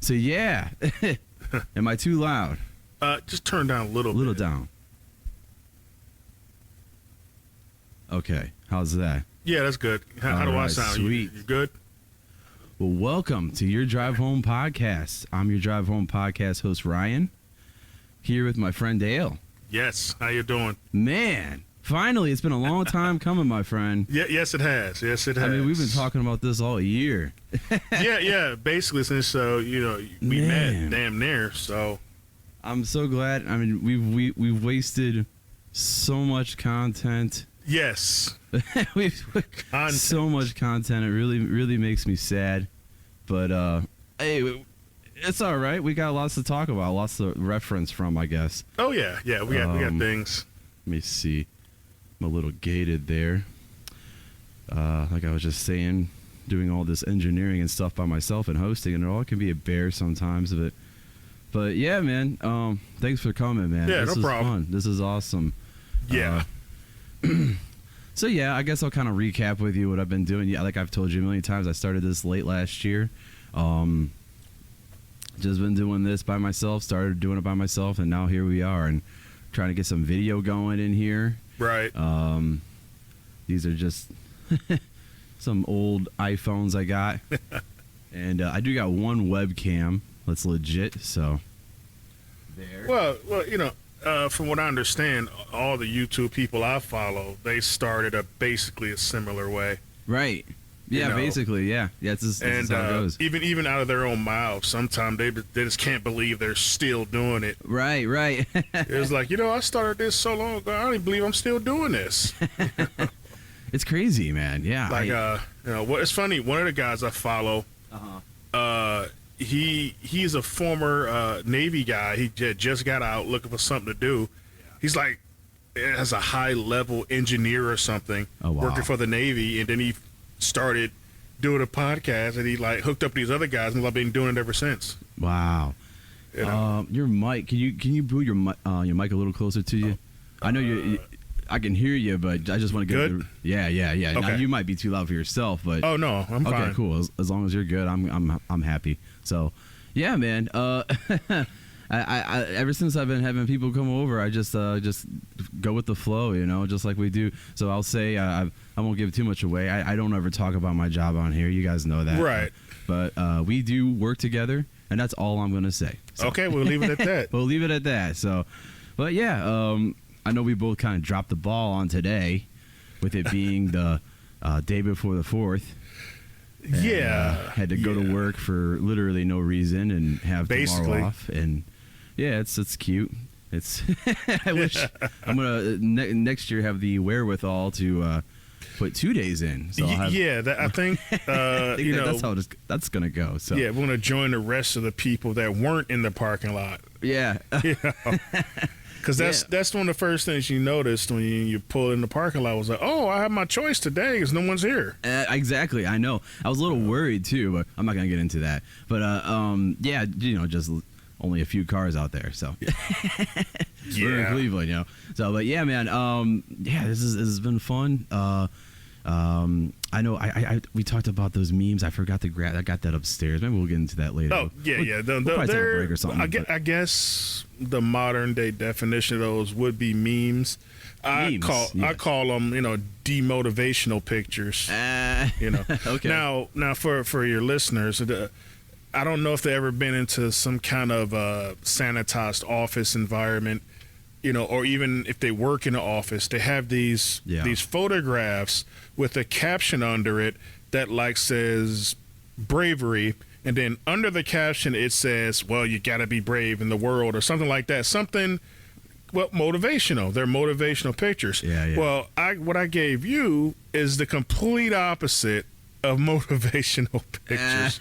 So yeah, am I too loud? Just turn down a little bit. Down. Okay, how's that? Yeah, that's good. How do I Alright, sound? sweet. You good? Well, welcome to your Drive Home Podcast. I'm your Drive Home Podcast host, Ryan, here with my friend Dale. Yes. How you doing? Man, finally, it's been a long time coming, my friend. Yeah. Yes, it has. Yes, it has. I mean, we've been talking about this all year. yeah. Basically, since we Man. met damn near. So I'm so glad. I mean, we've wasted so much content. yes, We've Content. so much content. It really makes me sad. But hey, it's all right. We got lots to talk about, lots to reference from, I guess. Oh yeah. We got things. Let me see. I'm a little gated there. Like I was just saying, doing all this engineering and stuff by myself and hosting, and it all can be a bear sometimes. But yeah, man. Thanks for coming, man. Yeah, this no is problem. Fun. This is awesome. Yeah. So yeah, I guess I'll kind of recap with you what I've been doing. Yeah, like I've told you a million times, I started this late last year. Just been doing this by myself, started doing it by myself, and now here we are, and trying to get some video going in here. Right. These are just some old iPhones I got. And I do got one webcam that's legit, so there. Well, from what I understand, all the YouTube people I follow, they started basically a similar way. Right. Yeah, You know. basically, yeah. Yeah, this is how it goes. Even out of their own mouths, sometimes they just can't believe they're still doing it. Right. It's like, I started this so long ago, I don't even believe I'm still doing this. It's crazy, man. Yeah. Like, it's funny. One of the guys I follow, he's a former Navy guy. He just got out looking for something to do. He's like, as a high level engineer or something, Oh, wow. working for the Navy, and then he started doing a podcast, and he like hooked up these other guys, and I've been doing it ever since. Wow. You know? Your mic. Can you move your mic a little closer to you? I know you. I can hear you, but I just want to get. Good? Yeah. Now Okay. you might be too loud for yourself, but Oh no, I'm okay, fine. cool. As long as you're good, I'm happy. So, yeah, man. I ever since I've been having people come over, I just go with the flow, just like we do. So I'll say I won't give too much away. I don't ever talk about my job on here. You guys know that, Right. But we do work together, and that's all I'm gonna say. So, Okay, we'll leave it at that. we'll leave it at that. So, but yeah, I know we both kind of dropped the ball on today, with it being the day before the 4th. And, Yeah. had to go to work for literally no reason and have Basically. tomorrow off. And yeah, it's cute. It's I wish I'm gonna next year have the wherewithal to put 2 days in. So I'll have, I think I think that's how that's gonna go. So yeah, we're gonna join the rest of the people that weren't in the parking lot. yeah. Because that's one of the first things you noticed when you pull in the parking lot was like, oh, I have my choice today because no one's here. Exactly, I know. I was a little worried too, but I'm not gonna get into that. But yeah, just only a few cars out there, so we're in Cleveland, So, but yeah, man, yeah, this has been fun. I know we talked about those memes. I forgot to grab. I got that upstairs. Maybe we'll get into that later. Oh yeah. We'll probably take a break or something. I guess the modern day definition of those would be memes. I call them demotivational pictures. Okay. Now for your listeners, I don't know if they've ever been into some kind of sanitized office environment, or even if they work in an office, they have these photographs with a caption under it that says bravery, and then under the caption it says, well, you got to be brave in the world, or something like that. Something, motivational. They're motivational pictures. Yeah. Well, what I gave you is the complete opposite of motivational pictures.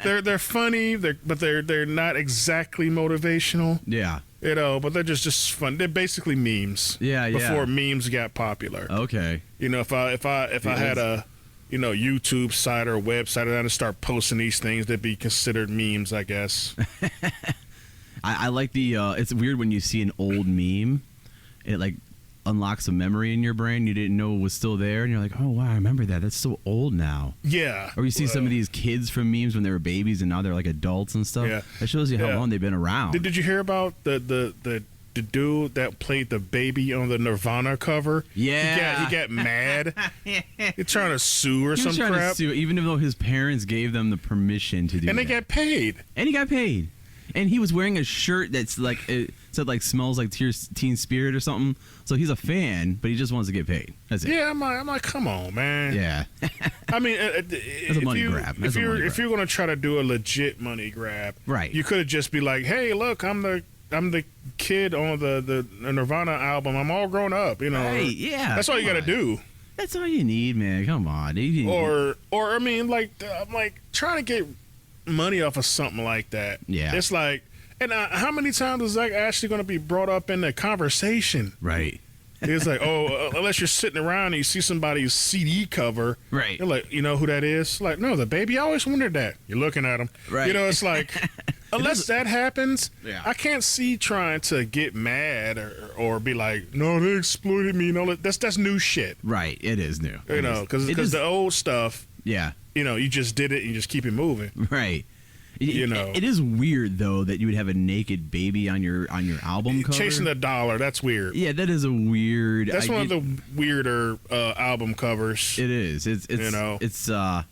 They're funny, but they're not exactly motivational. Yeah. But they're just fun. They're basically memes. Yeah. Before memes got popular. Okay. If I had a YouTube site or a website, and I'd start posting these things, they'd be considered memes, I guess. I like the. It's weird when you see an old meme. It unlocks a memory in your brain you didn't know was still there, and you're like, oh wow, I remember that. That's so old now. Yeah. Or you see some of these kids from memes when they were babies and now they're like adults and stuff. Yeah. That shows you how long they've been around. Did you hear about the dude that played the baby on the Nirvana cover? Yeah. He got mad. He's trying to sue or some trying crap. to sue, even though his parents gave them the permission to do and that. they got paid. And he got paid. And he was wearing a shirt that's like, it said like smells like Teen Spirit or something. So he's a fan, but he just wants to get paid. That's it. Yeah, I'm like, come on, man. Yeah. I mean, That's a money grab. If you're going to try to do a legit money grab, right? You could just be like, hey, look, I'm the kid on the Nirvana album. I'm all grown up, you know. Right, yeah. That's all you got to do. That's all you need, man. Come on. Or I mean, like, I'm like trying to get money off of something like that. Yeah. It's like, and how many times is that actually going to be brought up in the conversation? Right. It's like, unless you're sitting around and you see somebody's CD cover, right? You're like, you know who that is? Like, no, the baby. I always wondered that. You're looking at him, right? You know, it's like, unless that happens, yeah. I can't see trying to get mad or be like, no, they exploited me. No, that's new shit. Right. It is new. You know, because the old stuff. Yeah. You know, you just did it and you just keep it moving. Right. You know, it is weird though that you would have a naked baby on your album cover. Chasing the Dollar, that's weird. Yeah, that is a weird. That's one of the weirder album covers. It is. It's you know, it's I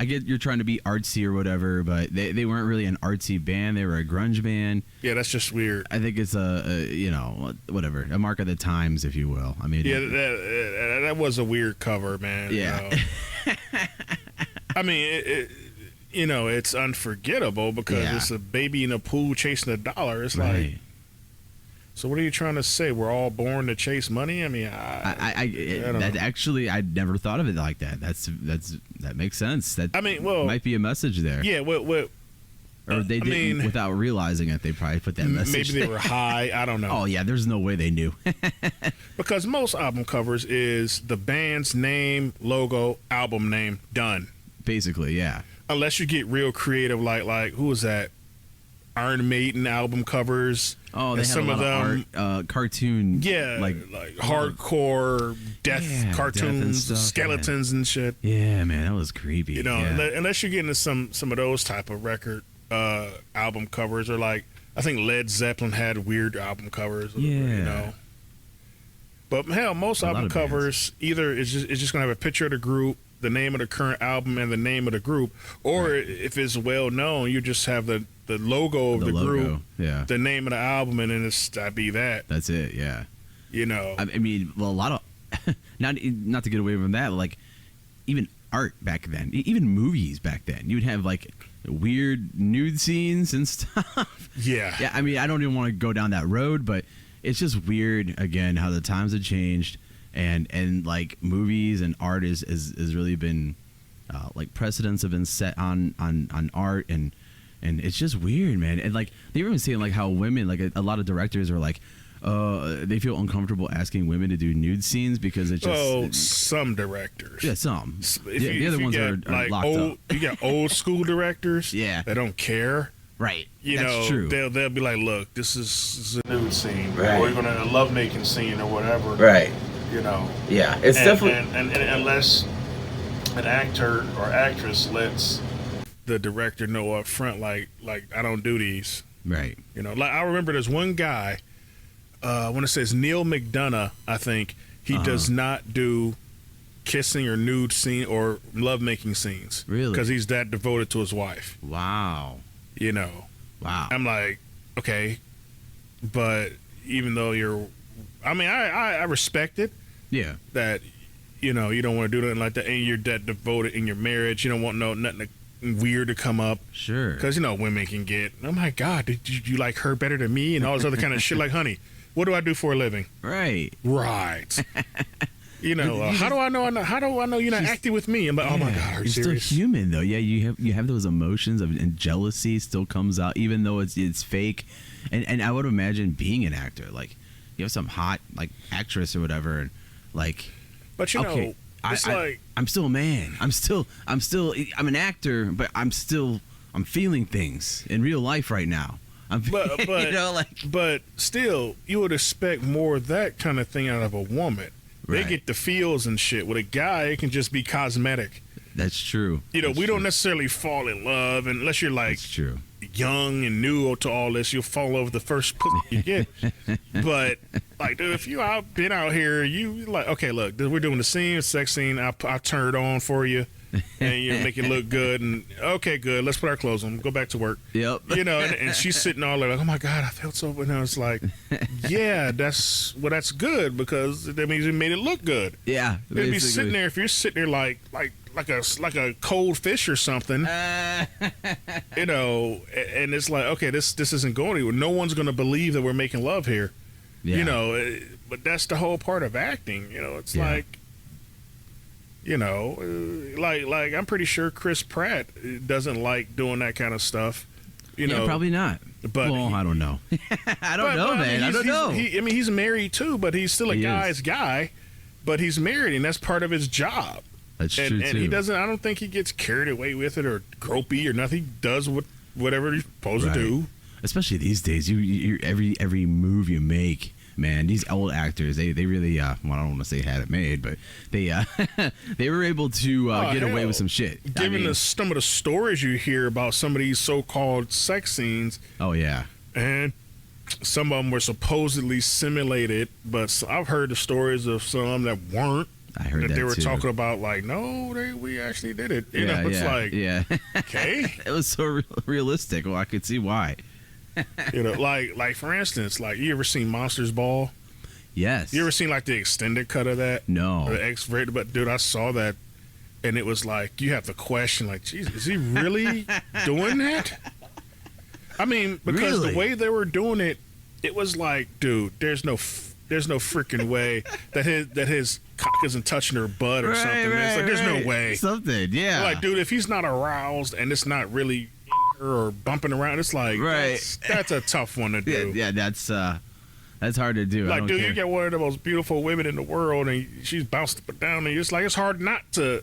get you're trying to be artsy or whatever, but they weren't really an artsy band. They were a grunge band. Yeah, that's just weird. I think it's a you know, whatever, a mark of the times, if you will. I mean, yeah, that was a weird cover, man. Yeah. You know? I mean, you know, it's unforgettable because it's a baby in a pool chasing a dollar. It's like, so what are you trying to say? We're all born to chase money? I mean, I don't know. Actually, I never thought of it like that. That makes sense. That, I mean, well, might be a message there. Yeah, what or they didn't, without realizing it, they probably put that message. Maybe they were high. I don't know. Oh yeah, there's no way they knew. Because most album covers is the band's name, logo, album name, done. Basically, yeah. Unless you get real creative, like who was that? Iron Maiden album covers. Oh, they had some of them art, cartoon. Yeah, like hardcore death cartoons, death and skeletons and shit. Yeah, man, that was creepy. You know, unless you're getting into some of those type of record album covers, or like I think Led Zeppelin had weird album covers. Yeah, you know. But hell, most album covers either is just gonna have a picture of the group, the name of the current album, and the name of the group, or if it's well known, you just have the logo of the group, the name of the album, and then that'd be that. That's it, yeah. You know, I mean, well, a lot of not to get away from that, like even art back then, even movies back then, you'd have like weird nude scenes and stuff. Yeah. I mean, I don't even want to go down that road, but it's just weird again how the times have changed. And like movies and art is really been like precedents have been set on art, and it's just weird, man. And like they were even saying like how women, like a lot of directors are like they feel uncomfortable asking women to do nude scenes because it's just some directors. Yeah, some. The other ones are like locked up. You got old school directors. Yeah, they don't care. Right. You That's know, true. They'll be like, look, this is a nude scene, right, or we're gonna a lovemaking scene or whatever. Right. You know. Yeah, it's definitely. And unless an actor or actress lets the director know up front, like I don't do these. Right. You know, like I remember there's one guy, when it says Neil McDonough, I think he does not do kissing or nude scene or lovemaking scenes. Really? Because he's that devoted to his wife. Wow. You know. Wow. I'm like, okay, but even though I respect it. Yeah. That, you know, you don't want to do nothing like that, and you're that devoted in your marriage. You don't want nothing weird to come up. Sure. Because, you know, women can get, oh my God, did you like her better than me? And all this other kind of shit. Like, honey, what do I do for a living? Right. Right. You know, how do I know you're not acting with me? I'm like, oh my God, are you serious? You're still human though. Yeah, you have those emotions and jealousy still comes out, even though it's fake. And I would imagine being an actor, like you have some hot like actress or whatever, and like. But you know, it's like I'm still a man. I'm an actor, but I'm feeling things in real life right now. but you know, like, but still, you would expect more of that kind of thing out of a woman. Right. They get the feels and shit. With a guy, it can just be cosmetic. That's true. You know, That's we true. don't necessarily fall in love unless you're like That's true. young and new to all this. You'll fall over the first pussy you get. But like, dude, if you been out here, you like, okay, look, we're doing the scene, sex scene. I turn it on for you, and you make it look good. And okay, good. Let's put our clothes on. Go back to work. Yep. You know, and she's sitting all there like, oh my god, I felt so. And I was like, yeah, that's good because that means you made it look good. Yeah. It'd be sitting there if you're sitting there like a cold fish or something, you know, and it's like, okay, this isn't going anywhere. No one's going to believe that we're making love here, Yeah. you know. But that's the whole part of acting, you know. It's like, you know, like I'm pretty sure Chris Pratt doesn't like doing that kind of stuff, you know. Probably not. But I don't know. I don't know, man. I don't know. I mean, he's married too, but he's still a guy's guy. But he's married, and that's part of his job. That's true, And too. he doesn't. I don't think he gets carried away with it or gropey or nothing. He does whatever he's supposed to do. Especially these days, you every move you make, man. These old actors, they really well, I don't want to say had it made, but they they were able to get away with some shit. Given some of the stories you hear about some of these so-called sex scenes, oh yeah, and some of them were supposedly simulated, but I've heard the stories of some that weren't. I heard that they were too. talking about like, no, we actually did it. You know, it's like, okay, it was so realistic. Well, I could see why. You know, like for instance, like you ever seen Monsters Ball? Yes. You ever seen like the extended cut of that? No. Or the X-rated, but dude, I saw that, and it was like you have to question, like, geez, is he really doing that? I mean, because the way they were doing it, it was like, dude, there's no freaking way that his cock isn't touching her butt or something. Man. It's like there's no way. Something, yeah. Like, dude, if he's not aroused and it's not really or bumping around, it's like that's a tough one to do. Yeah, that's hard to do. Like, dude, care. you get one of the most beautiful women in the world, and she's bounced up and down, and it's like it's hard not to.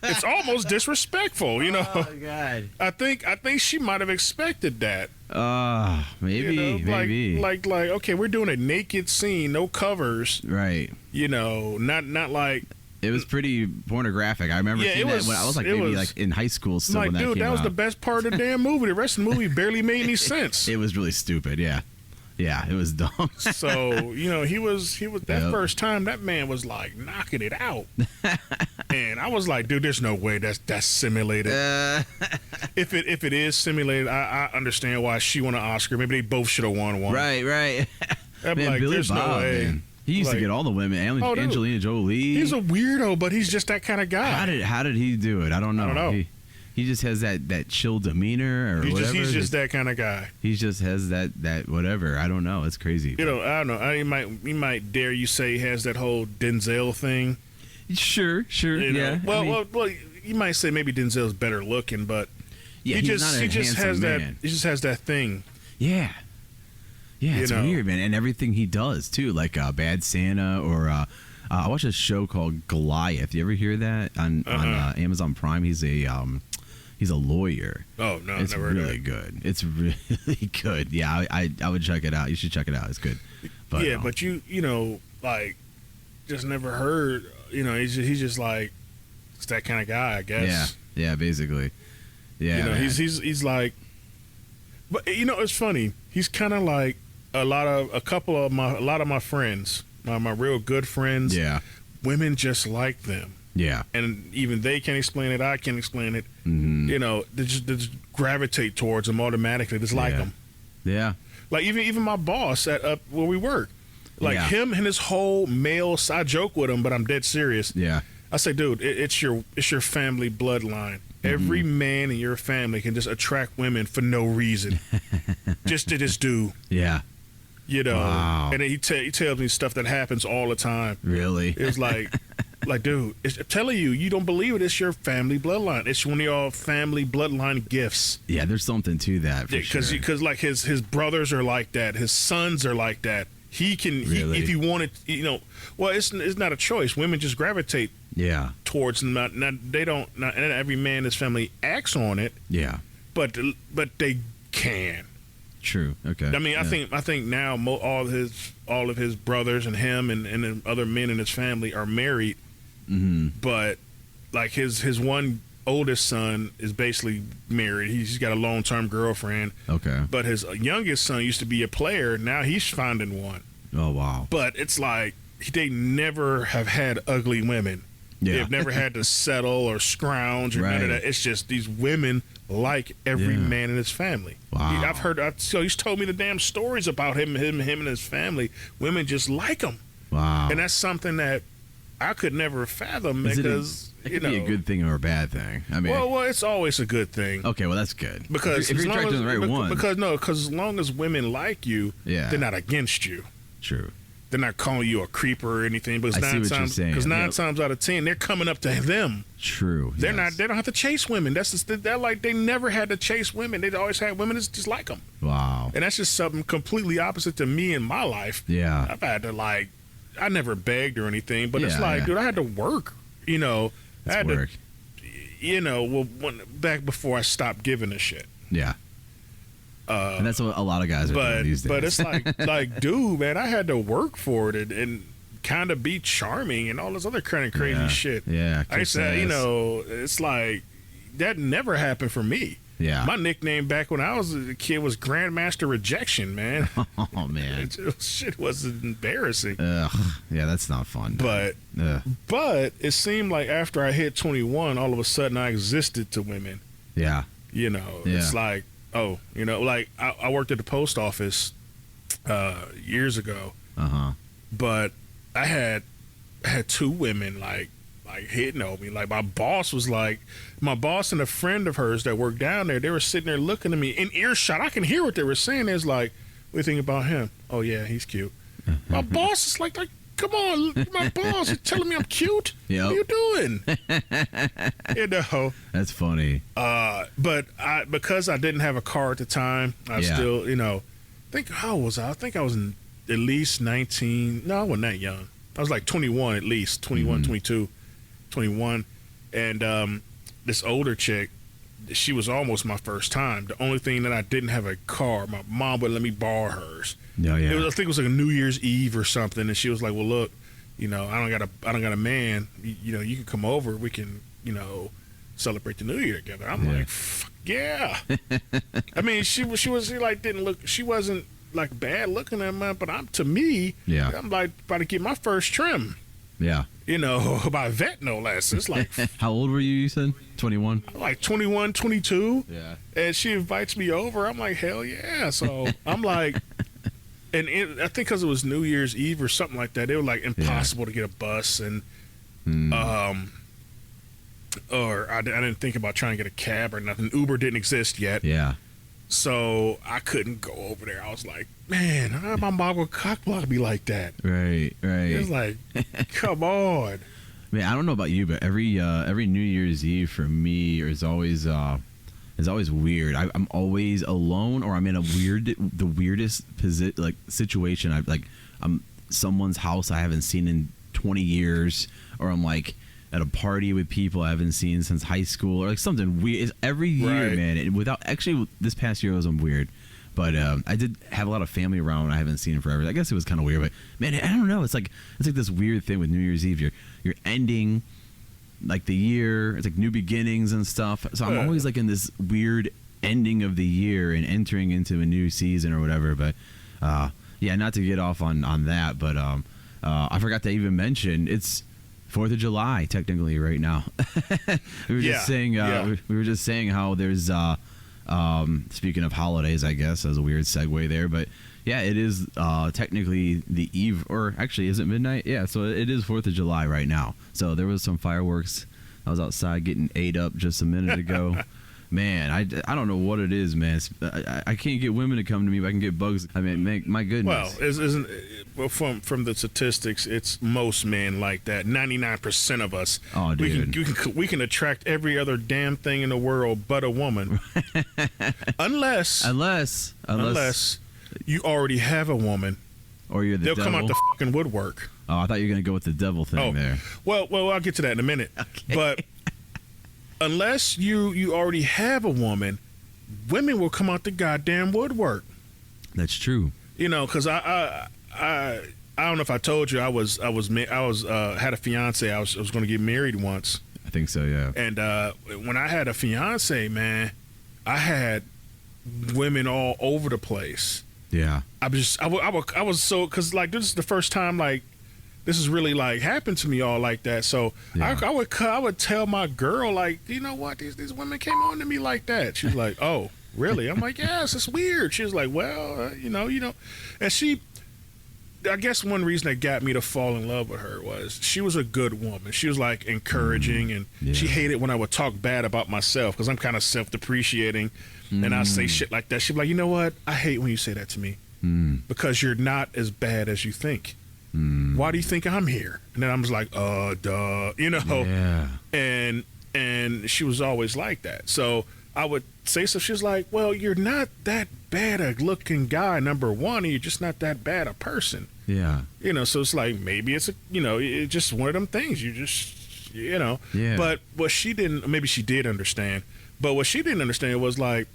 It's almost disrespectful, you know. Oh God. I think she might have expected that. Maybe, You know, maybe. Like, okay, we're doing a naked scene, no covers. Right. You know, not like. It was pretty pornographic. I remember seeing that when I was like maybe like in high school still. Like, when dude, that was out. the best part of the damn movie. The rest of the movie barely made any sense. It was really stupid. Yeah. Yeah, it was dumb. So, you know, he was that first time that man was like knocking it out. And I was like, dude, there's no way that's simulated. If it is simulated, I understand why she won an Oscar. Maybe they both should have won one. Right. I'm Man, like, Billy there's Bob, no way. man. He used to get all the women. dude. Angelina Jolie. He's a weirdo, but he's just that kind of guy. How did he do it? I don't know. He just has that chill demeanor or whatever. He's just that kind of guy. He just has that whatever. I don't know. It's crazy. You know, I don't know. He might dare you say he has that whole Denzel thing. Sure. You know? Yeah. Well, you might say maybe Denzel's better looking, but yeah, he he's just not a has handsome that. man. He just has that thing. Yeah. Yeah, it's You know. weird, man, and everything he does too, like Bad Santa, or I watched a show called Goliath. You ever hear that on Amazon Prime? He's a lawyer. Oh no, it's never heard really of good. It's really good. Yeah, I would check it out. You should check it out. It's good. But, yeah, but you know, like, just never heard. You know, he's just like, it's that kind of guy, I guess. Yeah, basically. Yeah, you know, man. he's like, but you know, it's funny. He's kind of like a lot of my friends, my real good friends. Yeah, women just like them. Yeah, and even they can't explain it. I can't explain it. Mm-hmm. You know, they just gravitate towards them automatically. Just like them. Yeah. Like even my boss at where we work, like him and his whole male. I joke with him, but I'm dead serious. Yeah. I say, dude, it's your family bloodline. Mm-hmm. Every man in your family can just attract women for no reason, just to just do. Yeah. You know, wow. And then he tells me stuff that happens all the time. Really? It's like, dude, I'm telling you, you don't believe it. It's your family bloodline. It's one of your family bloodline gifts. Yeah, there's something to that. Because like his brothers are like that. His sons are like that. He can, if he wanted, you know, well, it's not a choice. Women just gravitate. Yeah. Towards them. Not every man in his family acts on it. Yeah. But they can. true. Okay. I mean, I think now all of his brothers and him and other men in his family are married, but like his one oldest son is basically married. He's got a long-term girlfriend. Okay. But his youngest son used to be a player. Now he's finding one. Oh wow. But it's like they never have had ugly women. Yeah. They've never had to settle or scrounge or none of that. It's just these women like every man in his family. Wow. He's told me the damn stories about him and his family. Women just like him. Wow. And that's something that I could never fathom because it could be a good thing or a bad thing. I mean, well, it's always a good thing. Okay, well that's good Because if you're attracted to the right one. Because as long as women like you, they're not against you. True. They're not calling you a creeper or anything. Because I see what you're saying. Because nine times out of 10, they're coming up to them. True. They're not. They don't have to chase women. They're like they never had to chase women. They always had women just like them. Wow. And that's just something completely opposite to me in my life. Yeah. I've had to I never begged or anything, but it's like, dude, I had to work. I had work. back before I stopped giving a shit. Yeah. And that's what a lot of guys are doing these days. But it's like, dude, man, I had to work for it and kind of be charming and all this other kind of crazy shit. Yeah. I said, it's like that never happened for me. Yeah. My nickname back when I was a kid was Grandmaster Rejection, man. Oh, man. Shit was embarrassing. Ugh. Yeah, that's not fun. But it seemed like after I hit 21, all of a sudden I existed to women. Yeah. It's like, I worked at the post office years ago. But I had two women like hitting on me. Like my boss and a friend of hers that worked down there, they were sitting there looking at me in earshot. I can hear what they were saying. It's like, what do you think about him? Oh yeah, he's cute. My boss is like, come on, my boss, you're telling me I'm cute? Yep. What are you doing? That's funny. But because I didn't have a car at the time, I still, how old was I? I think I was at least 19. No, I wasn't that young. I was like 21 at least, 21, 22, 21. And this older chick, she was almost my first time. The only thing that I didn't have a car, my mom would let me borrow hers. Yeah. I think it was like a New Year's Eve or something, and she was like, "Well, look, I don't got a man. You can come over. We can, celebrate the New Year together." I'm like, "Fuck yeah!" I mean, she wasn't like bad looking at me, but to me, I'm like about to get my first trim. Yeah. By vet no less. It's like, how old were you said? 21? Like 21, 22. Yeah. And she invites me over. I'm like, hell yeah. So I'm like, I think because it was New Year's Eve or something like that, it was like impossible to get a bus. And, or I didn't think about trying to get a cab or nothing. Uber didn't exist yet. Yeah. So I couldn't go over there. I was like, man, how my mom would cockblock me like that? Right. It's like, come on. Man, I don't know about you, but every New Year's Eve for me is always weird. I'm always alone, or I'm in the weirdest situation. I'm someone's house I haven't seen in 20 years, or I'm like at a party with people I haven't seen since high school, or like something weird. It's every year, man. And this past year wasn't weird, but I did have a lot of family around I haven't seen in forever. I guess it was kind of weird, but man, I don't know. It's like this weird thing with New Year's Eve. You're ending like the year. It's like new beginnings and stuff. So I'm always like in this weird ending of the year and entering into a new season or whatever. But not to get off on that, but I forgot to even mention it's 4th of July technically right now. we were just saying we were just saying how there's speaking of holidays, I guess as a weird segue there, but yeah, it is technically the eve, or actually is it midnight? Yeah, so it is 4th of July right now. So there was some fireworks. I was outside getting ate up just a minute ago. Man, I don't know what it is, man. I can't get women to come to me, but I can get bugs. I mean, my goodness. Well, from the statistics, it's most men like that. 99% of us. Oh, dude. We can attract every other damn thing in the world but a woman. unless you already have a woman. Or you're the devil. They'll come out the fucking woodwork. Oh, I thought you were going to go with the devil thing there. Well, I'll get to that in a minute. Okay. But unless you already have a woman, women will come out the goddamn woodwork. That's true. You know, because I don't know if I told you I had a fiance. I was going to get married once. I think so, yeah. And when I had a fiance, man, I had women all over the place. Yeah. I was so, because like this is the first time like this has really like happened to me all like that. So Yeah. I would tell my girl like, you know what, these women came on to me like that. She's like, oh, really? I'm like, yes, it's weird. She was like, well, you know, and I guess one reason that got me to fall in love with her was she was a good woman. She was like encouraging, and she hated when I would talk bad about myself because I'm kind of self-depreciating, and I say shit like that. She'd be like, you know what? I hate when you say that to me because you're not as bad as you think. Why do you think I'm here? And then I'm just like, duh, you know. Yeah. And she was always like that. So I would say so. She's like, well, you're not that bad a looking guy, number one, and you're just not that bad a person. Yeah. You know, so it's like maybe it's it's just one of them things. You just Yeah. But what she didn't, maybe she did understand, but what she didn't understand was like,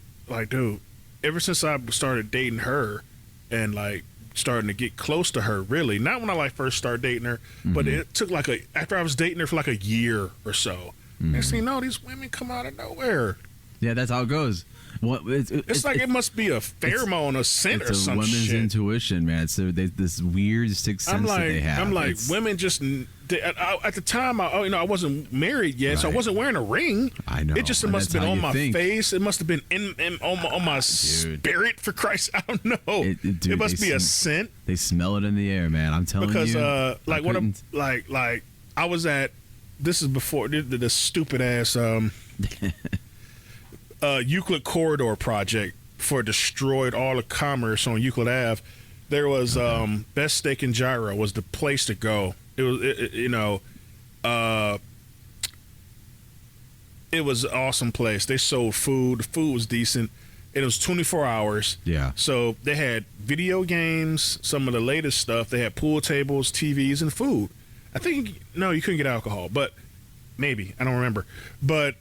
dude, ever since I started dating her and like starting to get close to her, really, not when I like first started dating her, but it took like after I was dating her for like a year or so. And see, no, these women come out of nowhere. Yeah, that's how it goes. It's like it must be a pheromone, a scent, or some shit. It's a women's intuition, man. So this weird sixth sense that they have. I'm like, women just at the time, I wasn't married yet, so I wasn't wearing a ring. I know. It just must have been on my face. It must have been on my spirit. For Christ, I don't know. It must be a scent. They smell it in the air, man. I'm telling you. Because I was at. This is before the stupid ass Euclid Corridor project for destroyed all the commerce on Euclid Ave. There was Best Steak and Gyro was the place to go. It was it was an awesome place. They sold food. The food was decent. It was 24 hours. Yeah. So they had video games, some of the latest stuff. They had pool tables, TVs, and food. I think you couldn't get alcohol, but maybe, I don't remember. But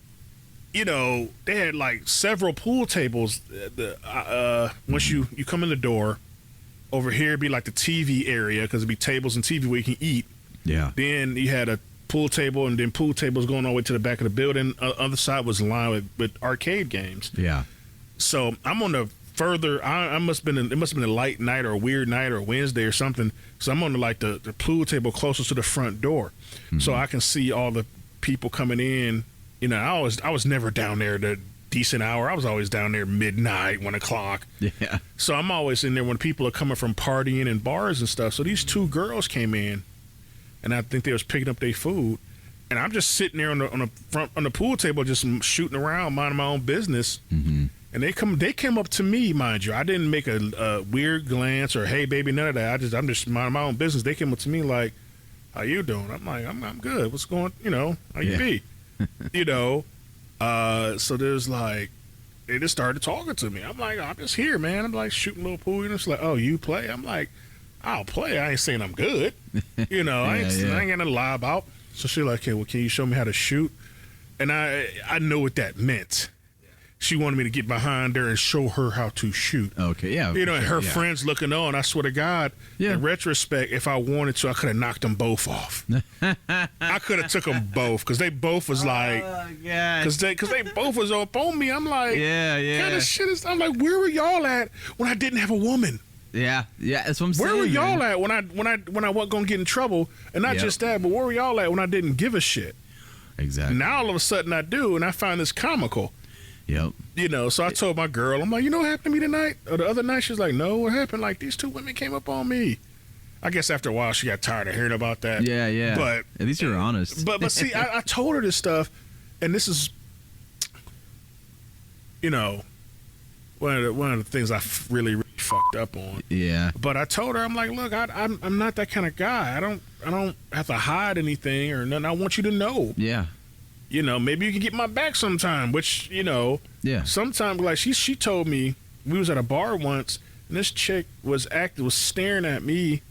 they had like several pool tables. Once you come in the door, over here it'd be like the TV area because it'd be tables and TV where you can eat. Yeah. Then you had a pool table, and then pool tables going all the way to the back of the building. Other side was lined with arcade games. Yeah. So I'm on the further. It must have been a light night or a weird night or a Wednesday or something. So I'm on the pool table closest to the front door, so I can see all the people coming in. I was never down there at a decent hour. I was always down there midnight, 1 o'clock. Yeah. So I'm always in there when people are coming from partying and bars and stuff. So these two girls came in, and I think they was picking up their food, and I'm just sitting there on the pool table, just shooting around, minding my own business. Mm-hmm. And they came up to me, mind you. I didn't make a weird glance or hey baby, none of that. I'm just minding my own business. They came up to me like, how you doing? I'm like, I'm good. What's going? How you be? So there's like, they just started talking to me. I'm like, I'm just here, man. I'm like shooting a little pool. It's like, oh, you play? I'm like, I'll play. I ain't saying I'm good. I ain't got nothing to lie about. So she's like, okay, well, can you show me how to shoot? And I know what that meant. She wanted me to get behind her and show her how to shoot. Okay, yeah. And her friends looking on. I swear to God, in retrospect, if I wanted to, I could have knocked them both off. I could have took them both because they both was like, because they both was up on me. I'm like, kind of shit is. I'm like, where were y'all at when I didn't have a woman? Yeah, that's what I'm saying. Where were y'all at when I wasn't gonna get in trouble? And not just that, but where were y'all at when I didn't give a shit? Exactly. Now all of a sudden I do, and I find this comical. Yep. So I told my girl, I'm like, what happened to me tonight? Or the other night, she's like, no, what happened? Like, these two women came up on me. I guess after a while, she got tired of hearing about that. Yeah. But at least you're honest. But see, I told her this stuff, and this is, one of the things I really fucked up on. Yeah. But I told her, I'm like, look, I'm not that kind of guy. I don't have to hide anything or nothing. I want you to know. Yeah. Maybe you can get my back sometime, which, sometimes, like, she told me, we was at a bar once, and this chick was staring at me,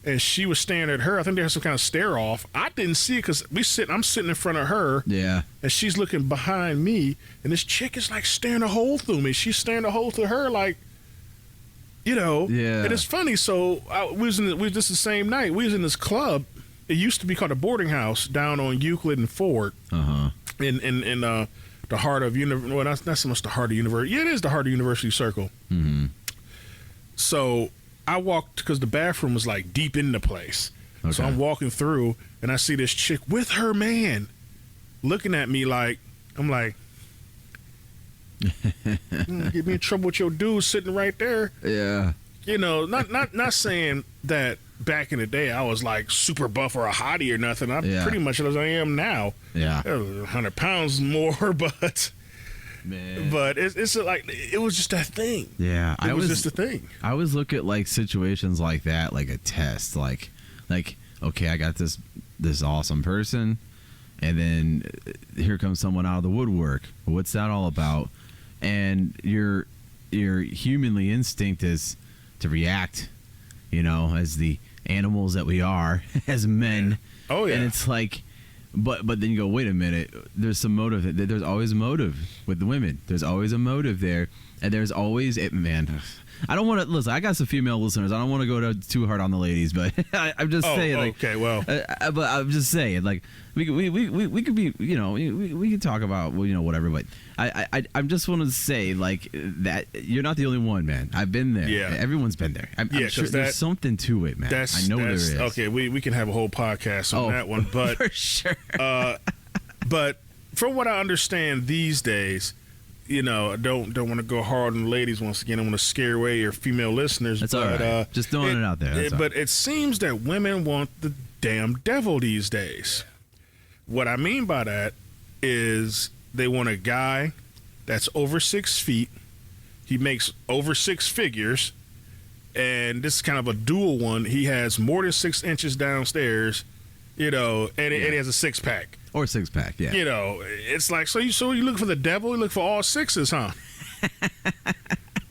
and she was staring at her. I think they had some kind of stare off. I didn't see it because I'm sitting in front of her, and she's looking behind me, and this chick is, like, staring a hole through me. She's staring a hole through her, like, Yeah. And it's funny. So this the same night. We was in this club. It used to be called a boarding house down on Euclid and Ford. In the heart of well, not so much the heart of university. Yeah, it is the heart of University Circle. Mm-hmm. So I walked because the bathroom was like deep in the place. Okay. So I'm walking through and I see this chick with her man looking at me like, I'm like, get me in trouble with your dude sitting right there. Yeah. Not saying that back in the day I was like super buff or a hottie or nothing. I'm pretty much as I am now. Yeah. 100 pounds more, but man. But it's like it was just that thing. Yeah, it was just a thing. I always look at like situations like that, like a test, like okay, I got this awesome person, and then here comes someone out of the woodwork. What's that all about? And your humanly instinct is to react, as the animals that we are as men. Yeah. Oh yeah. And it's like, but then you go, wait a minute. There's some motive. There's always a motive with the women. There's always a motive there, and there's always man. I don't want to listen. I got some female listeners. I don't want to go too hard on the ladies, but I'm just saying. Like, okay, well, but I'm just saying, like, we could be, we could talk about, whatever. But I'm just want to say, like, that you're not the only one, man. I've been there. Yeah, everyone's been there. I'm sure there's something to it, man. I know there is. Okay, we can have a whole podcast on that one, but for sure. But from what I understand these days. I don't want to go hard on the ladies once again. I want to scare away your female listeners. That's all right. Just throwing it out there. But it seems that women want the damn devil these days. What I mean by that is they want a guy that's over 6 feet. He makes over 6 figures. And this is kind of a dual one. He has more than 6 inches downstairs, and he has a 6-pack. Or 6-pack, yeah. It's like, so you look for the devil, you look for all 6s, huh?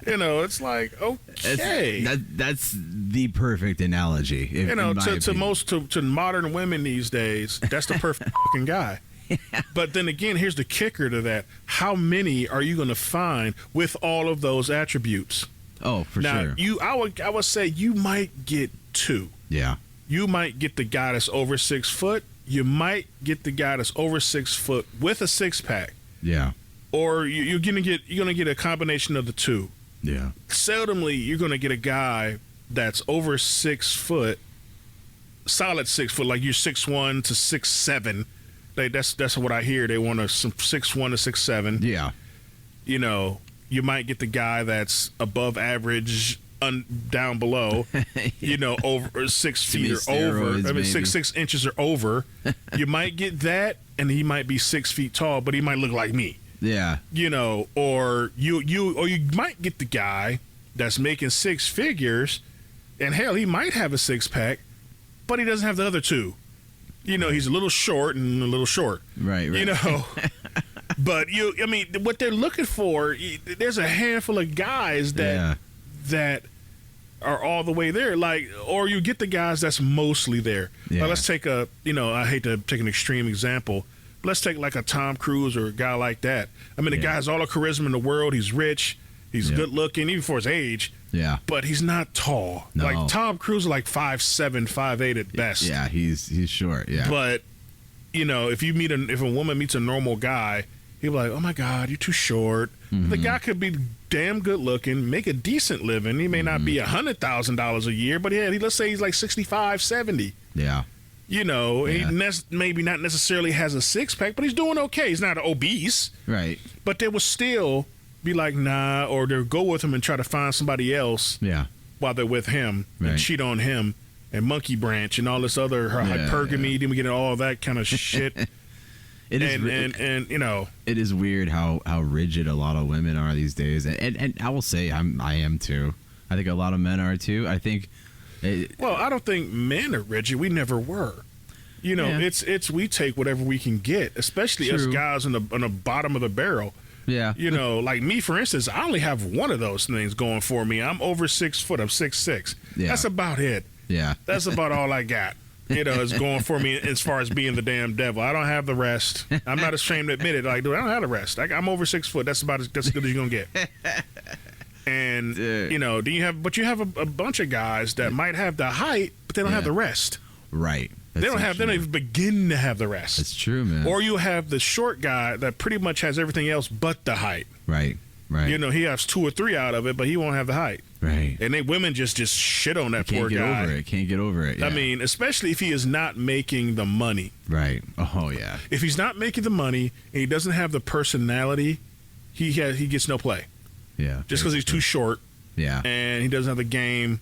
It's like, okay. That's the perfect analogy. To modern women these days, that's the perfect fucking guy. Yeah. But then again, here's the kicker to that. How many are you going to find with all of those attributes? Oh, for sure. I would say you might get 2. Yeah. You might get the guy that's over 6 foot. You might get the guy that's over 6 foot with a 6-pack. Yeah. Or you're gonna get a combination of the two. Yeah. Seldomly you're gonna get a guy that's over 6 foot, solid 6 foot, like you're 6'1" to 6'7". That's what I hear. They want a 6'1" to 6'7". Yeah. You might get the guy that's above average. Down below, over 6 feet or over. I mean, 6 inches or over. You might get that, and he might be 6 feet tall, but he might look like me. Yeah. Or you might get the guy that's making 6 figures, and hell, he might have a 6-pack, but he doesn't have the other 2. He's a little short and a little short. Right. But what they're looking for, there's a handful of guys that are all the way there, or you get the guys that's mostly there. Yeah. Let's take I hate to take an extreme example. Let's take like a Tom Cruise or a guy like that. I mean, the guy has all the charisma in the world. He's rich. He's good looking, even for his age. Yeah. But he's not tall. No. Like Tom Cruise is like 5'7", 5'8" at best. Yeah, he's short. Yeah. But if a woman meets a normal guy, he'll be like, oh my God, you're too short. Mm-hmm. The guy could be damn good looking, make a decent living. He may not be $100,000 a year, but let's say he's like 65, 70. Yeah. He maybe not necessarily has a 6-pack, but he's doing okay. He's not obese. Right. But they will still be like, nah, or they'll go with him and try to find somebody else while they're with him and cheat on him and monkey branch and all this other hypergamy. Then we get all that kind of shit. It is weird how rigid a lot of women are these days, and I will say I am too. I think a lot of men are too. I think. I don't think men are rigid. We never were. It's we take whatever we can get, especially us guys on the bottom of the barrel. Yeah. Like me, for instance, I only have one of those things going for me. I'm over 6 foot. I'm 6'6". Yeah. That's about it. Yeah. That's about all I got. Is going for me as far as being the damn devil. I don't have the rest. I'm not ashamed to admit it. Like, dude, I don't have the rest. I'm over 6 foot. That's about as good as you're gonna get. And Dude. you know, you have a bunch of guys that might have the height, but they don't have the rest. Right. They don't even begin to have the rest. That's true, man. Or you have the short guy that pretty much has everything else but the height. Right. You know, he has 2 or 3 out of it, but he won't have the height. Right. And women just shit on that poor guy. Can't get over it. Yeah. I mean, especially if he is not making the money. Right. Oh yeah. If he's not making the money and he doesn't have the personality, he gets no play. Yeah. Just because he's too short. Yeah. And he doesn't have the game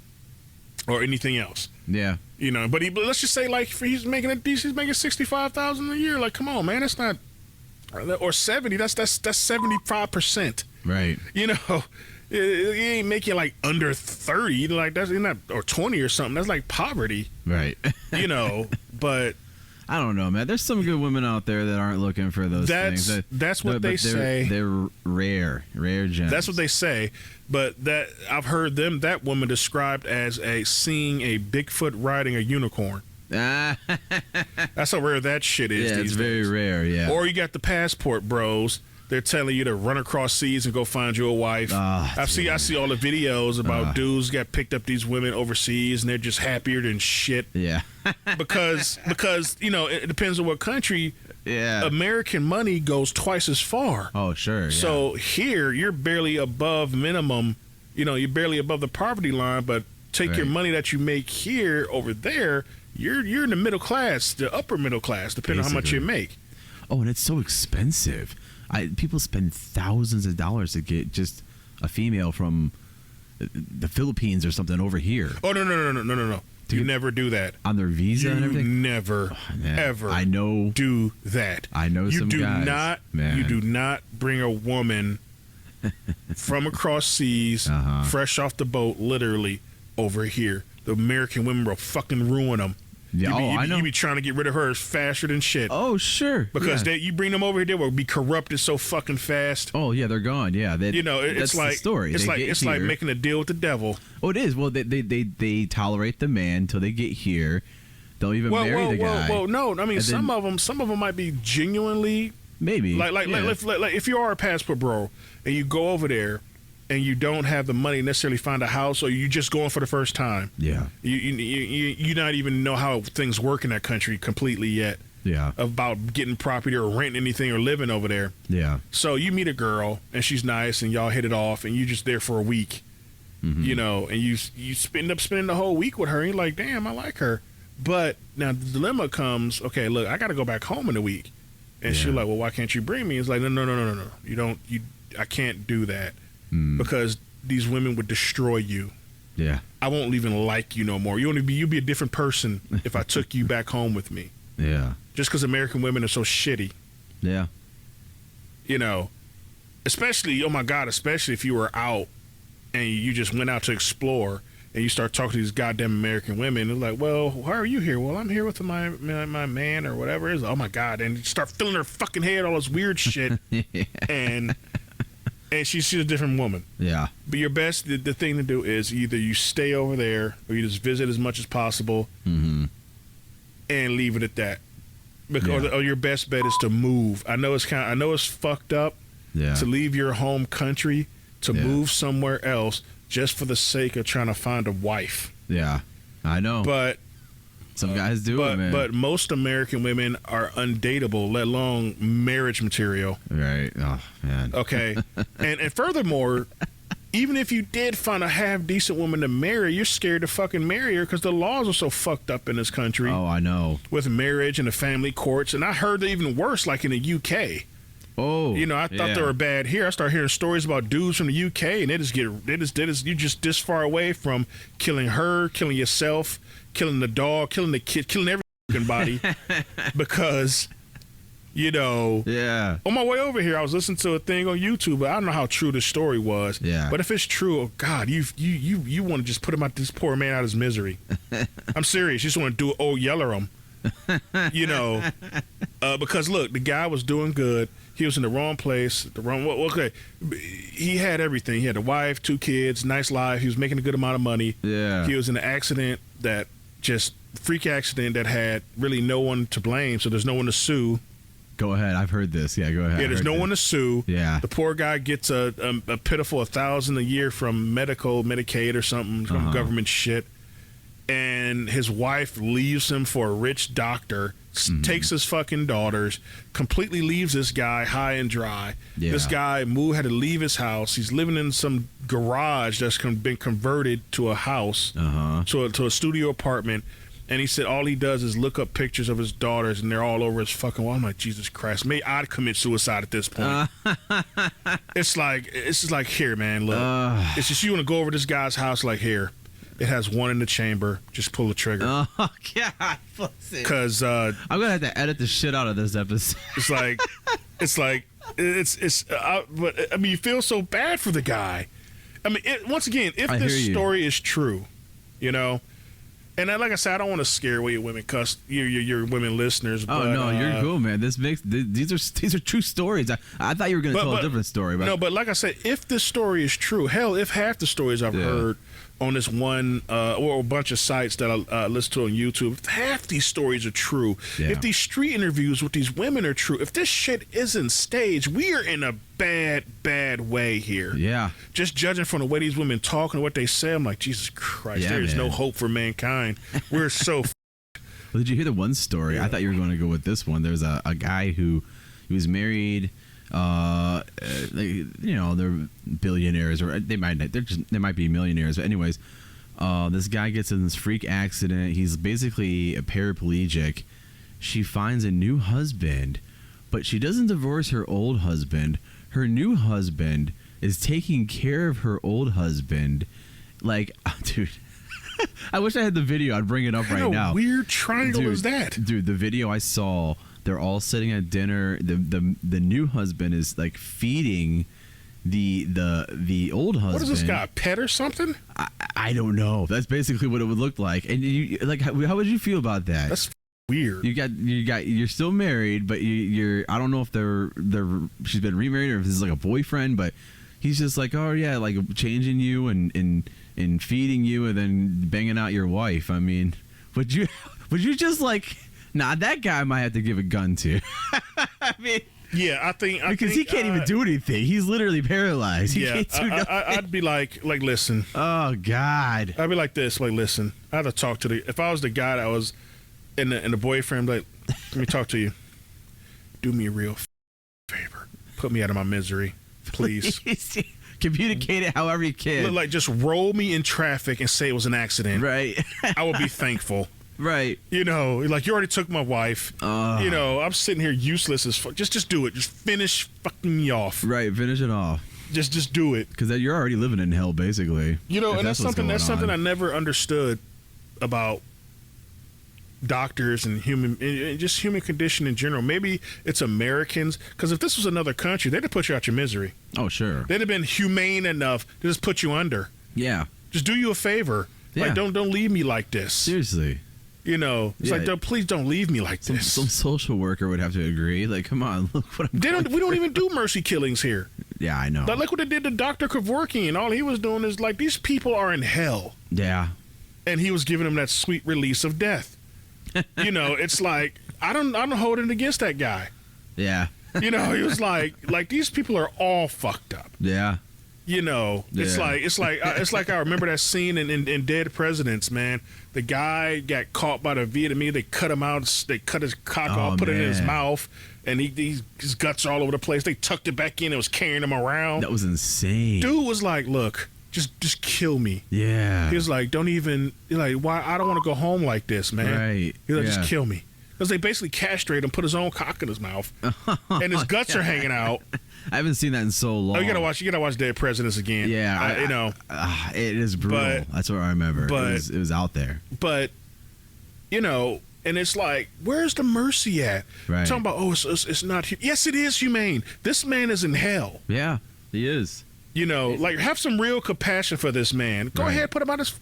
or anything else. Yeah. You know, but let's just say like he's making $65,000 a year. Like, come on, man, that's not, or 70. That's 75%. Right. You know, he ain't making like under 30. Like that's not, or 20 or something. That's like poverty. Right. You know, but I don't know, man. There's some good women out there that aren't looking for those things. That's what they say. They're rare gems. That's what they say. But that I've heard that woman described as seeing a Bigfoot riding a unicorn. That's how rare that shit is. Yeah, these it's very days. rare. Yeah. Or you got the passport bros. They're telling you to run across seas and go find you a wife. I see all the videos about dudes got picked up these women overseas and they're just happier than shit. Yeah. because you know, it depends on what country. Yeah. American money goes twice as far. Oh, sure. Yeah. So here you're barely above minimum. You know, you're barely above the poverty line, but take your money that you make here over there, you're in the middle class, the upper middle class, depending on how much you make. Oh, and it's so expensive. People spend thousands of dollars to get just a female from the Philippines or something over here. Oh, no. You never do that. On their visa and everything? Never, ever do that. I know some guys. You do not bring a woman from across seas, fresh off the boat, literally, over here. The American women will fucking ruin them. Yeah, I know. You be trying to get rid of her faster than shit. Oh, sure. Because you bring them over here, they will be corrupted so fucking fast. Oh, yeah, they're gone. Yeah. You know, it's like the story. It's like making a deal with the devil. Oh, it is. Well, they tolerate the man until they get here. They'll even marry the guy. Well, no. I mean, some of them might be genuinely maybe like if you are a passport bro and you go over there and you don't have the money to necessarily find a house, or you just going for the first time. Yeah. You not even know how things work in that country completely yet. Yeah. About getting property or renting anything or living over there. Yeah. So you meet a girl and she's nice and y'all hit it off and you just there for a week. Mm-hmm. You know, and you end up spending the whole week with her and you're like, damn, I like her. But now the dilemma comes, okay, look, I got to go back home in a week. And she's like, well, why can't you bring me? It's like, no. I can't do that. Because these women would destroy you. Yeah. I won't even like you no more. You'll be a different person if I took you back home with me. Yeah. Just because American women are so shitty. Yeah. You know, especially if you were out and you just went out to explore and you start talking to these goddamn American women. It's like, well, why are you here? Well, I'm here with my man or whatever it is. Oh my God. And you start filling her fucking head, all this weird shit. And she's a different woman. Yeah. But your best, the thing to do is either you stay over there or you just visit as much as possible and leave it at that. Because or your best bet is to move. I know it's fucked up to leave your home country to move somewhere else just for the sake of trying to find a wife. Yeah. I know. But some guys do it, man. But most American women are undateable, let alone marriage material. Right. Oh, man. Okay. and furthermore, even if you did find a half-decent woman to marry, you're scared to fucking marry her because the laws are so fucked up in this country. Oh, I know. With marriage and the family courts. And I heard they're even worse, like in the UK. Oh, you know, I thought they were bad here. I started hearing stories about dudes from the UK, and you're just this far away from killing her, killing yourself, killing the dog, killing the kid, killing every fucking body, because, you know. Yeah. On my way over here, I was listening to a thing on YouTube, but I don't know how true the story was. Yeah. But if it's true, oh God, you want to just put this poor man out of his misery. I'm serious. You just want to yeller him. You know, because look, the guy was doing good. He was in the wrong place, okay. He had everything. He had a wife, 2 kids, nice life. He was making a good amount of money. Yeah. He was in an accident freak accident that had really no one to blame, so there's no one to sue. Go ahead. I've heard this. Yeah, go ahead. Yeah, there's no one to sue. Yeah. The poor guy gets a pitiful $1,000 a year from Medicaid or something, some government shit. And his wife leaves him for a rich doctor, takes his fucking daughters, completely leaves this guy high and dry. Yeah. This guy had to leave his house. He's living in some garage that's been converted to a house, to a studio apartment. And he said all he does is look up pictures of his daughters, and they're all over his fucking wall. I'm like, Jesus Christ, may I commit suicide at this point? It's just like, here, man, look. It's just you want to go over this guy's house, like, here. It has one in the chamber. Just pull the trigger. Oh, God. Because I'm going to have to edit the shit out of this episode. But I mean, you feel so bad for the guy. I mean, once again, if this story is true, you know, and like I said, I don't want to scare away your women, your women listeners. Oh, but, no, you're cool, man. These are true stories. I thought you were going to tell a different story. But. No, but like I said, if this story is true, hell, if half the stories I've heard on this one or a bunch of sites that I listen to on YouTube, if half these stories are true, if these street interviews with these women are true, if this shit isn't staged, we are in a bad way here. Yeah. Just judging from the way these women talk and what they say, I'm like, Jesus Christ, there is no hope for mankind. We're so Well, did you hear the one story? I thought you were going to go with this one. There's a guy he was married. They're billionaires, or they might be millionaires. But anyways, this guy gets in this freak accident. He's basically a paraplegic. She finds a new husband, but she doesn't divorce her old husband. Her new husband is taking care of her old husband. Like, dude. I wish I had the video. I'd bring it up right now. What weird triangle is that? Dude, the video I saw, they're all sitting at dinner. The new husband is like feeding the old husband. What is this guy, a pet or something? I don't know. That's basically what it would look like. And you like, how would you feel about that? That's weird. You're still married, but you're I don't know if she's been remarried or if this is like a boyfriend, but he's just like, oh yeah, like changing you and feeding you and then banging out your wife. I mean, would you just like, nah, that guy might have to give a gun to. I mean, yeah, I think he can't even do anything. He's literally paralyzed. I'd be like, listen. Oh God. I'd be like this, like, listen. I had to talk to if I was the guy that was in the boyfriend, like, let me talk to you. Do me a real favor. Put me out of my misery, please. Communicate it however you can. Like, just roll me in traffic and say it was an accident. Right. I would be thankful. Right. You know, like, you already took my wife. You know, I'm sitting here useless as fuck. Just do it. Just finish fucking me off. Right. Finish it off. Just do it. Because you're already living in hell, basically. You know, and that's something I never understood about doctors and just human condition in general. Maybe it's Americans, because if this was another country, they'd have put you out your misery. Oh, sure. They'd have been humane enough to just put you under. Yeah. Just do you a favor. Yeah. Like, don't leave me like this. Seriously. You know, it's like, please don't leave me like this. Some social worker would have to agree. Like, come on, look what I'm doing. We don't even do mercy killings here. Yeah, I know. Like, look what they did to Dr. Kevorkian. All he was doing is, like, these people are in hell. Yeah. And he was giving them that sweet release of death. You know, it's like, I don't hold it against that guy. Yeah. You know, he was like these people are all fucked up. Yeah. You know, it's like I remember that scene in Dead Presidents, man. The guy got caught by the Vietnamese. They cut him out. They cut his cock off, put it in his mouth, and his guts are all over the place. They tucked it back in and was carrying him around. That was insane. Dude was like, look, just kill me. Yeah. He was like, don't even, like, why? I don't want to go home like this, man. Right. He was like, just kill me. Because they basically castrated him, put his own cock in his mouth, and his guts are hanging out. I haven't seen that in so long. Oh, you gotta watch Dead Presidents again. Yeah, you know, it is brutal. That's what I remember. But it was out there. But you know, and it's like, where's the mercy at? Right. Talking about, it's not. Yes, it is humane. This man is in hell. Yeah, he is. You know, like, have some real compassion for this man. Go ahead, put him out of his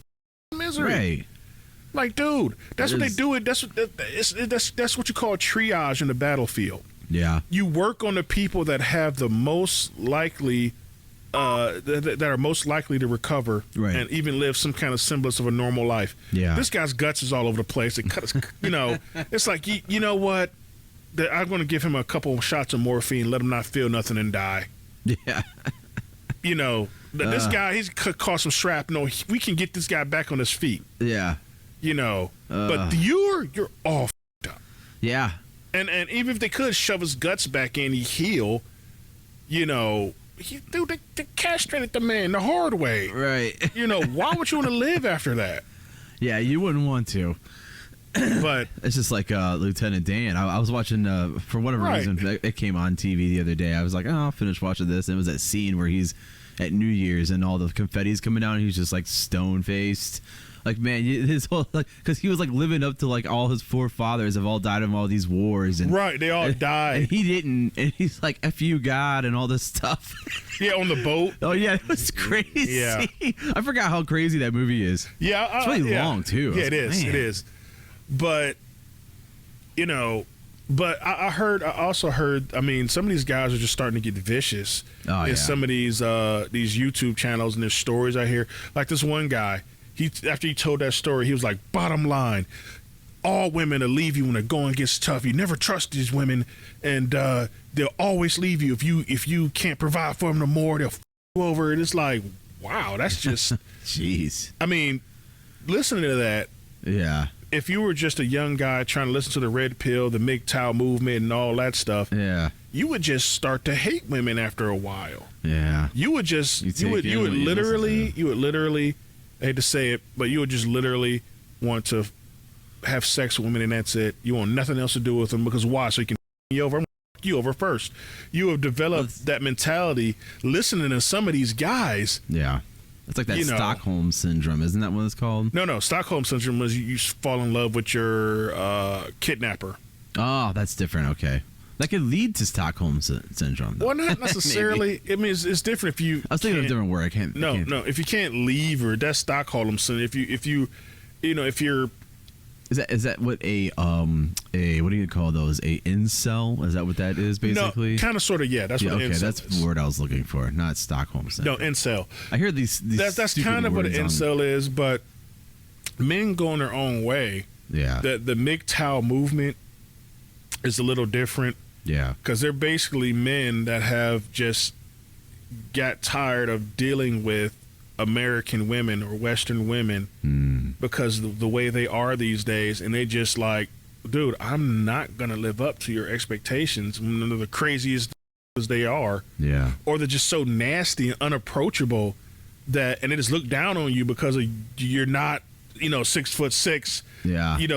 misery. Right. Like, dude, that's what they do. That's what you call triage in the battlefield. Yeah. You work on the people that have the most likely, that are most likely to recover and even live some kind of semblance of a normal life. Yeah. This guy's guts is all over the place. It cut his, you know, it's like, you know what? that I'm going to give him a couple of shots of morphine, let him not feel nothing and die. Yeah. You know, this guy, he's caught some shrapnel. We can get this guy back on his feet. Yeah. You know, but you're all f***ed up. Yeah. And even if they could shove his guts back in, he heal. You know, they castrated the man the hard way. Right. You know, why would you want to live after that? Yeah, you wouldn't want to. But it's just like Lieutenant Dan. I was watching for whatever reason it came on TV the other day. I was like, oh, I'll finish watching this. And it was that scene where he's at New Year's and all the confetti's coming down and he's just like stone faced. Like, man, his whole, like, because he was like living up to like all his forefathers have all died in all these wars and they all died and he didn't, and he's like F you God and all this stuff. Yeah, on the boat. Oh yeah, it was crazy. Yeah, I forgot how crazy that movie is. Yeah, it's really long too. Yeah, it is. Man. It is. But, you know, I also heard, I mean, some of these guys are just starting to get vicious in some of these YouTube channels and their stories I hear. Like this one guy, after he told that story, he was like, bottom line, all women will leave you when the going gets tough. You never trust these women, and they'll always leave you. If you can't provide for them no more, they'll f you over. And it's like, wow, that's just... Jeez. I mean, listening to that... Yeah. If you were just a young guy trying to listen to the red pill, the MGTOW movement, and all that stuff, you would just start to hate women after a while. Yeah, you would literally, I hate to say it, but you would just literally want to have sex with women, and that's it. You want nothing else to do with them because why? So you can you over. You over first. You have developed that mentality listening to some of these guys. Yeah. It's like that Stockholm syndrome, isn't that what it's called? No. Stockholm syndrome was you fall in love with your kidnapper. Oh, that's different. Okay, that could lead to Stockholm syndrome. Though. Well, not necessarily. I mean, it's different if you. I was thinking of a different word. I can't. No. If you can't leave, or that's Stockholm syndrome. If you're. Is that what a what do you call those? A incel? Is that what that is basically? No, kind of, sort of, yeah. That's what okay. Incel That's is. the word I was looking for, not Stockholm syndrome. No, incel. I hear these that's kind of what an incel is, but men going their own way. Yeah. The MGTOW movement is a little different. Yeah. Because they're basically men that have just got tired of dealing with American women or Western women because the way they are these days, and they just like, dude, I'm not gonna live up to your expectations. One of the craziest as they are, or they're just so nasty and unapproachable that, and they just look down on you because you're not, 6'6",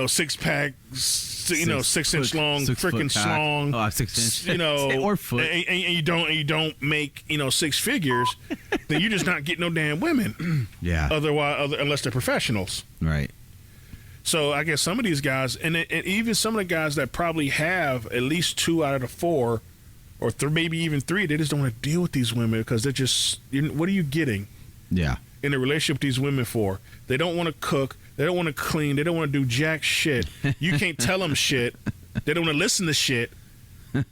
six pack, 6 inch long, freaking slong, 6 inch, or foot, and you don't make 6 figures, then you're just not getting no damn women. Yeah. Unless they're professionals. Right. So I guess some of these guys, and even some of the guys that probably have at least 2 out of the 4, or maybe even 3, they just don't want to deal with these women because they're just. What are you getting? Yeah. In a relationship with these women for? They don't want to cook. They don't want to clean. They don't want to do jack shit. You can't tell them shit. They don't want to listen to shit.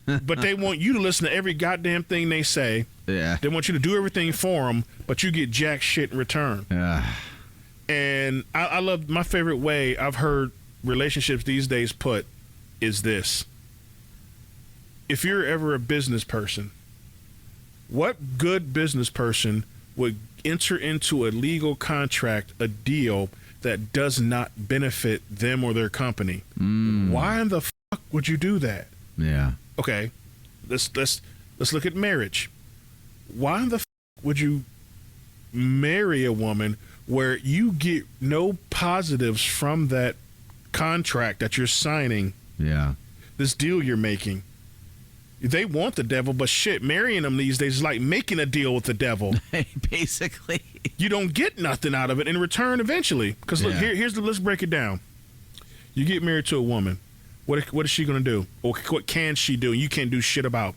But they want you to listen to every goddamn thing they say. Yeah. They want you to do everything for them, but you get jack shit in return. And I love, my favorite way I've heard relationships these days put is this. If you're ever a business person, what good business person would enter into a legal contract, a deal that does not benefit them or their company? Why in the fuck would you do that? Yeah. Okay, let's look at marriage. Why in the fuck would you marry a woman where you get no positives from that contract that you're signing? Yeah. This deal you're making. They want the devil, but shit, marrying them these days is like making a deal with the devil. Basically. You don't get nothing out of it in return eventually. Because look, let's break it down. You get married to a woman. What is she going to do? Or what can she do? You can't do shit about.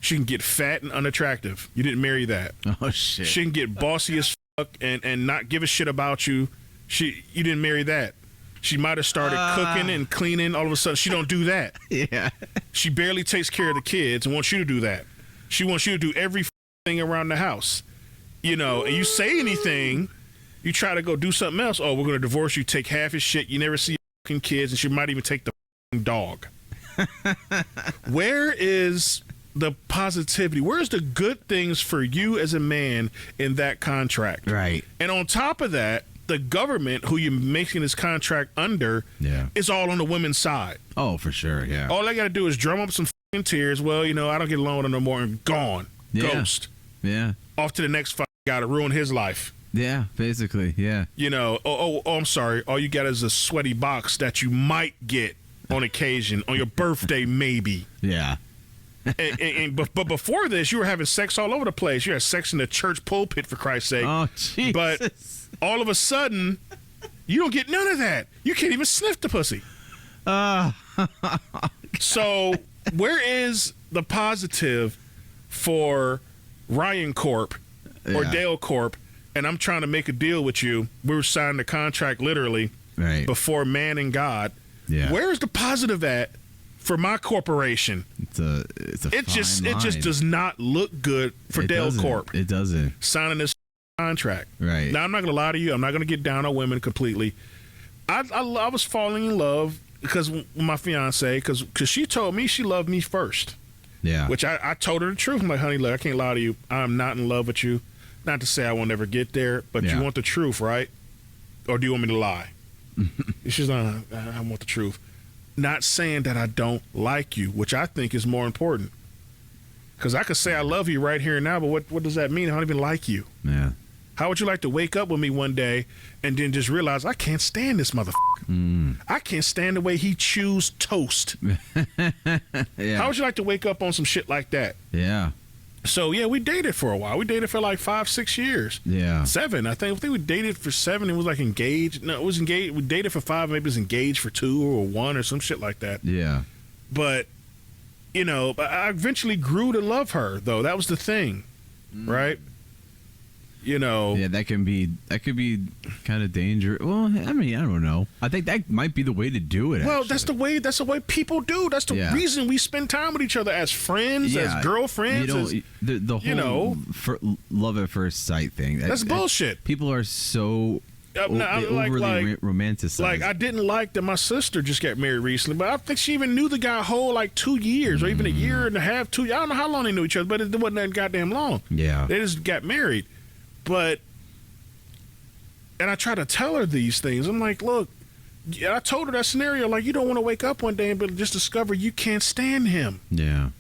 She can get fat and unattractive. You didn't marry that. Oh, shit. She can get bossy as fuck and not give a shit about you. You didn't marry that. She might have started cooking and cleaning. All of a sudden, she don't do that. Yeah. She barely takes care of the kids and wants you to do that. She wants you to do every thing around the house. And you say anything, you try to go do something else. Oh, we're going to divorce you. Take half his shit. You never see your fucking kids, and she might even take the dog. Where is the positivity? Where's the good things for you as a man in that contract? Right. And on top of that, the government, who you're making this contract under, is all on the women's side. Oh, for sure, yeah. All they got to do is drum up some fucking tears. Well, you know, I don't get along with him no more, and gone. Yeah. Ghost. Yeah. Off to the next fucking guy to ruin his life. Yeah, basically, yeah. You know, I'm sorry. All you got is a sweaty box that you might get on occasion, on your birthday, maybe. Yeah. But before this, you were having sex all over the place. You had sex in the church pulpit, for Christ's sake. Oh, Jesus. But all of a sudden, you don't get none of that. You can't even sniff the pussy. So where is the positive for Ryan Corp or Dale Corp? And I'm trying to make a deal with you. We were signing the contract literally before man and God. Yeah. Where's the positive at for my corporation? It just does not look good for Dale Corp. It doesn't. Signing this contract. Right. Now, I'm not going to lie to you. I'm not going to get down on women completely. I was falling in love because my fiance, because she told me she loved me first. Yeah. Which I told her the truth. I'm like, honey, look, I can't lie to you. I'm not in love with you. Not to say I will never get there, but you want the truth, right? Or do you want me to lie? She's like, I want the truth. Not saying that I don't like you, which I think is more important. Because I could say I love you right here and now, but what does that mean? I don't even like you. Yeah. How would you like to wake up with me one day and then just realize I can't stand this motherfucker? I can't stand the way he chews toast. Yeah. How would you like to wake up on some shit like that? Yeah. So, yeah, we dated for a while. We dated for like 5-6 years. Yeah. 7. I think we dated for 7. It was like engaged. No, it was engaged. We dated for 5. Maybe it was engaged for 2 or 1 or some shit like that. Yeah. But, you know, I eventually grew to love her, though. That was the thing, right? You know. Yeah, that could be kind of dangerous. Well, I mean, I don't know. I think that might be the way to do it. Well, actually. that's the way people do. That's the reason we spend time with each other as friends, as girlfriends. The whole love at first sight thing. That's bullshit. People are so overly romanticized. Like, I didn't like that my sister just got married recently, but I think she even knew the guy a whole like 2 years or even a year and a half, 2. I don't know how long they knew each other, but it wasn't that goddamn long. Yeah, they just got married. But, and I try to tell her these things. I'm like, look, I told her that scenario, like, you don't want to wake up one day and just discover you can't stand him. Yeah.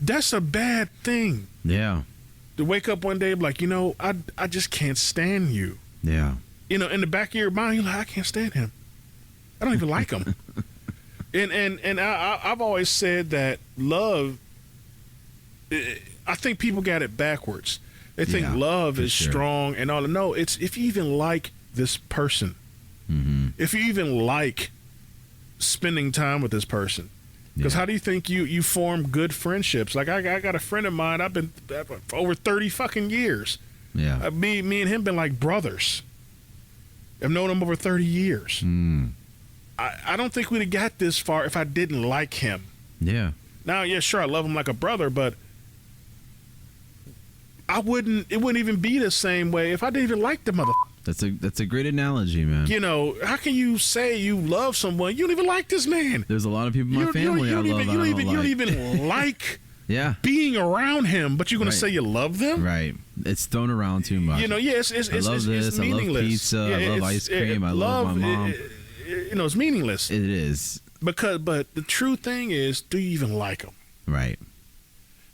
That's a bad thing. Yeah. To wake up one day and be like, you know, I just can't stand you. Yeah. You know, in the back of your mind, you're like, I can't stand him. I don't even like him. And I've always said that love, I think people got it backwards. They think love is strong and all. No, it's if you even like this person. Mm-hmm. If you even like spending time with this person. Because how do you think you form good friendships? Like, I got a friend of mine, I've been for over 30 fucking years. Yeah. Me and him been like brothers. I've known him over 30 years. I don't think we'd have got this far if I didn't like him. Yeah. Now, yeah, sure, I love him like a brother, but it wouldn't even be the same way if I didn't even like the motherfucker. That's a great analogy, man. You know, how can you say you love someone you don't even like this man? There's a lot of people in my family I love. You don't even like being around him, but you're gonna say you love them? Right. It's thrown around too much. You know, it's I love this. I love pizza. I love ice cream. I love my mom. You know, it's meaningless. It is. But the true thing is, do you even like them? Right.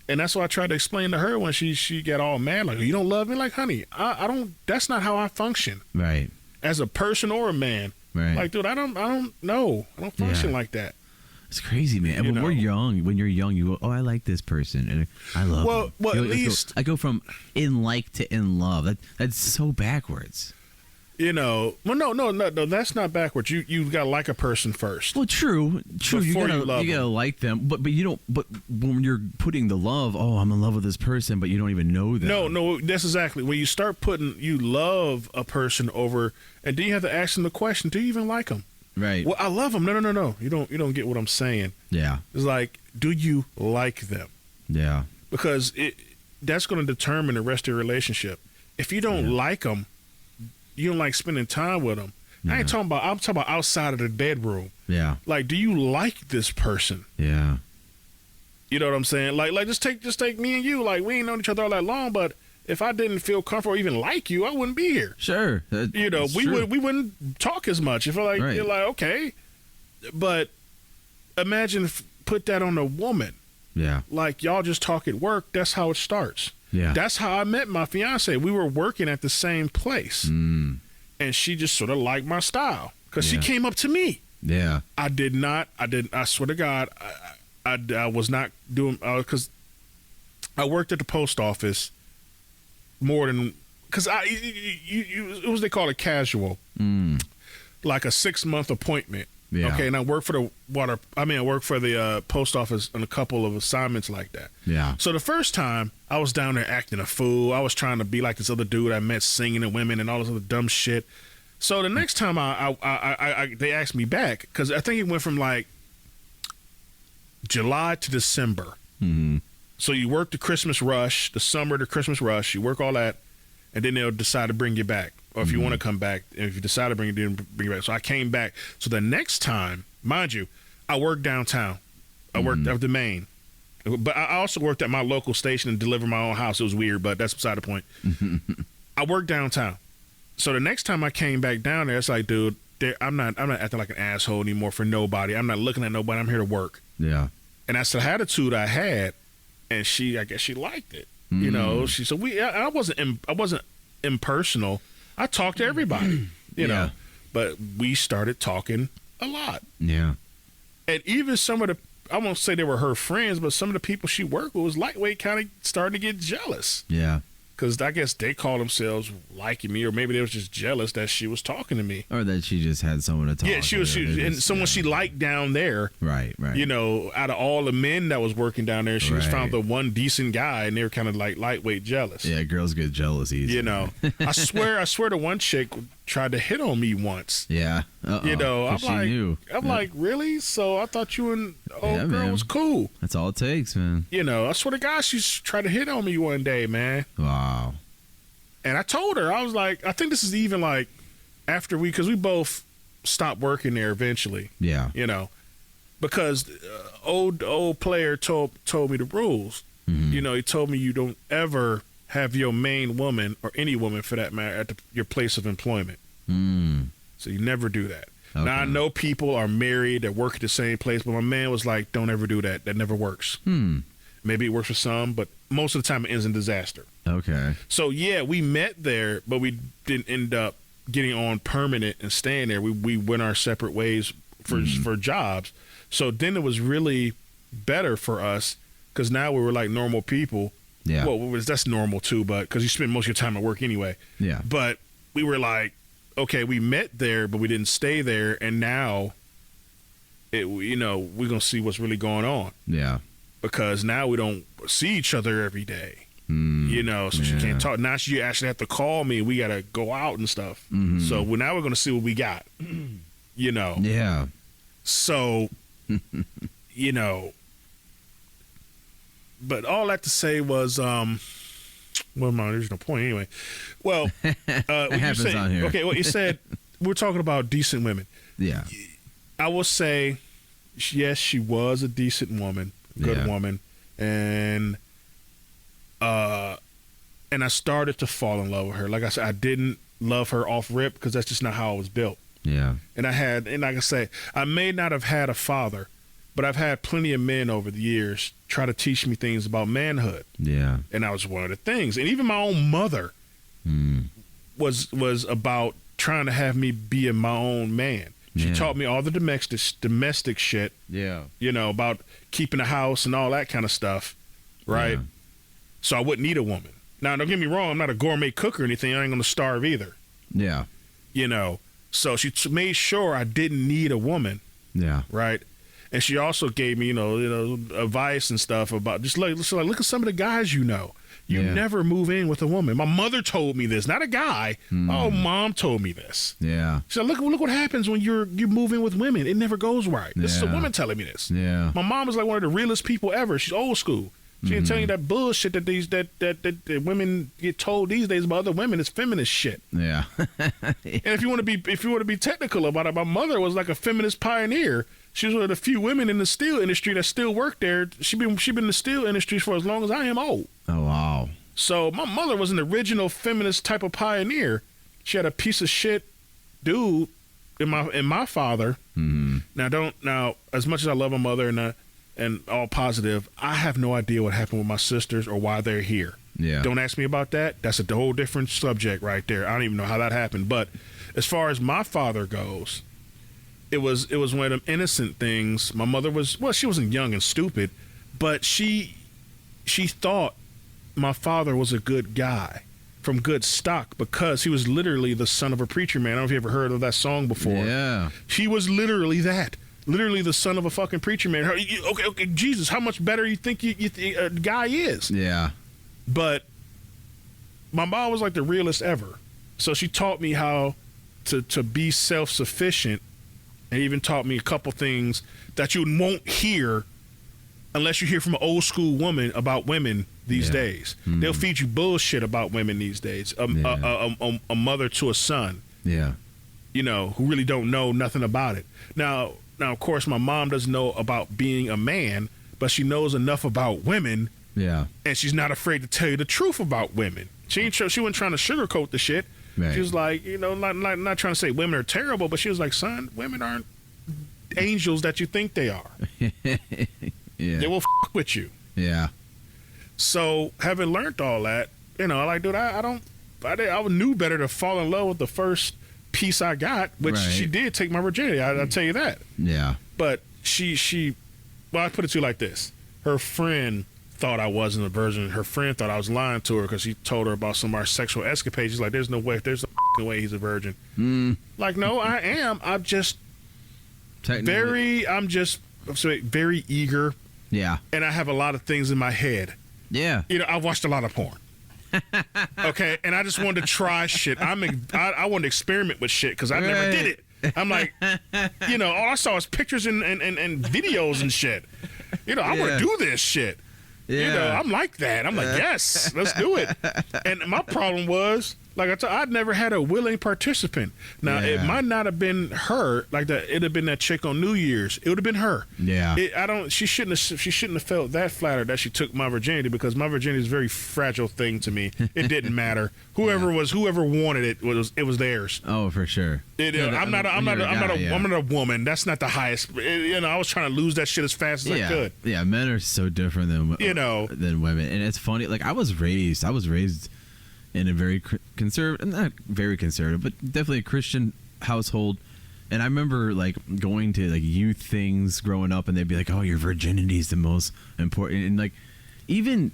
And that's what I tried to explain to her when she got all mad. Like, you don't love me? Like, honey, I don't. That's not how I function. Right. As a person or a man. Right. Like, dude, I don't know. I don't function like that. It's crazy, man. And when you're young, you go, oh, I like this person, and I love him. Well, at least I go from in like to in love. That's so backwards. You know, well, no, that's not backwards. You gotta like a person first. Well, true. You gotta like them, but you don't. But when you're putting the love, oh, I'm in love with this person, but you don't even know them. No, that's exactly when you start putting you love a person over, and then you have to ask them the question: do you even like them? Right. Well, I love them. No. You don't get what I'm saying. Yeah. It's like, do you like them? Yeah. Because that's going to determine the rest of your relationship. If you don't like them, you don't like spending time with them, I ain't talking about. I'm talking about outside of the bedroom. Yeah. Like, do you like this person? Yeah. You know what I'm saying? Like just take me and you. Like, we ain't known each other all that long, but if I didn't feel comfortable or even like you, I wouldn't be here. Sure. You know, we wouldn't talk as much. If like you're like, okay, but imagine put that on a woman. Yeah. Like, y'all just talk at work. That's how it starts. Yeah. That's how I met my fiance. We were working at the same place, and she just sort of liked my style because she came up to me. Yeah. I swear to God, I was not doing because I worked at the post office more than because it was, they call it casual, like a 6-month appointment. Yeah. Okay, and I work for I work for the post office on a couple of assignments like that. Yeah. So the first time I was down there acting a fool, I was trying to be like this other dude I met singing to women and all this other dumb shit. So the next time they asked me back because I think it went from like July to December. Mm-hmm. So you work the Christmas rush, the summer, the Christmas rush. You work all that, and then they'll decide to bring you back. Or if you want to come back, and if you decide to bring you back. So I came back. So the next time, mind you, I worked downtown. I worked at the Main. But I also worked at my local station and delivered my own house. It was weird, but that's beside the point. I worked downtown. So the next time I came back down there, it's like, dude, I'm not acting like an asshole anymore for nobody. I'm not looking at nobody. I'm here to work. Yeah. And that's the attitude I had, and I guess she liked it. You know, she said I wasn't impersonal. I talked to everybody, you know, but we started talking a lot. Yeah. And even some of the, I won't say they were her friends, but some of the people she worked with was lightweight, kind of starting to get jealous. Yeah. Because I guess they call themselves liking me, or maybe they was just jealous that she was talking to me. Or that she just had someone to talk to. Yeah, she was and someone she liked down there. Right. You know, out of all the men that was working down there, she was found the one decent guy, and they were kind of like lightweight jealous. Yeah, girls get jealous easy. You know, I swear the one chick tried to hit on me once. Yeah. You know, I'm I'm like, really? So I thought you and old girl was cool. That's all it takes, man. You know, I swear to God, she tried to hit on me one day, man. Wow. And I told her, I was like, I think this is even like after because we both stopped working there eventually. Yeah. You know, because old player told me the rules. Mm-hmm. You know, he told me you don't ever have your main woman or any woman for that matter at your place of employment. So you never do that. Okay. Now I know people are married that work at the same place, but my man was like, don't ever do that. That never works. Maybe it works for some, but most of the time it ends in disaster. Okay. So yeah, we met there, but we didn't end up getting on permanent and staying there. We went our separate ways for jobs. So then it was really better for us because now we were like normal people. Yeah. Well, that's normal too, but because you spend most of your time at work anyway. Yeah. But we were like, okay, we met there, but we didn't stay there, and now, we're gonna see what's really going on. Yeah. Because now we don't see each other every day. You know, so she can't talk. Now she actually have to call me. We gotta go out and stuff. So now we're gonna see what we got. You know. Yeah. So, you know. But all that to say was, well, there's no point anyway. Well, it happens on here. Okay, well, you said we're talking about decent women. Yeah. I will say, yes, she was a decent woman, good woman, and I started to fall in love with her. Like I said, I didn't love her off rip because that's just not how I was built. Yeah. And like I say, I may not have had a father, but I've had plenty of men over the years try to teach me things about manhood. Yeah. And that was one of the things. And even my own mother was about trying to have me be my own man. She taught me all the domestic shit. Yeah. You know, about keeping the house and all that kind of stuff. Right? Yeah. So I wouldn't need a woman. Now, don't get me wrong. I'm not a gourmet cook or anything. I ain't going to starve either. Yeah. You know, so she made sure I didn't need a woman. Yeah. Right? And she also gave me, advice and stuff about just look at some of the guys you know. You never move in with a woman. My mother told me this, not a guy. Oh, mom told me this. Yeah. She said, look what happens when you move in with women. It never goes right. This is a woman telling me this. Yeah. My mom is like one of the realest people ever. She's old school. She ain't telling you that bullshit that that women get told these days by other women is feminist shit. Yeah. And if you want to be technical about it, my mother was like a feminist pioneer. She was one of the few women in the steel industry that still work there. She been in the steel industry for as long as I am old. Oh wow. So my mother was an original feminist type of pioneer. She had a piece of shit dude in my father. Now as much as I love my mother and all positive, I have no idea what happened with my sisters or why they're here. Yeah. Don't ask me about that. That's a whole different subject right there. I don't even know how that happened. But as far as my father goes, it was one of them innocent things. My mother she wasn't young and stupid, but she thought my father was a good guy from good stock because he was literally the son of a preacher man. I don't know if you ever heard of that song before. Yeah. He was literally that. Literally the son of a fucking preacher man. Okay, Jesus, how much better you think a guy is? Yeah. But my mom was like the realest ever. So she taught me how to be self-sufficient, and even taught me a couple things that you won't hear unless you hear from an old school woman about women these days. They'll feed you bullshit about women these days. A mother to a son. Yeah. You know, who really don't know nothing about it. Now, of course, my mom doesn't know about being a man, but she knows enough about women. Yeah. And she's not afraid to tell you the truth about women. She wasn't trying to sugarcoat the shit. Right. She was like, not trying to say women are terrible, but she was like, son, women aren't angels that you think they are. Yeah. They will fuck with you. Yeah. So having learned all that, like, dude, I knew better to fall in love with the first piece I got, which she did take my virginity. I'll tell you that. Yeah. But well, I put it to you like this. Her friend thought I wasn't a virgin. Her friend thought I was lying to her because he told her about some of our sexual escapades. She's like, there's no fucking way he's a virgin. Like, no, I am. I'm just very eager. Yeah. And I have a lot of things in my head. Yeah. I watched a lot of porn. Okay, and I just wanted to try shit. I wanted to experiment with shit because I never did it. I'm like, all I saw was pictures and videos and shit. I want to do this shit. Yeah. I'm like that. I'm like, yes, let's do it. And my problem was, like I told, I'd never had a willing participant. Now, it might not have been her, like that. It'd have been that chick on New Year's. It would have been her. Yeah. She shouldn't have felt that flattered that she took my virginity, because my virginity is a very fragile thing to me. It didn't matter. Whoever wanted it was theirs. Oh, for sure. I'm not a woman. That's not the highest. I was trying to lose that shit as fast as I could. Yeah, men are so different than women, and it's funny. Like I was raised in a very conservative, not very conservative, but definitely a Christian household. And I remember like going to like youth things growing up, and they'd be like, "Oh, your virginity is the most important." And like even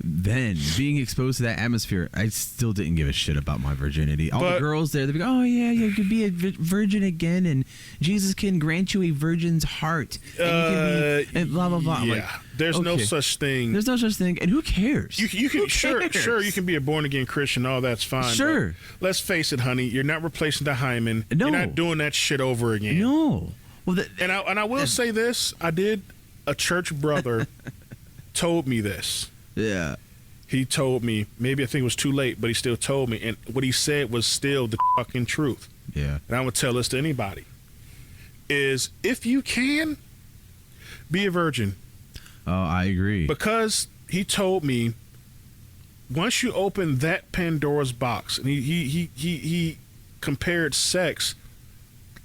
then, being exposed to that atmosphere, I still didn't give a shit about my virginity. All the girls there, they'd be like, "Oh yeah, you could be a virgin again, and Jesus can grant you a virgin's heart, and you can be and blah blah blah." Yeah, like, there's no such thing. There's no such thing, and who cares? You can sure you can be a born again Christian. All that's fine. Sure. Let's face it, honey. You're not replacing the hymen. No. You're not doing that shit over again. No. Well, and I will say this. I did. A church brother told me this. Yeah. He told me, maybe I think it was too late, but he still told me. And what he said was still the fucking truth. Yeah. And I would tell this to anybody. Is if you can, be a virgin. Oh, I agree. Because he told me, once you open that Pandora's box, and he compared sex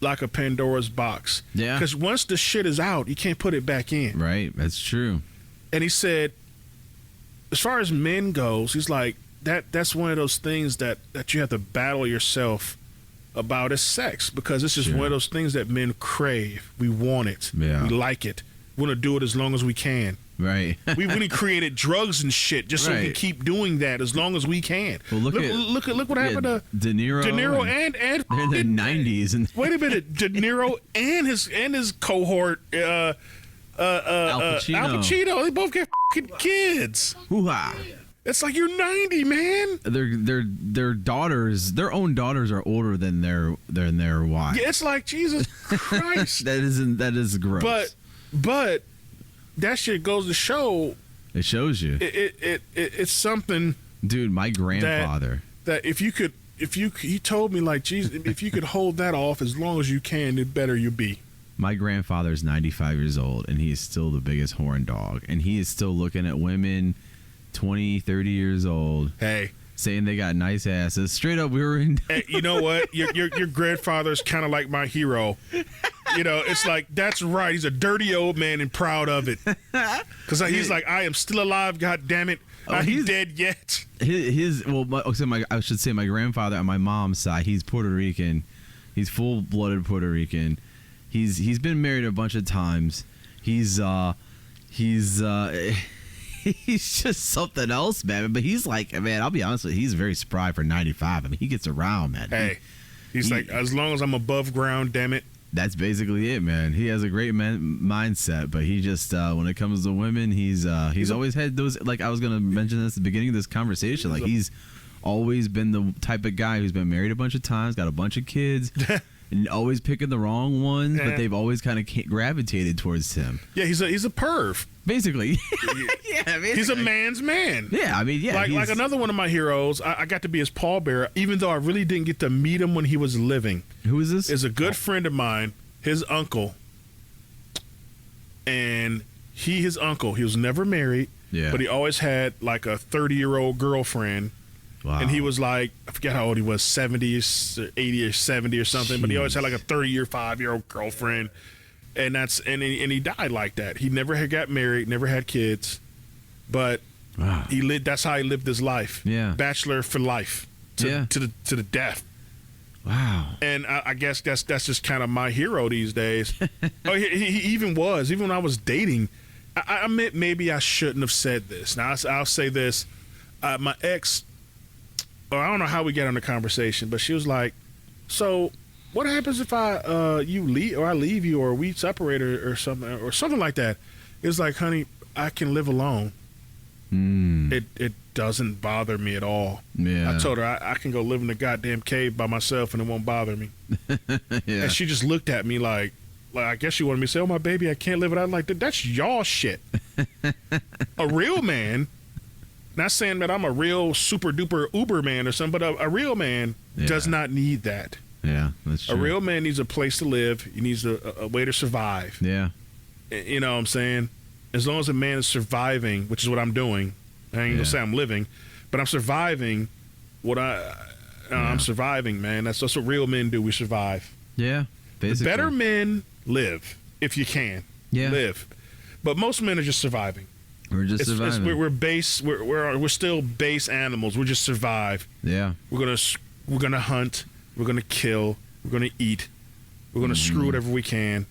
like a Pandora's box. Yeah. Because once the shit is out, you can't put it back in. Right. That's true. And he said, as far as men goes, he's like, that's one of those things that you have to battle yourself about is sex, because it's just one of those things that men crave. We want it. Yeah. We like it. We want to do it as long as we can. Right. We really created drugs and shit just so we can keep doing that as long as we can. Well, look what happened to De Niro and they're in the 90s and wait a minute, De Niro and his cohort Al Pacino. Al Pacino, they both get fucking kids. Hoo-ha. It's like you're 90, man. Their daughters, their own daughters are older than their wives. Yeah, it's like Jesus Christ. that is gross. But that shit goes to show It shows you. It's something, dude. My grandfather. That he told me, like, geez, if you could hold that off as long as you can, the better you be. My grandfather's 95 years old, and he is still the biggest horn dog, and he is still looking at women 20, 30 years old. Hey. Saying they got nice asses. Straight up, we were in. Hey, you know what? Your grandfather's kind of like my hero. You know, it's like, that's right. He's a dirty old man and proud of it. Because he's like, I am still alive, God damn it. He's dead yet. I should say my grandfather on my mom's side, he's Puerto Rican. He's full-blooded Puerto Rican. He's been married a bunch of times. He's just something else, man. But he's like, man, I'll be honest with you, he's very spry for 95. I mean, he gets around, man. Hey, he's like, as long as I'm above ground, damn it. That's basically it, man. He has a great mindset, but he just, when it comes to women, he's always had those, like I was going to mention this at the beginning of this conversation, like he's always been the type of guy who's been married a bunch of times, got a bunch of kids, and always picking the wrong ones, but they've always kind of gravitated towards him. Yeah, he's a perv. Basically. Yeah, basically. He's a man's man. Yeah, I mean, yeah. Like another one of my heroes, I got to be his pallbearer, even though I really didn't get to meet him when he was living. Who is this? Is a good friend of mine, his uncle. And his uncle, he was never married, but he always had like a 30-year-old girlfriend. Wow. And he was like, I forget how old he was, 70 or 80 or 70 or something, Jeez. But he always had like a 5-year-old girlfriend. And he died like that. He never got married, never had kids, but wow. That's how he lived his life. Yeah, bachelor for life to the death. Wow. And I guess that's just kind of my hero these days. Oh, he even when I was dating. I admit maybe I shouldn't have said this. Now I'll say this: my ex, or I don't know how we get on the conversation, but she was like, "So, what happens if you leave, or I leave you, or we separate, or something like that?" It was like, honey, I can live alone. It doesn't bother me at all. Yeah. I told her I can go live in the goddamn cave by myself and it won't bother me. Yeah. And she just looked at me like I guess she wanted me to say, "Oh, my baby, I can't live without." Like, that's y'all shit. A real man, not saying that I'm a real super duper Uber man or something, but a real man does not need that. Yeah, that's true. A real man needs a place to live. He needs a way to survive. Yeah. You know what I'm saying? As long as a man is surviving, which is what I'm doing, I ain't gonna say I'm living, but I'm surviving I'm surviving, man. That's what real men do. We survive. Yeah, basically. The better men live, if you can. Yeah. Live. But most men are just surviving. We're just surviving. We're still base animals. We just survive. Yeah. We're gonna hunt. We're gonna kill. We're gonna eat. We're gonna screw whatever we can,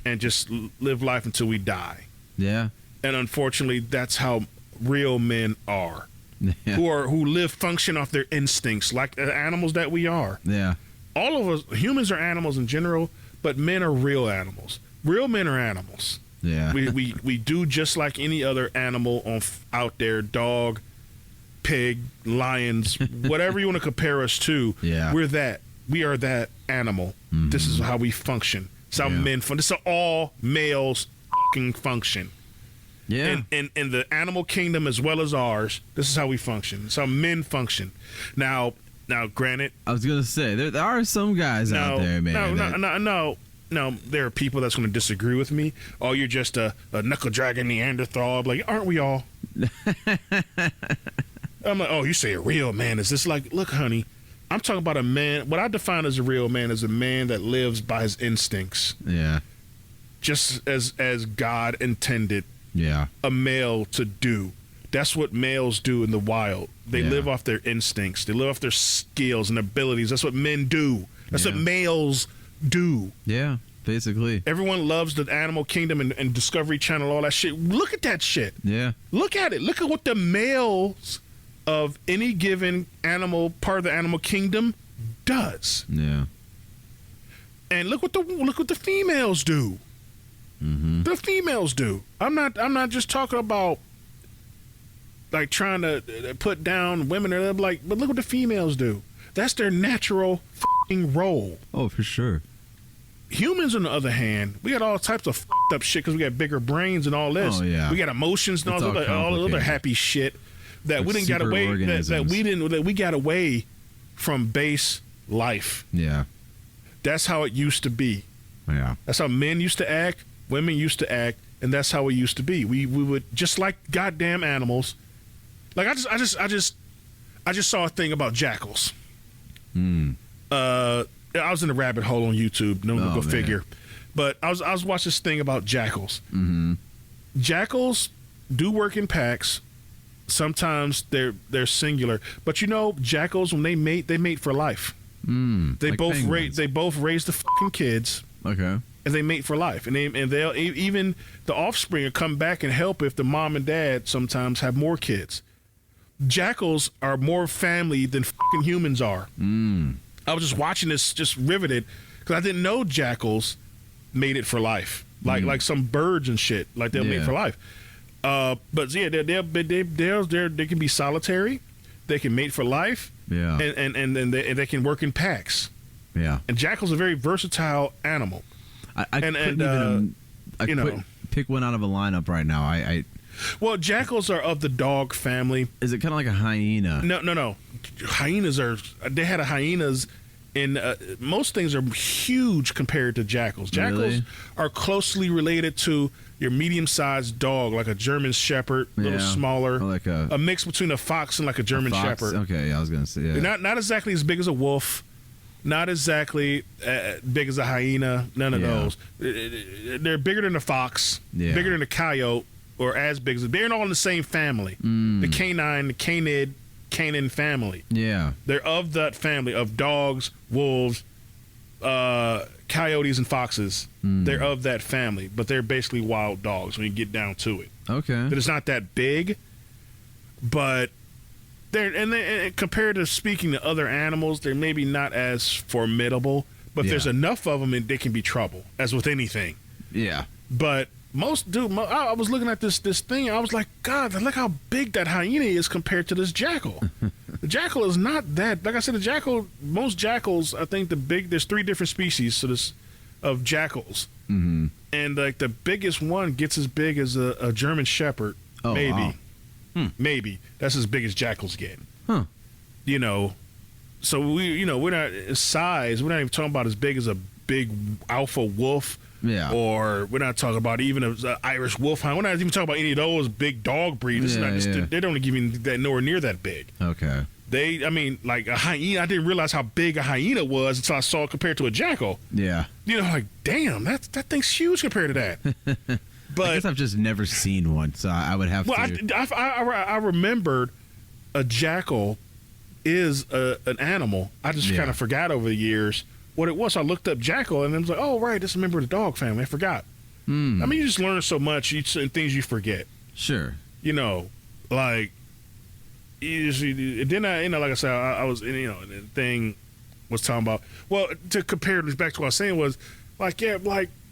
and just live life until we die. Yeah. And unfortunately, that's how real men are. Yeah. Who function off their instincts, like the animals that we are. Yeah. All of us, humans are animals in general, but men are real animals. Real men are animals. Yeah. We do just like any other animal out there, dog, pig, lions, whatever you want to compare us to. Yeah. We are that animal. Mm-hmm. This is how we function. It's how men function. This is how all males function. Yeah. In the animal kingdom as well as ours, this is how we function. It's how men function. Now, granted, I was gonna say there are some guys out there, man. No. There are people that's going to disagree with me. Oh, you're just a knuckle dragging Neanderthal. I'm like, aren't we all? I'm like, oh, you say a real man? Is this like? Look, honey, I'm talking about a man. What I define as a real man is a man that lives by his instincts. Yeah. Just as God intended. Yeah. A male to do. That's what males do in the wild. They live off their instincts. They live off their skills and abilities. That's what men do. That's what males do. Yeah, basically. Everyone loves the animal kingdom and Discovery Channel, all that shit. Look at that shit. Yeah. Look at it. Look at what the males of any given animal, part of the animal kingdom, does. Yeah. And look what the females do. Mm-hmm. The females do. I'm not just talking about like trying to put down women or like, but look what the females do. That's their natural f***ing role. Oh, for sure. Humans, on the other hand, we got all types of fucked up shit because we got bigger brains and all this. Oh, yeah. We got emotions and all the other happy shit that we didn't get away. That we got away from base life. Yeah. That's how it used to be. Yeah. That's how men used to act, women used to act, and that's how it used to be. We would just like goddamn animals. Like I just saw a thing about jackals. I was in a rabbit hole on YouTube. Go figure. But I was watching this thing about jackals. Mm-hmm. Jackals do work in packs. Sometimes they're singular. But jackals, when they mate for life. They like both penguins. raise the fucking kids. Okay. And they mate for life. And they'll even the offspring will come back and help if the mom and dad sometimes have more kids. Jackals are more family than fucking humans are. I was just watching this, just riveted, because I didn't know jackals made it for life, like some birds and shit, like they'll mate for life. But yeah, they can be solitary, they can mate for life, and they can work in packs. Yeah, and jackals are a very versatile animal. I couldn't pick one out of a lineup right now. Well, jackals are of the dog family. Is it kind of like a hyena? No. Hyenas they had hyenas in most things are huge compared to jackals. Jackals are closely related to your medium-sized dog, like a German Shepherd, a little smaller, or like a mix between a fox and like a German Shepherd. Okay, I was gonna say not exactly as big as a wolf, not exactly big as a hyena. None of those. They're bigger than a fox, bigger than a coyote, or as big as they're all in the same family. The canine, the canid family. Yeah. They're of that family of dogs, wolves, coyotes, and foxes. They're of that family, but they're basically wild dogs when you get down to it. Okay. But it's not that big, but they're compared to speaking to other animals, they're maybe not as formidable, but there's enough of them and they can be trouble, as with anything. Yeah. But I was looking at this thing. I was like, God, look how big that hyena is compared to this jackal. The jackal is not that. Like I said, most jackals, I think there's 3 different species of jackals, and like the biggest one gets as big as a German Shepherd. Oh, maybe, wow. Maybe that's as big as jackals get. Huh? So we're not size. We're not even talking about as big as a big alpha wolf. Yeah. Or we're not talking about even an Irish wolfhound. We're not even talking about any of those big dog breeds. They don't even that nowhere near that big. Okay. Like a hyena. I didn't realize how big a hyena was until I saw it compared to a jackal. Yeah. Like, damn, that thing's huge compared to that. But I guess I've just never seen one, so I would have to. I remembered a jackal is an animal. I just kind of forgot over the years what it was. So I looked up jackal, and I was like, oh, right, this is a member of the dog family. I forgot. You just learn so much, things you forget. Sure. Like, then like I said, I was, the thing was talking about, well, to compare this back to what I was saying was, like,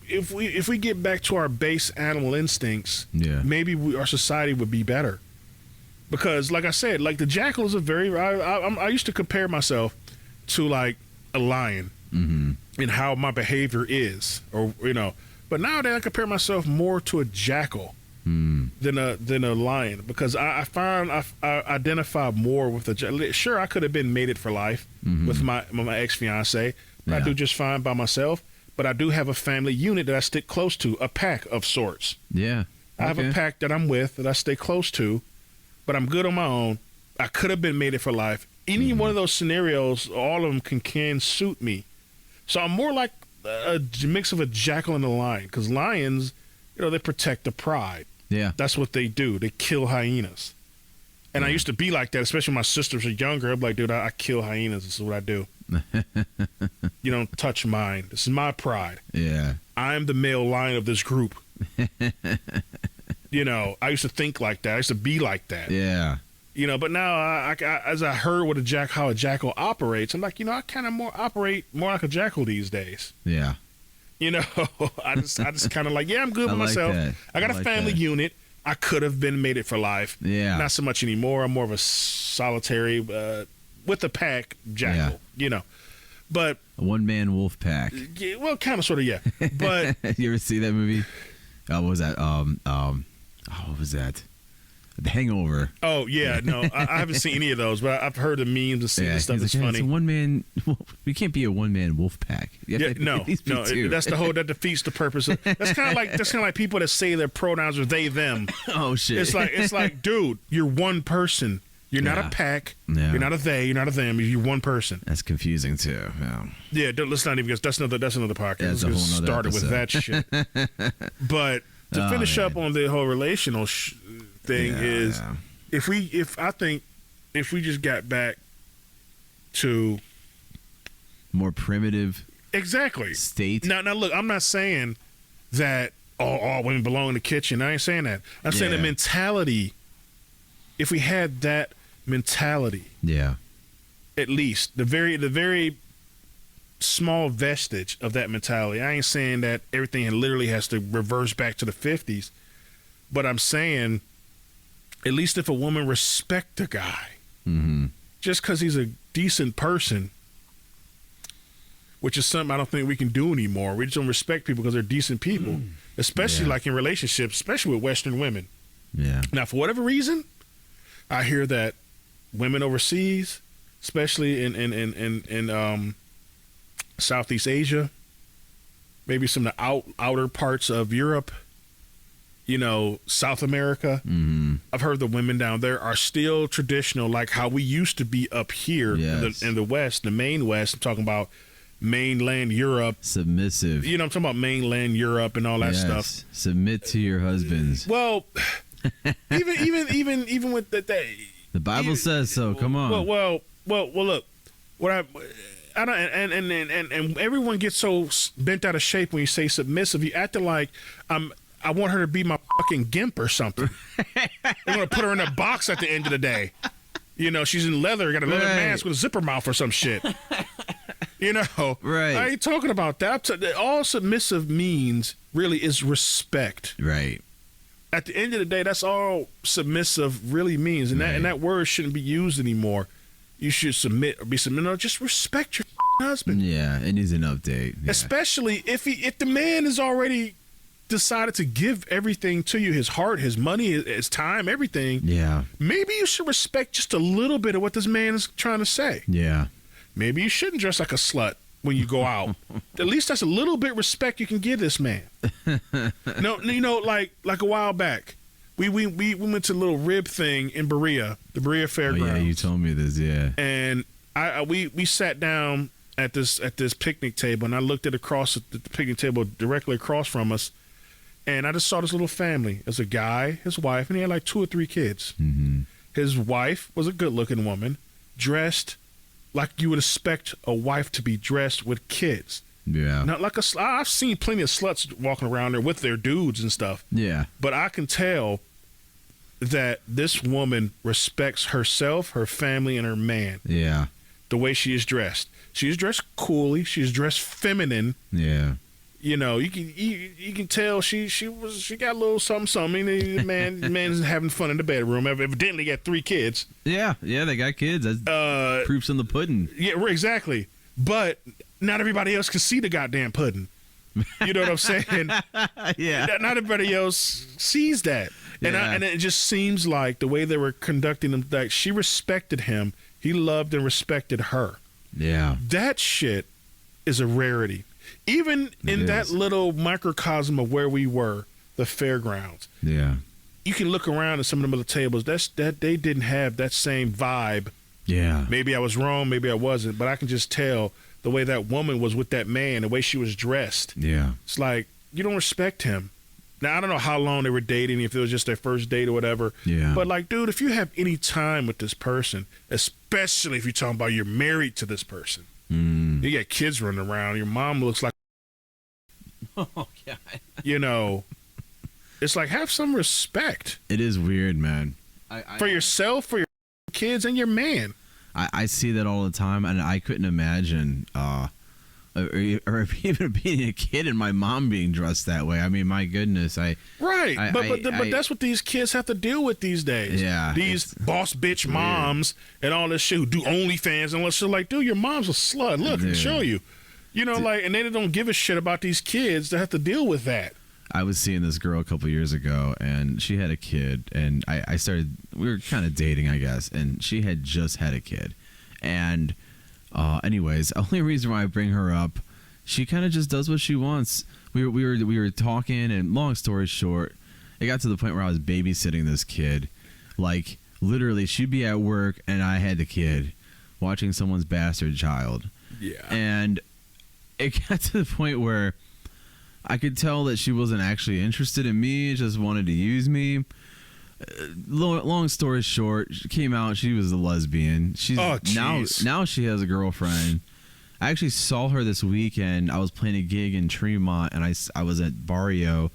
if we get back to our base animal instincts, maybe our society would be better. Because, like I said, like the jackal is I used to compare myself to like a lion in how my behavior is, but nowadays I compare myself more to a jackal than a lion, because I find I identify more with the jackal. Sure, I could have been mated for life with my ex-fiance, but I do just fine by myself. But I do have a family unit that I stick close to, a pack of sorts. Yeah. I have a pack that I'm with that I stay close to, but I'm good on my own. I could have been mated for life. Any one of those scenarios, all of them can suit me. So I'm more like a mix of a jackal and a lion, because lions, they protect the pride. Yeah. That's what they do. They kill hyenas. And I used to be like that, especially when my sisters are younger. I'm like, dude, I kill hyenas. This is what I do. You don't touch mine. This is my pride. Yeah. I'm the male lion of this group. I used to think like that. I used to be like that. Yeah. But now as I heard how a jackal operates, I'm like, I kind of operate more like a jackal these days. Yeah. I just kind of like, I'm good with myself. That. I got a family unit. I could have been mated for life. Yeah. Not so much anymore. I'm more of a solitary, with a pack jackal, But a one-man wolf pack. yeah, well, kind of, sort of, yeah. But you ever see that movie? What was that? What was that? The Hangover. oh yeah, no, I haven't seen any of those, but I've heard the memes and seen the stuff that's It's funny. a one-man. We can't be a one-man wolf pack. Yeah, no, that's that defeats the purpose. That's kind of like people that say their pronouns are they them. Oh shit! It's like, dude, you're one person. You're not a pack. Yeah. You're not a they. You're not a them. You're one person. That's confusing too. Yeah. Yeah, let's not even get. That's another podcast. Yeah, let's a get whole nother started with that shit. But to finish up on the whole relational thing is, if we just got back to more primitive exactly state. Now look, I'm not saying that all women belong in the kitchen. I ain't saying that. I'm saying the mentality. If we had that mentality, at least the very small vestige of that mentality. I ain't saying that everything literally has to reverse back to the 50s, but I'm saying at least if a woman respect a guy, just because he's a decent person, which is something I don't think we can do anymore. We just don't respect people because they're decent people, especially like in relationships, especially with Western women. Yeah. Now, for whatever reason, I hear that women overseas, especially in Southeast Asia, maybe some of the outer parts of Europe, South America. I've heard the women down there are still traditional, like how we used to be up here in the West, the main West. I'm talking about mainland Europe. Submissive. I'm talking about mainland Europe and all that stuff. Submit to your husbands. Well, even with that, the Bible says so. Come on. Well. Look, what I don't, and everyone gets so bent out of shape when you say submissive. You acting like I want her to be my fucking gimp or something. I'm gonna put her in a box at the end of the day. She's in leather, got a leather mask with a zipper mouth or some shit. Right. I ain't talking about that. All submissive means really is respect. Right. At the end of the day, that's all submissive really means, and that word shouldn't be used anymore. You should submit or be submitted. No, just respect your husband. Yeah, it needs an update. Yeah. Especially if the man has already decided to give everything to you, his heart, his money, his time, everything. Yeah. Maybe you should respect just a little bit of what this man is trying to say. Yeah. Maybe you shouldn't dress like a slut when you go out. At least that's a little bit respect you can give this man. No, like a while back, we went to a little rib thing in Berea, the Berea Fairgrounds. Oh yeah, you told me this, yeah. And we sat down at this picnic table, and I looked at the picnic table directly across from us, and I just saw this little family. There's a guy, his wife, and he had like 2 or 3 kids. His wife was a good-looking woman, dressed like you would expect a wife to be dressed with kids. Yeah. Not like I've seen plenty of sluts walking around there with their dudes and stuff. Yeah. But I can tell that this woman respects herself, her family, and her man. Yeah. The way she is dressed. She's dressed coolly. She's dressed feminine. Yeah. You can tell she got a little something. The man's having fun in the bedroom. Evidently got 3 kids. Yeah, they got kids. That's proofs in the pudding. Yeah, exactly. But not everybody else can see the goddamn pudding. You know what I'm saying? Yeah. Not everybody else sees that. And it just seems like the way they were conducting him, like she respected him. He loved and respected her. Yeah. That shit is a rarity. Even in that little microcosm of where we were, the fairgrounds. Yeah. You can look around at some of them other tables. That they didn't have that same vibe. Yeah. Maybe I was wrong, maybe I wasn't, but I can just tell the way that woman was with that man, the way she was dressed. Yeah. It's like, you don't respect him. Now, I don't know how long they were dating, if it was just their first date or whatever. Yeah. But, like, dude, if you have any time with this person, especially if you're talking about you're married to this person, you got kids running around, your mom looks like, oh, God. It's like, have some respect. It is weird, man. For yourself, for your kids, and your man. I see that all the time, and I couldn't imagine or even being a kid and my mom being dressed that way. I mean, my goodness, but that's what these kids have to deal with these days. Yeah, these boss bitch moms and all this shit who do OnlyFans and all this shit. Like, dude, your mom's a slut. Look, I can show you. You know, like, and they don't give a shit about these kids that have to deal with that. I was seeing this girl a couple years ago, and she had a kid, and we were kind of dating, I guess, and she had just had a kid. And anyways, only reason why I bring her up, she kind of just does what she wants. We were talking, and long story short, it got to the point where I was babysitting this kid. Like, literally, she'd be at work, and I had the kid watching someone's bastard child. Yeah. And it got to the point where I could tell that she wasn't actually interested in me, just wanted to use me. Long story short, she came out, she was a lesbian. She's now she has a girlfriend. I actually saw her this weekend. I was playing a gig in Tremont, and I was at Barrio,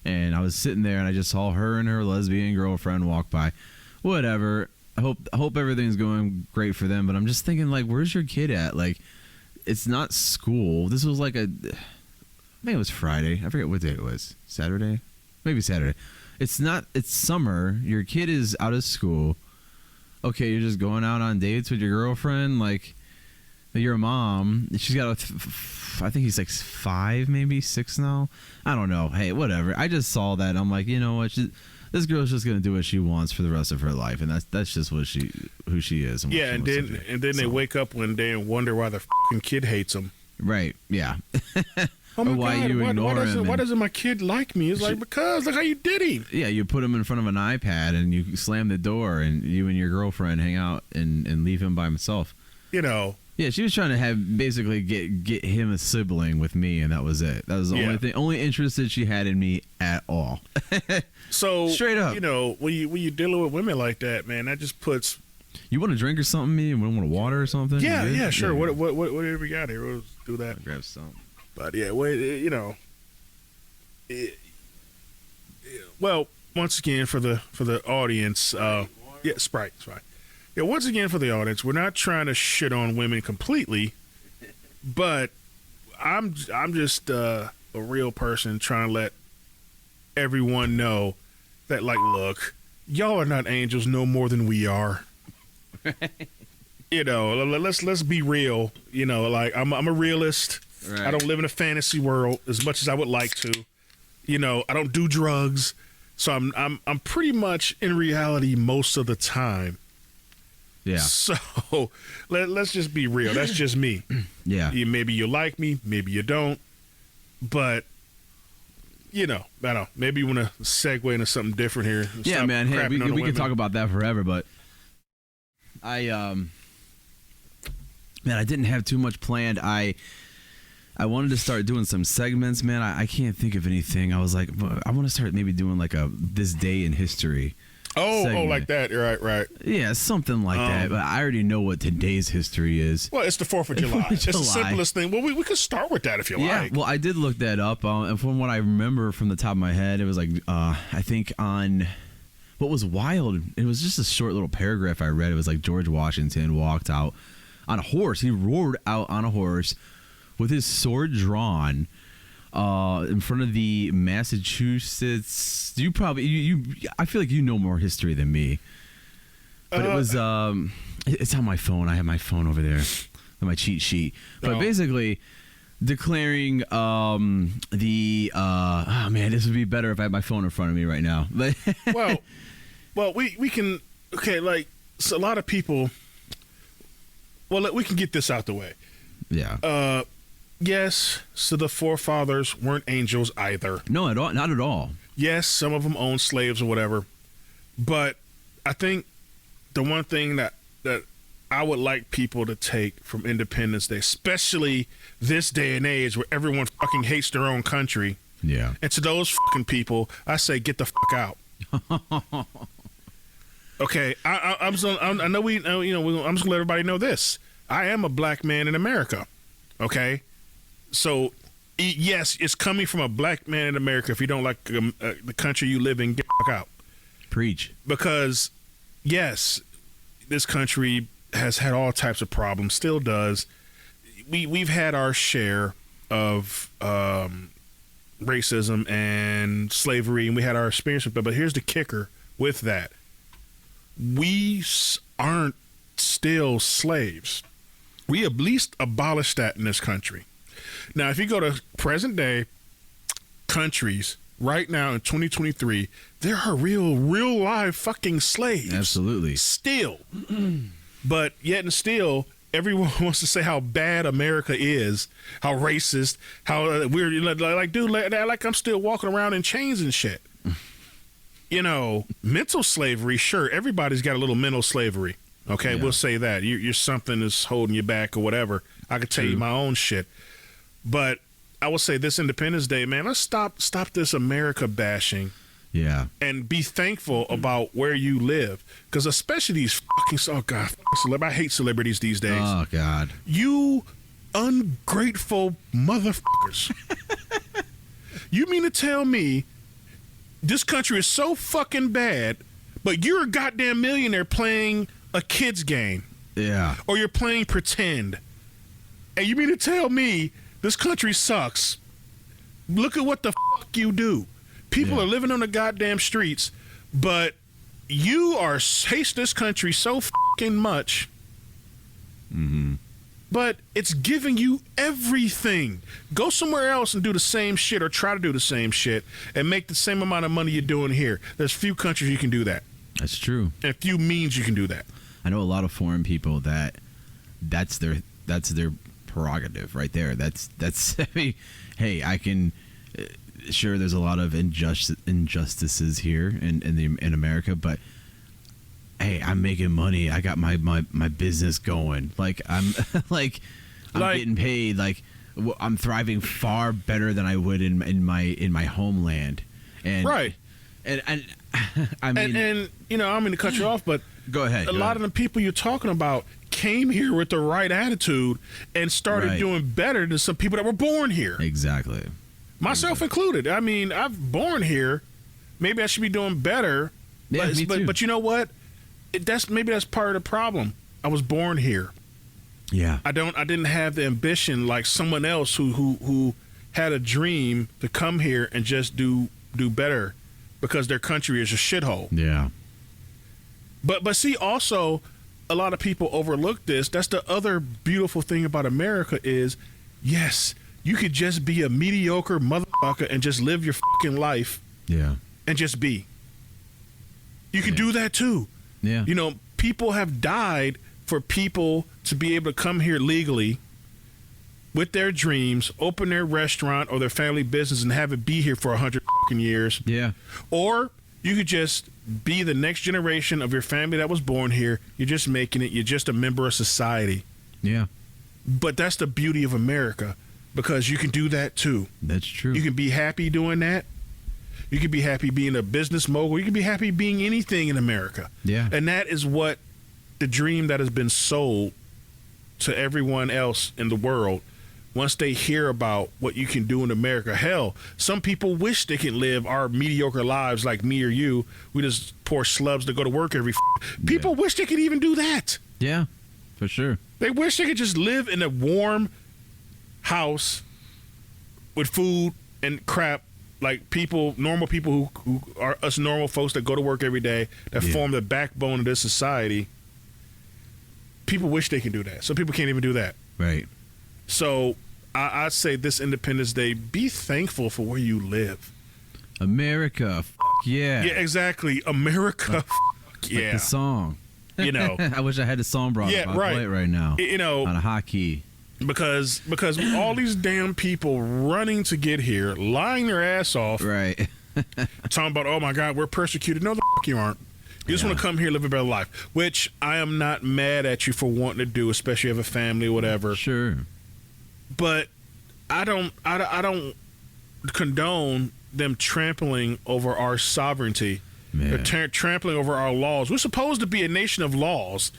and I was sitting there, and I just saw her and her lesbian girlfriend walk by. Whatever. I hope everything's going great for them, but I'm just thinking, like, where's your kid at? Like, it's not school. This was like maybe it was Friday. I forget what day it was. Saturday? Maybe Saturday. It's summer. Your kid is out of school. Okay, you're just going out on dates with your girlfriend. Like, your mom, she's got I think he's like 5, maybe 6 now. I don't know. Hey, whatever. I just saw that. I'm like, you know what? This girl's just gonna do what she wants for the rest of her life, and that's just who she is. And yeah, and then they wake up one day and wonder why the fucking kid hates them. Right? Yeah. Oh my God, why doesn't my kid like me? It's like, because look how you did him. Yeah, you put him in front of an iPad and you slam the door and you and your girlfriend hang out and leave him by himself. You know. Yeah, she was trying to basically get him a sibling with me, and that was it. That was the only interest that she had in me at all. So straight up, you know, when you dealing with women like that, man, that just puts. You want a drink or something? Me? Want a water or something? Yeah, sure. Yeah. What do we got here? We'll do that. I'll grab some. But yeah, you know, well, once again for the audience, Sprite. Yeah, once again for the audience, we're not trying to shit on women completely, but I'm just a real person trying to let everyone know that, like, look, y'all are not angels no more than we are. You know, let's be real. You know, like, I'm a realist. Right. I don't live in a fantasy world as much as I would like to. You know, I don't do drugs, so I'm pretty much in reality most of the time. Yeah. So let's just be real. That's just me. Yeah. Maybe you like me, maybe you don't, but you know, I don't know. Maybe you want to segue into something different here. Yeah, man. Hey, we can talk about that forever, but I didn't have too much planned. I wanted to start doing some segments, man. I can't think of anything. I was like, I want to start maybe doing like this day in history. Oh, like that. Right. Yeah, something like that. But I already know what today's history is. Well, it's the 4th of July. It's the simplest thing. Well, we could start with that if you like. Yeah, well, I did look that up. And from what I remember from the top of my head, it was like, I think on... What was wild, it was just a short little paragraph I read. It was like George Washington walked out on a horse. He roared out on a horse with his sword drawn in front of the Massachusetts. I feel like you know more history than me. But it was it's on my phone. I have my phone over there on my cheat sheet. But basically declaring man, this would be better if I had my phone in front of me right now. Well, we can, okay, like, so a lot of people, well, we can get this out the way. Yeah. Yes, so the forefathers weren't angels either. No, not at all. Yes, some of them owned slaves or whatever. But I think the one thing that I would like people to take from Independence Day, especially this day and age where everyone fucking hates their own country. Yeah. And to those fucking people, I say, get the fuck out. Okay, I'm just gonna let everybody know this. I am a black man in America. Okay, so yes, it's coming from a black man in America. If you don't like the country you live in, get the fuck out. Preach. Because yes, this country has had all types of problems, still does. we've had our share of racism and slavery, and we had our experience with that. But here's the kicker with that: we aren't still slaves. We at least abolished that in this country. Now, if you go to present day countries right now in 2023, there are real live fucking slaves. Absolutely. Still. But yet and still, everyone wants to say how bad America is, how racist, how weird. Like, dude, like I'm still walking around in chains and shit. You know, mental slavery, sure, everybody's got a little mental slavery. Okay, we'll say that. You're something that's holding you back or whatever. I could tell you my own shit. But I will say this Independence Day, man, let's stop this America bashing. Yeah. And be thankful about where you live. Because especially these fucking, oh God, I hate celebrities these days. Oh, God. You ungrateful motherfuckers. You mean to tell me this country is so fucking bad, but you're a goddamn millionaire playing a kid's game? Yeah. Or you're playing pretend. And you mean to tell me this country sucks? Look at what the fuck you do. People are living on the goddamn streets, but you are hate this country so fucking much. Mm-hmm. But it's giving you everything. Go somewhere else and do the same shit, or try to do the same shit and make the same amount of money you're doing here. There's few countries you can do that. That's true. And few means you can do that. I know a lot of foreign people that's their prerogative right there. That's I mean, hey, I can sure there's a lot of injustices here in America, but hey, I'm making money. I got my business going. Like I'm I'm getting paid. Like I'm thriving far better than I would in my homeland. And right. And I mean, and you know, I'm going to cut you off, but go ahead. A lot of the people you're talking about came here with the right attitude and started doing better than some people that were born here. Exactly. Myself included. I mean, I've born here. Maybe I should be doing better. Yeah, me too. But you know what? Maybe that's part of the problem. I was born here. Yeah. I didn't have the ambition like someone else who had a dream to come here and just do better because their country is a shithole. Yeah. But see, also, a lot of people overlook this. That's the other beautiful thing about America is, yes, you could just be a mediocre motherfucker and just live your fucking life. Yeah. And just be. You can do that too. Yeah. You know, people have died for people to be able to come here legally with their dreams, open their restaurant or their family business and have it be here for 100 fucking years. Yeah. Or you could just be the next generation of your family that was born here. You're just making it. You're just a member of society. Yeah. But that's the beauty of America, because you can do that too. That's true. You can be happy doing that. You can be happy being a business mogul. You can be happy being anything in America. Yeah. And that is what the dream that has been sold to everyone else in the world. Once they hear about what you can do in America, hell, some people wish they could live our mediocre lives like me or you. We just poor slubs that go to work every. People wish they could even do that. Yeah, for sure. They wish they could just live in a warm house with food and crap, like normal people who are us normal folks that go to work every day, that form the backbone of this society. People wish they could do that. Some people can't even do that. Right. So I say this Independence Day, be thankful for where you live. America, yeah. Yeah, exactly. America, yeah. Like the song. You know. I wish I had the song brought up. right. Play it right now. You know. On a hotkey. Because all these damn people running to get here, lying their ass off. Right. Talking about, oh my God, we're persecuted. No, the fuck you aren't. You just want to come here, live a better life, which I am not mad at you for wanting to do, especially if you have a family or whatever. Sure. But I don't condone them trampling over our sovereignty. They're trampling over our laws. We're supposed to be a nation of laws,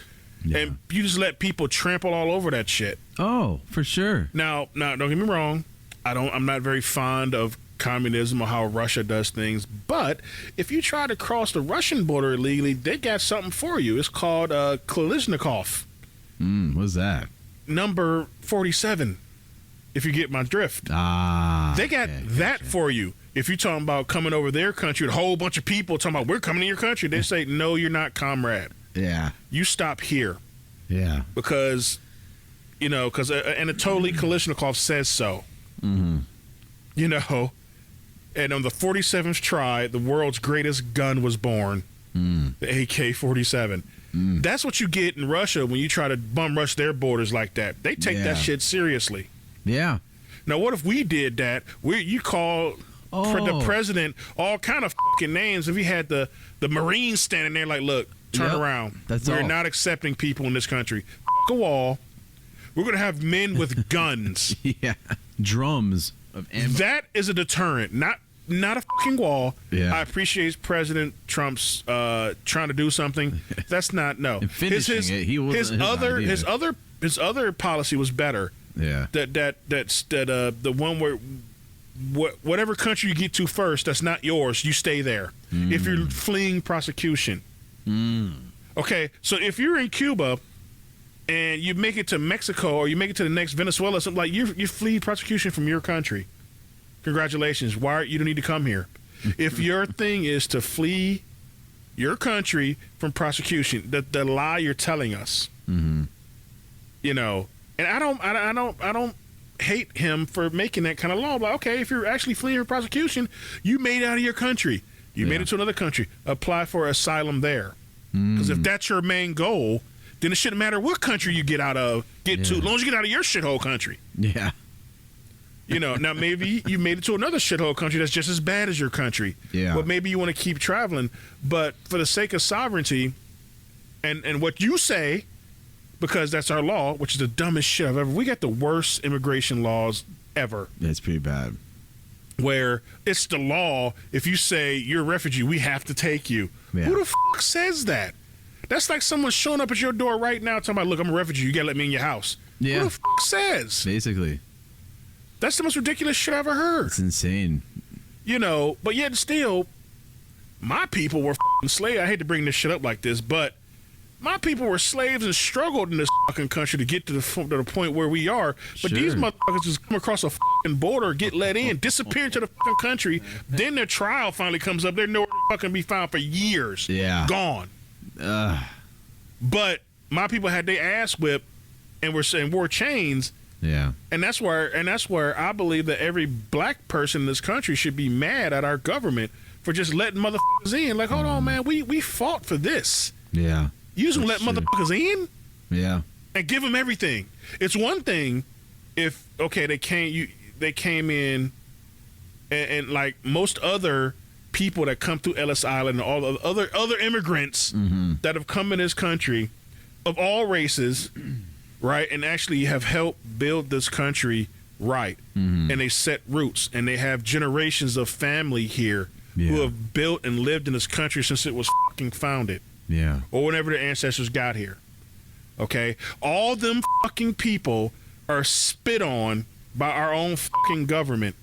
and you just let people trample all over that shit. Oh, for sure. Now, don't get me wrong. I'm not very fond of communism or how Russia does things, but if you try to cross the Russian border illegally, they got something for you. It's called Kalishnikov. What's that? number 47. If you get my drift, they got that for you. If you're talking about coming over their country, a whole bunch of people talking about we're coming to your country, they say no, you're not, comrade. Yeah, you stop here. Yeah, because Anatoly Kalashnikov says so. Mm-hmm. You know, and on the 47th try, the world's greatest gun was born, the AK-47. That's what you get in Russia when you try to bum rush their borders like that. They take that shit seriously. Yeah. Now, what if we did that? You call the president all kind of fucking names. If he had the Marines standing there like, look, turn around. We're not accepting people in this country. Fuck a wall. We're going to have men with guns. Yeah. Drums of ammo. That is a deterrent, not a fucking wall. Yeah. I appreciate President Trump's trying to do something. That's not his other policy was better. Yeah. The one where whatever country you get to first, that's not yours, you stay there. If you're fleeing prosecution. Okay, so if you're in Cuba and you make it to Mexico or you make it to the next Venezuela, something like you flee prosecution from your country. Congratulations. You don't need to come here. If your thing is to flee your country from prosecution, the lie you're telling us, you know, and I don't hate him for making that kind of law. But okay, if you're actually fleeing from prosecution, you made it out of your country. You made it to another country. Apply for asylum there. Because if that's your main goal, then it shouldn't matter what country you get to, as long as you get out of your shithole country. Yeah. You know, now maybe you made it to another shithole country that's just as bad as your country. Yeah. But maybe you want to keep traveling. But for the sake of sovereignty and what you say, because that's our law, which is the dumbest shit I've ever. We got the worst immigration laws ever. It's pretty bad. Where it's the law, if you say you're a refugee, we have to take you. Yeah. Who the fuck says that? That's like someone showing up at your door right now talking about, look, I'm a refugee, you gotta let me in your house. Yeah. Who the fuck says? Basically. That's the most ridiculous shit I've ever heard. It's insane. You know, but yet still, my people were fucking slaves. I hate to bring this shit up like this, but my people were slaves and struggled in this fucking country to get to the point where we are. But these motherfuckers just come across a fucking border, get let in, disappear into the fucking country. Then their trial finally comes up. They're nowhere to fucking be found for years. Yeah. Gone. But my people had their ass whipped and wore chains. Yeah. And that's where I believe that every black person in this country should be mad at our government for just letting motherfuckers in. Like, hold on, man, we fought for this. Yeah. You just let motherfuckers in? Yeah. And give them everything. It's one thing if they came in and like most other people that come through Ellis Island and all the other immigrants that have come in this country of all races, right, and actually have helped build this country right. And they set roots and they have generations of family here who have built and lived in this country since it was fucking founded. Yeah. Or whenever their ancestors got here. Okay? All them fucking people are spit on by our own fucking government.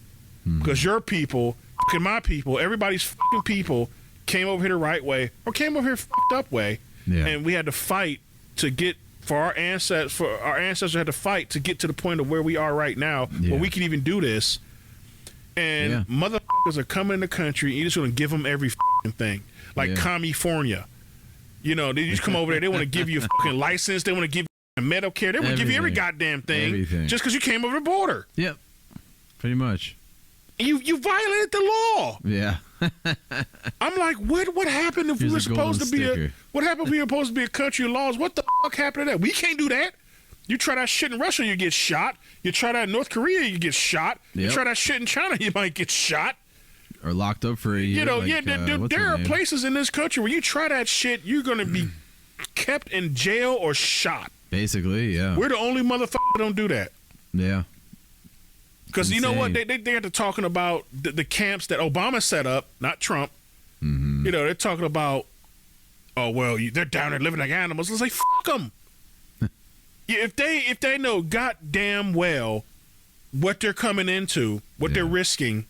Because your people, fucking my people, everybody's fucking people came over here the right way or came over here fucked up way. Yeah. And we had to fight to get our ancestors had to fight to get to the point of where we are right now, where we can even do this. And motherfuckers are coming in the country and you're just going to give them every fucking thing. Like California. You know, they just come over there. They want to give you a fucking license. They want to give you Medicare. They want to give you every goddamn thing just because you came over the border. Yep, pretty much. You violated the law. Yeah. I'm like, what happened if we were supposed to be a country of laws? What the fuck happened to that? We can't do that. You try that shit in Russia, you get shot. You try that in North Korea, you get shot. Yep. You try that shit in China, you might get shot. Or locked up for a year. You know, there are places in this country where you try that shit, you're going to be kept in jail or shot. Basically, yeah. We're the only motherfucker that don't do that. Yeah. Because you know what? They got to talking about the camps that Obama set up, not Trump. You know, they're talking about, oh, well, they're down there living like animals. Let's say, fuck them. If they know goddamn well what they're coming into, what they're risking,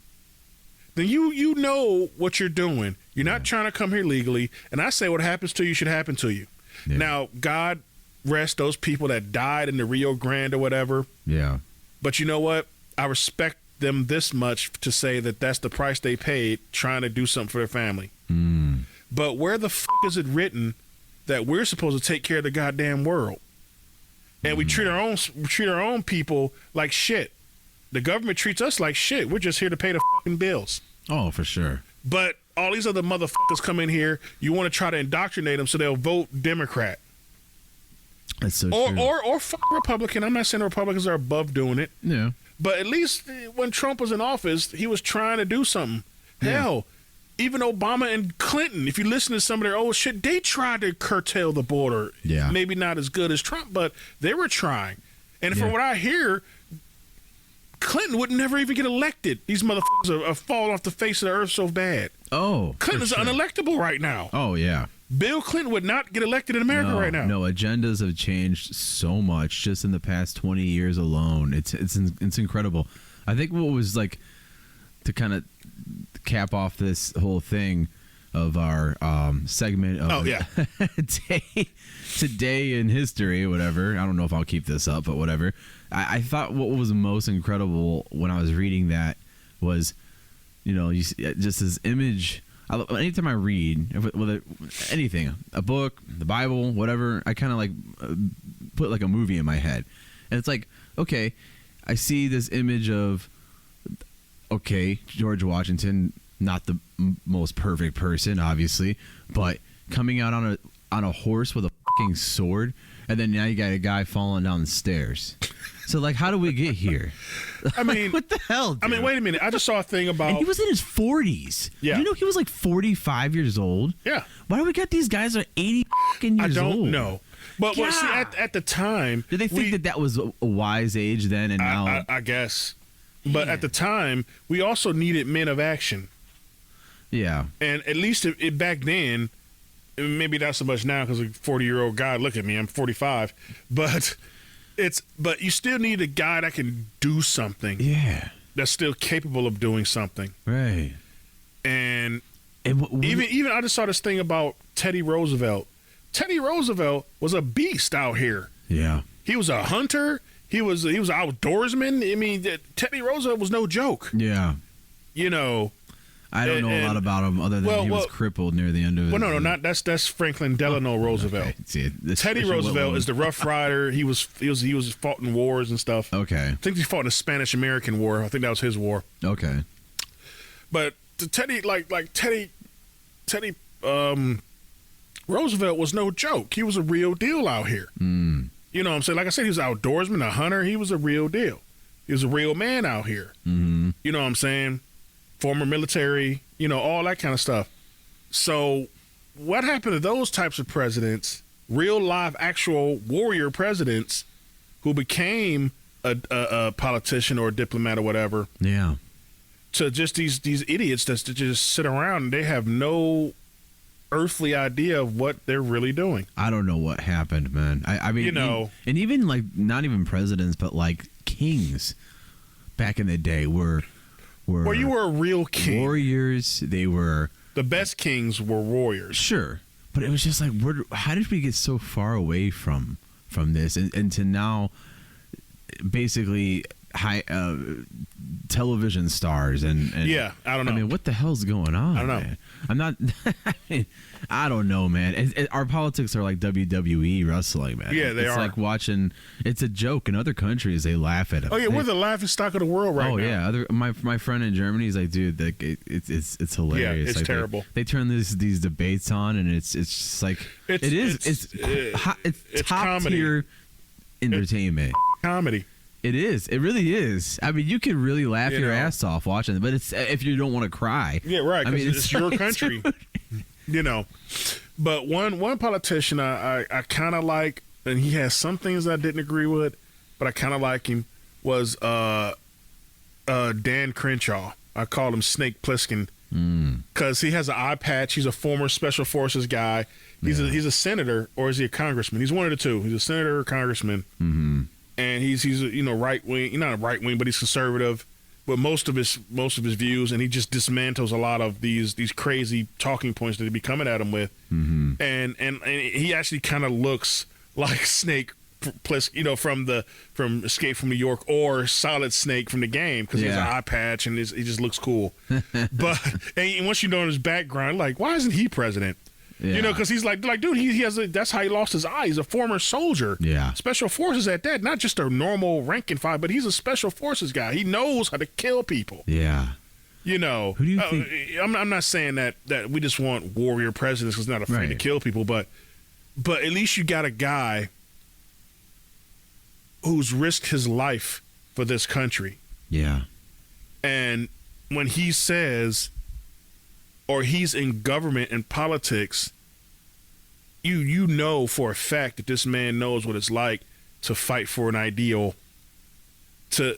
then you know what you're doing. You're not trying to come here legally. And I say what happens to you should happen to you. Yeah. Now, God rest those people that died in the Rio Grande or whatever. Yeah. But you know what? I respect them this much to say that that's the price they paid trying to do something for their family. Mm. But where the is it written that we're supposed to take care of the goddamn world? And we treat our own people like shit. The government treats us like shit. We're just here to pay the fucking bills. Oh, for sure. But all these other motherfuckers come in here, you want to try to indoctrinate them so they'll vote Democrat. That's so or, true. or fuck Republican. I'm not saying the Republicans are above doing it. Yeah. But at least when Trump was in office, he was trying to do something. Yeah. Hell, even Obama and Clinton, if you listen to some of their old shit, they tried to curtail the border. Yeah. Maybe not as good as Trump, but they were trying. And from what I hear, Clinton would never even get elected. These motherfuckers are falling off the face of the earth so bad. Oh, Clinton's unelectable right now. Oh, yeah. Bill Clinton would not get elected in America right now. No, agendas have changed so much just in the past 20 years alone. It's incredible. I think what was like to kind of cap off this whole thing of our segment of today in history, whatever. I don't know if I'll keep this up, but whatever. I thought what was most incredible when I was reading that was, you see, just this image. Anytime I read, whether anything, a book, the Bible, whatever, I kind of like put like a movie in my head. And it's like, okay, I see this image of, okay, George Washington, not the most perfect person, obviously, but coming out on a horse with a fucking sword, and then now you got a guy falling down the stairs. So, like, how do we get here? I mean, what the hell, dude? I mean, wait a minute. I just saw a thing about... And he was in his 40s. Yeah. You know he was like 45 years old? Yeah. Why do we got these guys that are 80 fucking years old? I don't know. But see, at the time... Did they think that was a wise age then and now? I guess. But at the time, we also needed men of action. Yeah. And at least back then, maybe not so much now because a 40-year-old guy, look at me, I'm 45. But you still need a guy that can do something. Yeah. That's still capable of doing something. Right. And even I just saw this thing about Teddy Roosevelt. Teddy Roosevelt was a beast out here. Yeah. He was a hunter. He was an outdoorsman. I mean, Teddy Roosevelt was no joke. Yeah. I don't know a lot about him other than he was crippled near the end of it. Well, no, that's Franklin Delano Roosevelt. Okay. See, Teddy Roosevelt is the Rough Rider. He was fought in wars and stuff. Okay. I think he fought in the Spanish-American War. I think that was his war. Okay. But Teddy Roosevelt was no joke. He was a real deal out here. Mm. You know what I'm saying? Like I said, he was an outdoorsman, a hunter. He was a real deal. He was a real man out here. Mm-hmm. You know what I'm saying? Former military, all that kind of stuff. So what happened to those types of presidents, real live actual warrior presidents who became a politician or a diplomat or whatever? Yeah. To just these idiots that just sit around and they have no earthly idea of what they're really doing. I don't know what happened, man. I mean, and even like not even presidents, but like kings back in the day were well, you were a real king. Warriors. They were the best kings were warriors. Sure, but it was just like, how did we get so far away from this and to now, basically high television stars and yeah, I don't know. I mean, what the hell's going on? I don't know. Man? I'm not. I don't know, man. Our politics are like WWE wrestling, man. Yeah, they are. It's like watching. It's a joke. In other countries, they laugh at it. Oh yeah, we're the laughing stock of the world right now. Oh yeah, my friend in Germany is like, dude, like it's hilarious. Yeah, it's like, terrible. They turn these debates on, and it's just like it's top comedy. tier entertainment. Comedy. It is. It really is. I mean, you can really laugh your ass off watching it, but it's if you don't want to cry. Yeah, right. I mean, it's your country. Dude. But one politician I kind of like, and he has some things I didn't agree with, but I kind of like him, was Dan Crenshaw. I called him Snake Plissken because he has an eye patch. He's a former Special Forces guy. He's a senator, or is he a congressman? He's one of the two. He's a senator or congressman. Mm-hmm. And he's right wing. He's not a right wing, but he's conservative. But most of his views, and he just dismantles a lot of these crazy talking points that they be coming at him with. Mm-hmm. And he actually kind of looks like Snake, plus from Escape from New York, or Solid Snake from the game, because he has an eye patch and he just looks cool. But and once you know his background, like, why isn't he president? Yeah. Because he's like, dude, he has that's how he lost his eye. He's a former soldier. Yeah. Special forces at that, not just a normal rank and file, but he's a special forces guy. He knows how to kill people. Yeah. Who do you think? I'm not saying that we just want warrior presidents who's not afraid to kill people, but at least you got a guy who's risked his life for this country. Yeah. And when he says, or he's in government and politics, you know for a fact that this man knows what it's like to fight for an ideal, to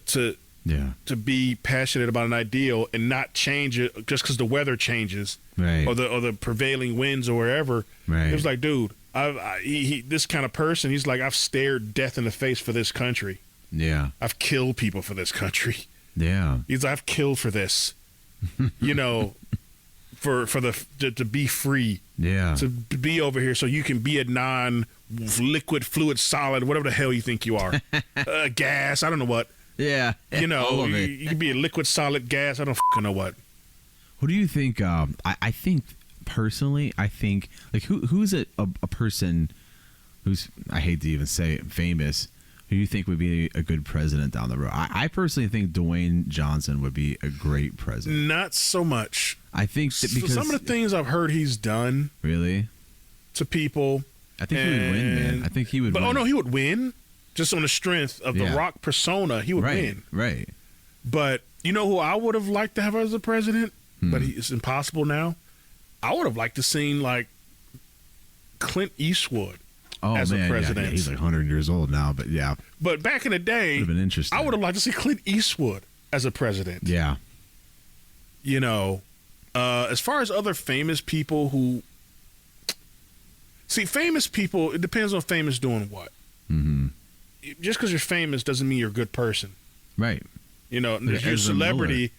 be passionate about an ideal and not change it just because the weather changes, or the prevailing winds or wherever. It was like, dude, this kind of person, he's like, I've stared death in the face for this country. Yeah. I've killed people for this country. Yeah. He's like, I've killed for this. To be free, to be over here, so you can be a non-liquid, fluid, solid, whatever the hell you think you are, gas. I don't know what. Yeah, you can be a liquid, solid, gas. I don't know what. What do you think? I think personally, like who's a person who's, I hate to even say it, famous, who you think would be a good president down the road? I personally think Dwayne Johnson would be a great president. Not so much. I think that because some of the things I've heard he's done really to people. I think he would win, man. I think he would win. Oh, no, he would win. Just on the strength of the Rock persona, he would win. Right. But you know who I would have liked to have as a president? But it's impossible now. I would have liked to seen like Clint Eastwood as a president. Yeah, he's like 100 years old now, but yeah. But back in the day, would have been interesting. I would have liked to see Clint Eastwood as a president. Yeah. As far as other famous people who... See, famous people, it depends on famous doing what. Mm-hmm. Just because you're famous doesn't mean you're a good person. Right. If you're a celebrity...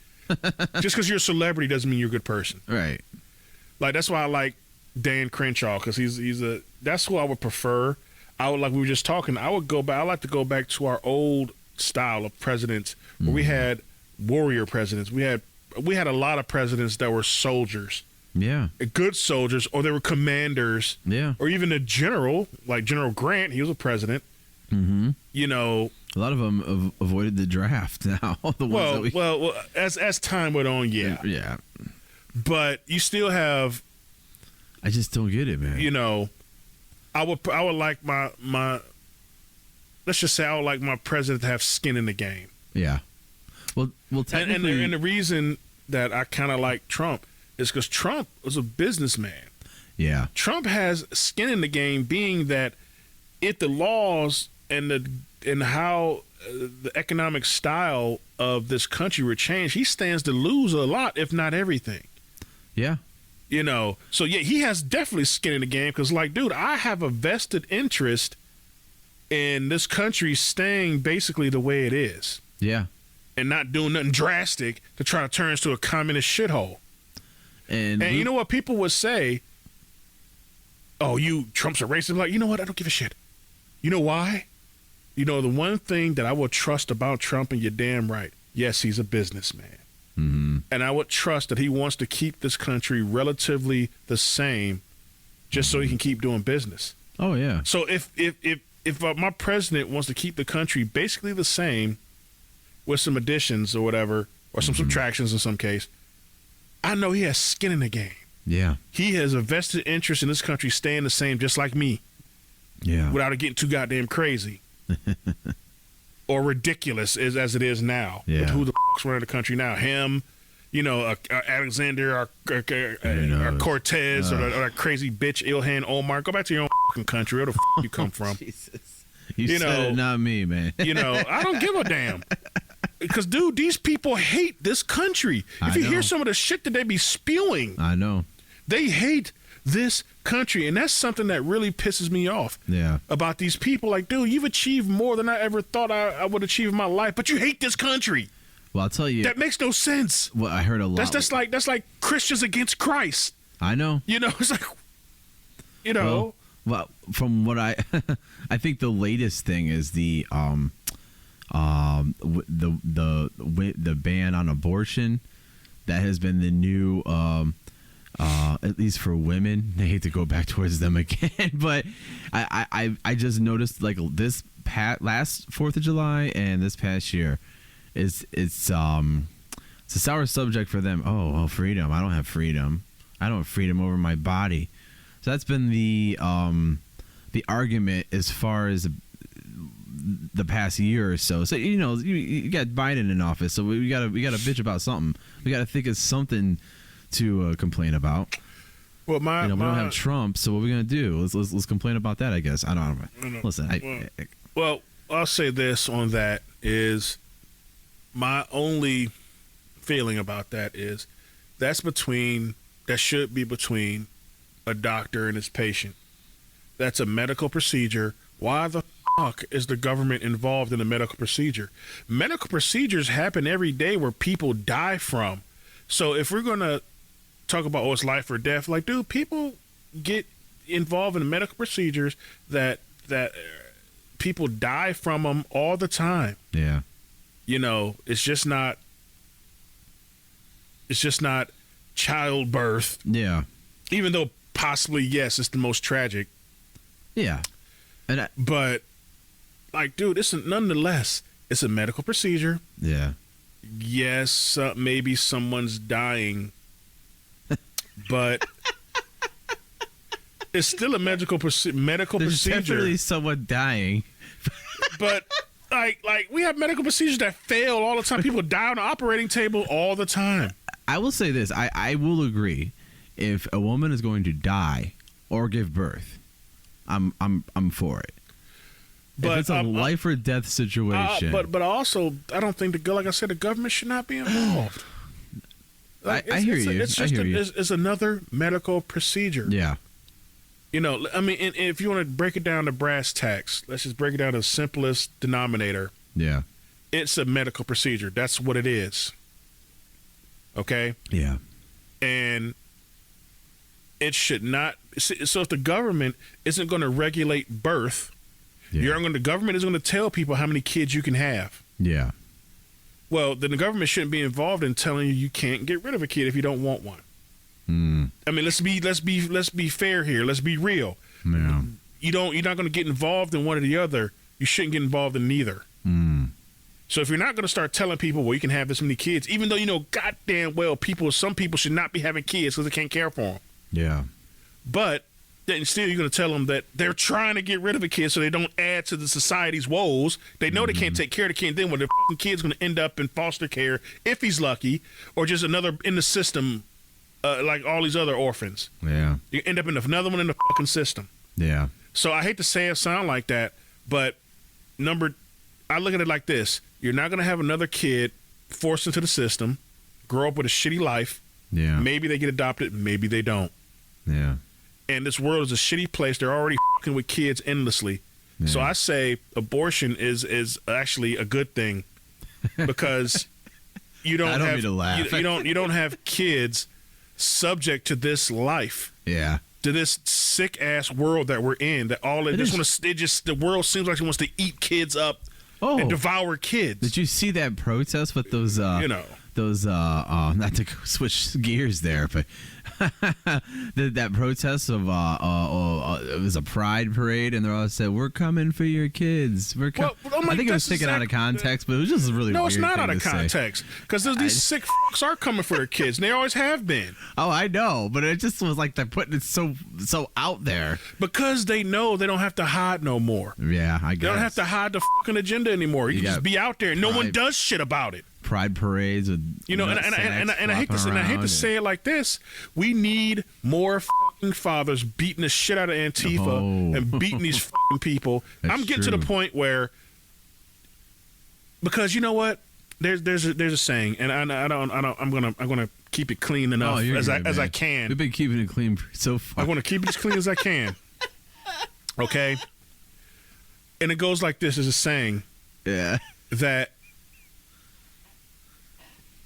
just because you're a celebrity doesn't mean you're a good person. Right. Like, that's why I like Dan Crenshaw, because that's who I would prefer. We were just talking, I like to go back to our old style of presidents, where we had warrior presidents. We had a lot of presidents that were soldiers. Yeah. Good soldiers, or they were commanders. Yeah. Or even a general, like General Grant, he was a president. Mm-hmm. A lot of them avoided the draft now. Well, as time went on, yeah. Yeah. But you still have... I just don't get it, man. I would like my let's just say I would like my president to have skin in the game. Yeah. Well, technically... And the reason that I kind of like Trump is because Trump was a businessman. Yeah. Trump has skin in the game, being that if the laws and how the economic style of this country were changed, he stands to lose a lot, if not everything. Yeah. So yeah, he has definitely skin in the game, because, like, dude, I have a vested interest in this country staying basically the way it is. Yeah. And not doing nothing drastic to try to turn us to a communist shithole. And you know what people would say? Oh, Trump's a racist. Like, you know what? I don't give a shit. You know why? The one thing that I will trust about Trump, and you're damn right, yes, he's a businessman. Mm-hmm. And I would trust that he wants to keep this country relatively the same, just so he can keep doing business. Oh, yeah. So if my president wants to keep the country basically the same, with some additions or whatever, or some subtractions in some case, I know he has skin in the game. Yeah. He has a vested interest in this country staying the same, just like me. Yeah. Without it getting too goddamn crazy. Or ridiculous as it is now. Yeah. With who the f***'s running the country now? Him, Alexander, or Cortez, or that crazy bitch Ilhan Omar. Go back to your own fucking country. Where the f*** you come from? Jesus. You said it, not me, man. I don't give a damn. Because, dude, these people hate this country. If you hear some of the shit that they be spewing. I know. They hate this country, and that's something that really pisses me off. Yeah. About these people. Like, dude, you've achieved more than I ever thought I would achieve in my life, but you hate this country. Well, I'll tell you. That makes no sense. Well, I heard a lot. That's like Christians against Christ. I know. It's like, Well, Well, from what I think the latest thing is the ban on abortion. That has been the new at least for women. I hate to go back towards them again, but I just noticed like this last 4th of July and this past year it's a sour subject for them. Oh, freedom. I don't have freedom. I don't have freedom over my body. So that's been the argument as far as the past year or so. So you got Biden in office, so we gotta bitch about something. We gotta think of something to complain about. Well, we don't have Trump, so what are we gonna do? Let's complain about that. I guess I don't know. Listen, well, I'll say this on that is my only feeling about that is that should be between a doctor and his patient. That's a medical procedure. Why the fuck is the government involved in a medical procedure? Medical procedures happen every day where people die from. So if we're going to talk about, it's life or death, like, dude, people get involved in medical procedures that people die from them all the time. Yeah. It's just not childbirth. Yeah. Even though possibly, yes, it's the most tragic. Yeah. But, like, dude, nonetheless, it's a medical procedure. Yeah. Yes, maybe someone's dying, but it's still a medical procedure. There's definitely someone dying. But, like we have medical procedures that fail all the time. People die on the operating table all the time. I will say this. I will agree. If a woman is going to die or give birth, I'm for it. But if it's a life or death situation. But also, I don't think like I said, the government should not be involved. I hear you. It's another medical procedure. Yeah. I mean, and if you want to break it down to brass tacks, let's just break it down to the simplest denominator. Yeah. It's a medical procedure. That's what it is. Okay? Yeah. And it should not. So if the government isn't going to regulate birth, the government is going to tell people how many kids you can have. Yeah. Well, then the government shouldn't be involved in telling you can't get rid of a kid if you don't want one. I mean, let's be fair here. Let's be real. Yeah. You're not going to get involved in one or the other. You shouldn't get involved in neither. So if you're not going to start telling people, well, you can have this many kids, even though goddamn well some people should not be having kids because they can't care for them. Yeah. But then still you're going to tell them that they're trying to get rid of a kid so they don't add to the society's woes. They know they can't take care of the kid. Then when the kid's going to end up in foster care, if he's lucky, or just another in the system, like all these other orphans. Yeah. You end up in another one in the fucking system. Yeah. So I hate to say it sound like that, but I look at it like this. You're not going to have another kid forced into the system, grow up with a shitty life. Yeah. Maybe they get adopted, maybe they don't. Yeah. And this world is a shitty place. They're already fucking with kids endlessly. Yeah. So I say abortion is actually a good thing because you don't mean to laugh. You don't have kids subject to this life. Yeah. To this sick ass world that we're in. That the world seems like it wants to eat kids up and devour kids. Did you see that protest with those those not to switch gears there, but that protest of it was a pride parade, and they all said, "We're coming for your kids. We're coming." I think it was taken out of context, but it was just a really no, weird it's not thing out of to context because these sick fucks are coming for their kids, and they always have been. Oh, I know, but it just was like they're putting it so out there because they know they don't have to hide no more. Yeah, I guess they don't have to hide the fucking agenda anymore. You can just be out there, and no one does shit about it. Pride parades with and I hate to say it like this. We need more fucking fathers beating the shit out of Antifa and beating these fucking people. I'm getting to the point where because you know what? There's a saying, and I'm gonna keep it clean enough as I can. We've been keeping it clean so far. I want to keep it as clean as I can. Okay. And it goes like this: is a saying. Yeah. That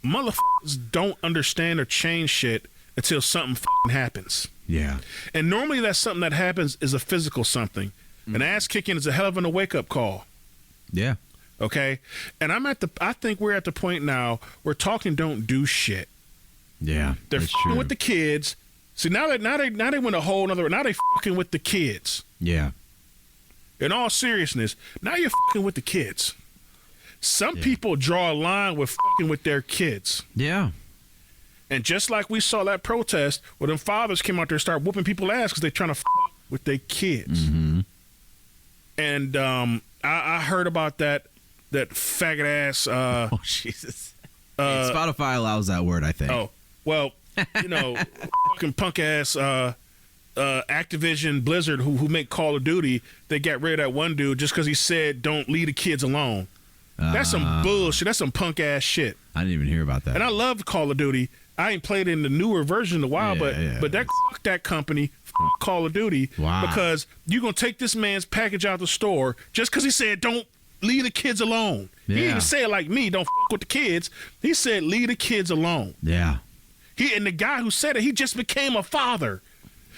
motherfuckers don't understand or change shit until something happens. Yeah. And normally that's something that happens is a physical something. An ass kicking is a hell of a wake-up call. Yeah. Okay? And I think we're at the point now where talking don't do shit. Yeah. They're fucking with the kids. See, now they went a whole nother, now they fucking with the kids. Yeah. In all seriousness, now you're fucking with the kids. Some people draw a line with fucking with their kids. Yeah. And just like we saw that protest where them fathers came out there and started whooping people's ass because they're trying to with their kids. Mm-hmm. And I heard about that faggot ass. Oh, Jesus. Spotify allows that word, I think. Oh, well, fucking punk ass Activision Blizzard who make Call of Duty. They got rid of that one dude just because he said don't leave the kids alone. That's some bullshit. That's some punk ass shit. I didn't even hear about that. And I love Call of Duty. I ain't played in the newer version in a while, but fuck that company, Call of Duty, because you gonna take this man's package out the store just because he said don't leave the kids alone. He didn't even say it like me, don't fuck with the kids. He said leave the kids alone. Yeah. And the guy who said it, he just became a father.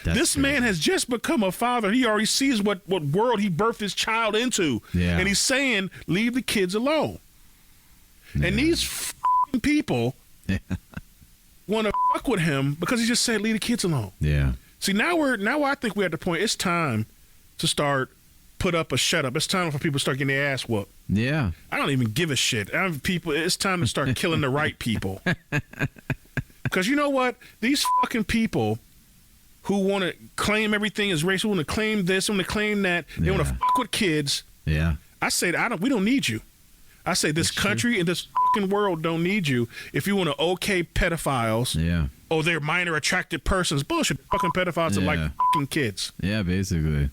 This crazy. man has just become a father. He already sees what world he birthed his child into. Yeah. And he's saying, leave the kids alone. Yeah. And these f***ing people want to fuck with him because he just said, leave the kids alone. Yeah. See, now I think we're at the point, it's time to start put up a shut up. It's time for people to start getting their ass whooped. Yeah. I don't even give a shit. It's time to start killing the right people. Because you know what? These fucking people who want to claim everything is racial, want to claim this, want to claim that, they want to fuck with kids. Yeah. I say, we don't need you. I say this country and this fucking world don't need you if you want to okay pedophiles. Yeah. Oh, they're minor attracted persons. Bullshit. Fucking pedophiles are like fucking kids. Yeah, basically.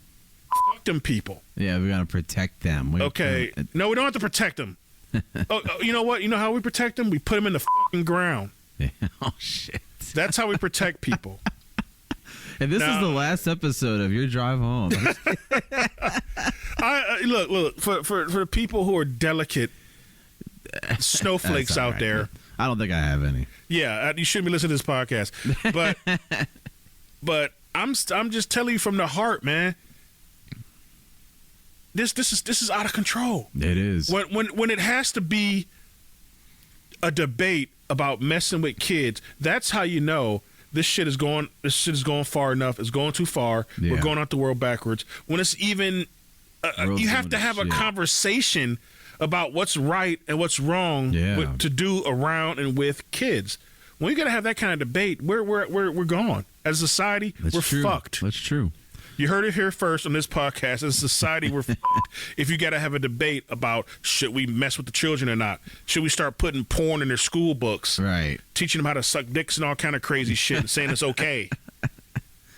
Fuck them people. Yeah, we got to protect them. Okay. No, we don't have to protect them. You know what? You know how we protect them? We put them in the fucking ground. Yeah. Oh, shit. That's how we protect people. And this is the last episode of your drive home. Look, for the people who are delicate snowflakes out there. I don't think I have any. Yeah, you shouldn't be listening to this podcast. But I'm just telling you from the heart, man. This is out of control. It is. When it has to be a debate about messing with kids, that's how you know this shit is going far enough. It's going too far. Yeah. We're going out the world backwards. When it's even you have to have a conversation about what's right and what's wrong to do around and with kids. When you got to have that kind of debate, we're gone. As a society, we're fucked. That's true. You heard it here first on this podcast. As a society, we're fucked. If you got to have a debate about should we mess with the children or not, should we start putting porn in their school books, right? Teaching them how to suck dicks and all kind of crazy shit, and saying it's okay.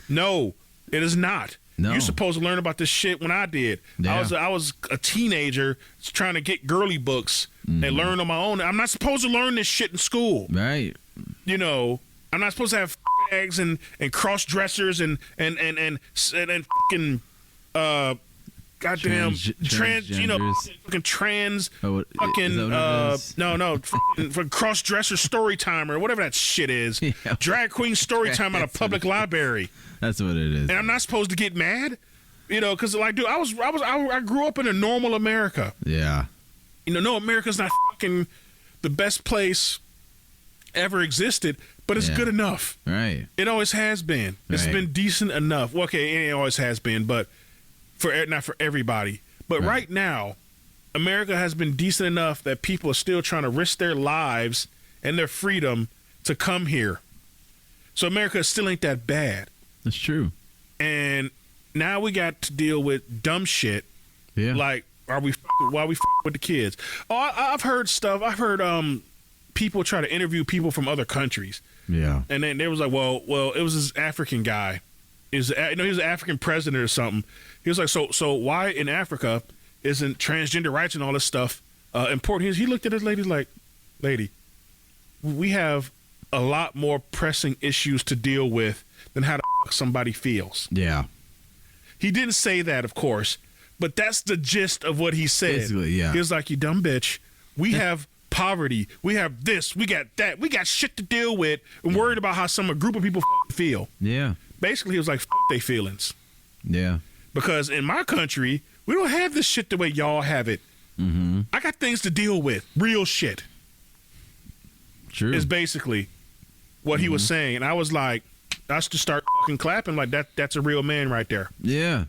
No, it is not. No. You're supposed to learn about this shit when I did. Yeah. I was a teenager trying to get girly books and learn on my own. I'm not supposed to learn this shit in school. Right. You know, I'm not supposed to have bags and cross dressers and fucking goddamn trans, you know, fucking trans, fucking for cross dresser story time or whatever that shit is. Yeah. Drag queen story time at a public library. That's what it is. And I'm not supposed to get mad, you know, because like, dude, I grew up in a normal America. Yeah. You know, no, America's not fucking the best place ever existed, but it's good enough. Right. It always has been. Right. It's been decent enough. Well, okay, it always has been, but not for everybody. But right now, America has been decent enough that people are still trying to risk their lives and their freedom to come here. So America still ain't that bad. That's true. And now we got to deal with dumb shit. Yeah. Like, why are we with the kids? Oh, I've heard stuff. I've heard people try to interview people from other countries. Yeah. And then they was like, well, it was this African guy. He was an African president or something. He was like, so why in Africa isn't transgender rights and all this stuff important? He looked at his lady like, lady, we have a lot more pressing issues to deal with than how the fuck somebody feels. Yeah. He didn't say that, of course, but that's the gist of what he said. Basically, yeah. He was like, you dumb bitch, we have poverty, we have this, we got that, we got shit to deal with and worried about how a group of people feel. Yeah. basically he was like, "F they feelings," Yeah. because in my country we don't have this shit the way y'all have it. Mm-hmm. I got things to deal with, real shit. True. Is basically what he was saying, and I was like, I just start fucking clapping like that. That's a real man right there. Yeah.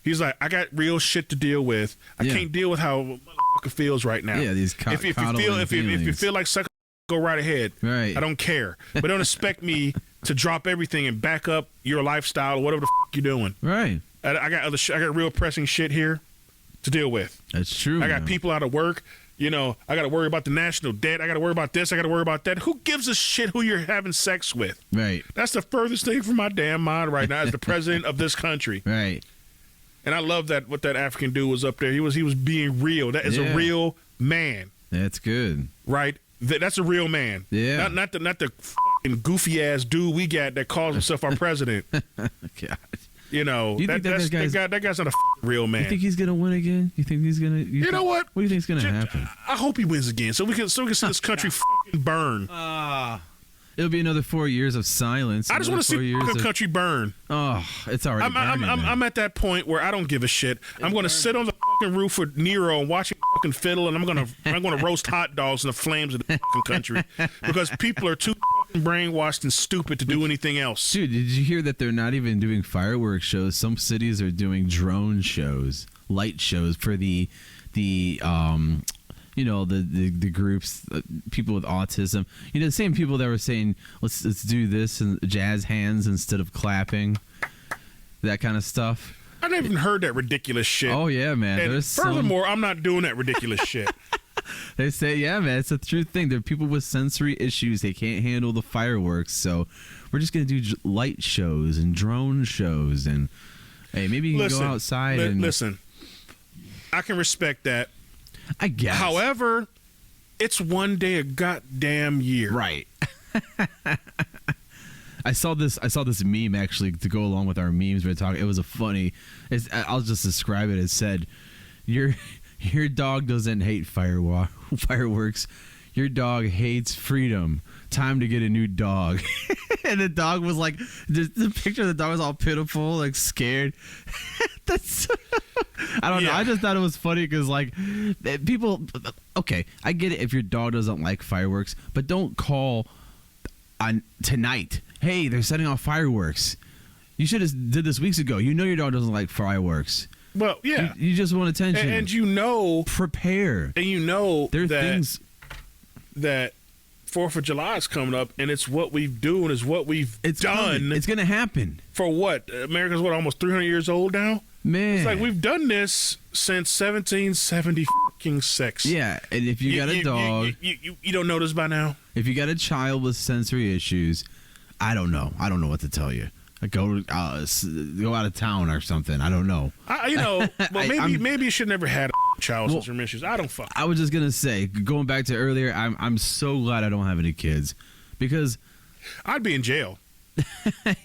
He's like, I got real shit to deal with. I can't deal with how a motherfucker feels right now. Yeah, these if you feel like suck, go right ahead. Right. I don't care, but don't expect me to drop everything and back up your lifestyle or whatever the fuck you're doing. Right. I got other I got real pressing shit here to deal with. That's true. I got man. people out of work. You know, I got to worry about the national debt. I got to worry about this. I got to worry about that. Who gives a shit who you're having sex with? Right. That's the furthest thing from my damn mind right now as the president of this country. Right. And I love that what that African dude was up there. He was being real. That is a real man. That's good. Right? That's a real man. Yeah. Not the fucking goofy ass dude we got that calls himself our president. God. You know, Do you think that guy's not a real man. You think he's gonna win again? You think he's gonna? You know what? What do you think's gonna happen? I hope he wins again, so we can see this country fucking burn. It'll be another 4 years of silence. I just want to see the country burn. Oh, it's already burning. I'm at that point where I don't give a shit. I'm going to sit on the fucking roof with Nero and watch him fucking fiddle, and I'm going to roast hot dogs in the flames of the fucking country because people are too fucking brainwashed and stupid to do anything else. Dude, did you hear that they're not even doing fireworks shows? Some cities are doing drone shows, light shows for the you know, the groups, people with autism. You know, the same people that were saying, let's do this and jazz hands instead of clapping, that kind of stuff. I never even heard that ridiculous shit. Oh yeah, man. And furthermore, I'm not doing that ridiculous shit. They say, yeah, man, it's a true thing. There are people with sensory issues. They can't handle the fireworks, so we're just gonna do light shows and drone shows, and hey, maybe you can go outside and listen. I can respect that. I guess. However, it's one day a goddamn year. Right. I saw this meme actually to go along with our memes we're talking. It was I'll just describe it. It said, your dog doesn't hate fireworks. Your dog hates freedom. Time to get a new dog. And the dog was like, the picture of the dog was all pitiful, like scared. That's I don't know. I just thought it was funny because like people. Okay, I get it if your dog doesn't like fireworks, but don't call on tonight. Hey, they're setting off fireworks. You should have did this weeks ago. You know your dog doesn't like fireworks. Well, yeah. You just want attention, and you know, prepare. And you know there are things that 4th of July is coming up, and it's what we've done, is what we've done. Coming. It's going to happen. For what? America's almost 300 years old now? Man. It's like we've done this since 1776. Yeah, and if you got a dog... You don't know this by now? If you got a child with sensory issues, I don't know. I don't know what to tell you. Go out of town or something. I don't know. Maybe you should never had a child with sensory issues. I don't fuck. I was just gonna say, going back to earlier, I'm so glad I don't have any kids because I'd be in jail.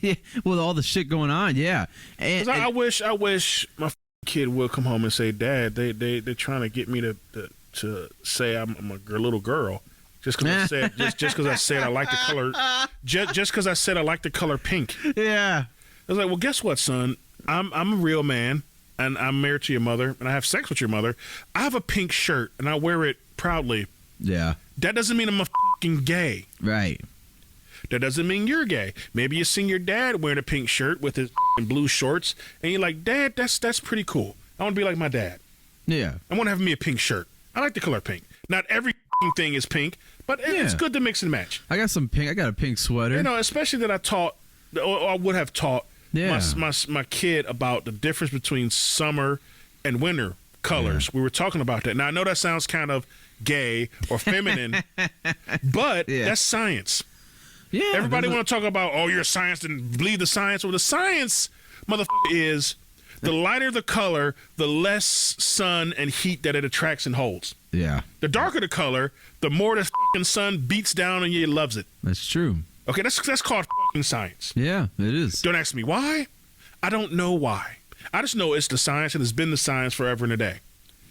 Yeah, with all the shit going on. Yeah, and I wish my kid would come home and say, "Dad, they're trying to get me to say I'm a little girl." Just because I said I like the color, just because I said I like the color pink. Yeah, I was like, well, guess what, son? I'm a real man, and I'm married to your mother, and I have sex with your mother. I have a pink shirt, and I wear it proudly. Yeah, that doesn't mean I'm a fucking gay. Right. That doesn't mean you're gay. Maybe you seen your dad wearing a pink shirt with his blue shorts, and you're like, Dad, that's pretty cool. I want to be like my dad. Yeah, I want to have me a pink shirt. I like the color pink. Not every thing is pink, but it's good to mix and match. I got some pink. I got a pink sweater. You know, especially that I would have taught my kid about the difference between summer and winter colors. We were talking about that. Now, I know that sounds kind of gay or feminine, but that's science. Yeah. Everybody want to talk about, you're a science and believe the science. Well, the science, motherfucker, is the lighter the color, the less sun and heat that it attracts and holds. Yeah. The darker the color, the more the fucking sun beats down on you and loves it. That's true. Okay, that's called fucking science. Yeah, it is. Don't ask me why. I don't know why. I just know it's the science, and it's been the science forever and a day.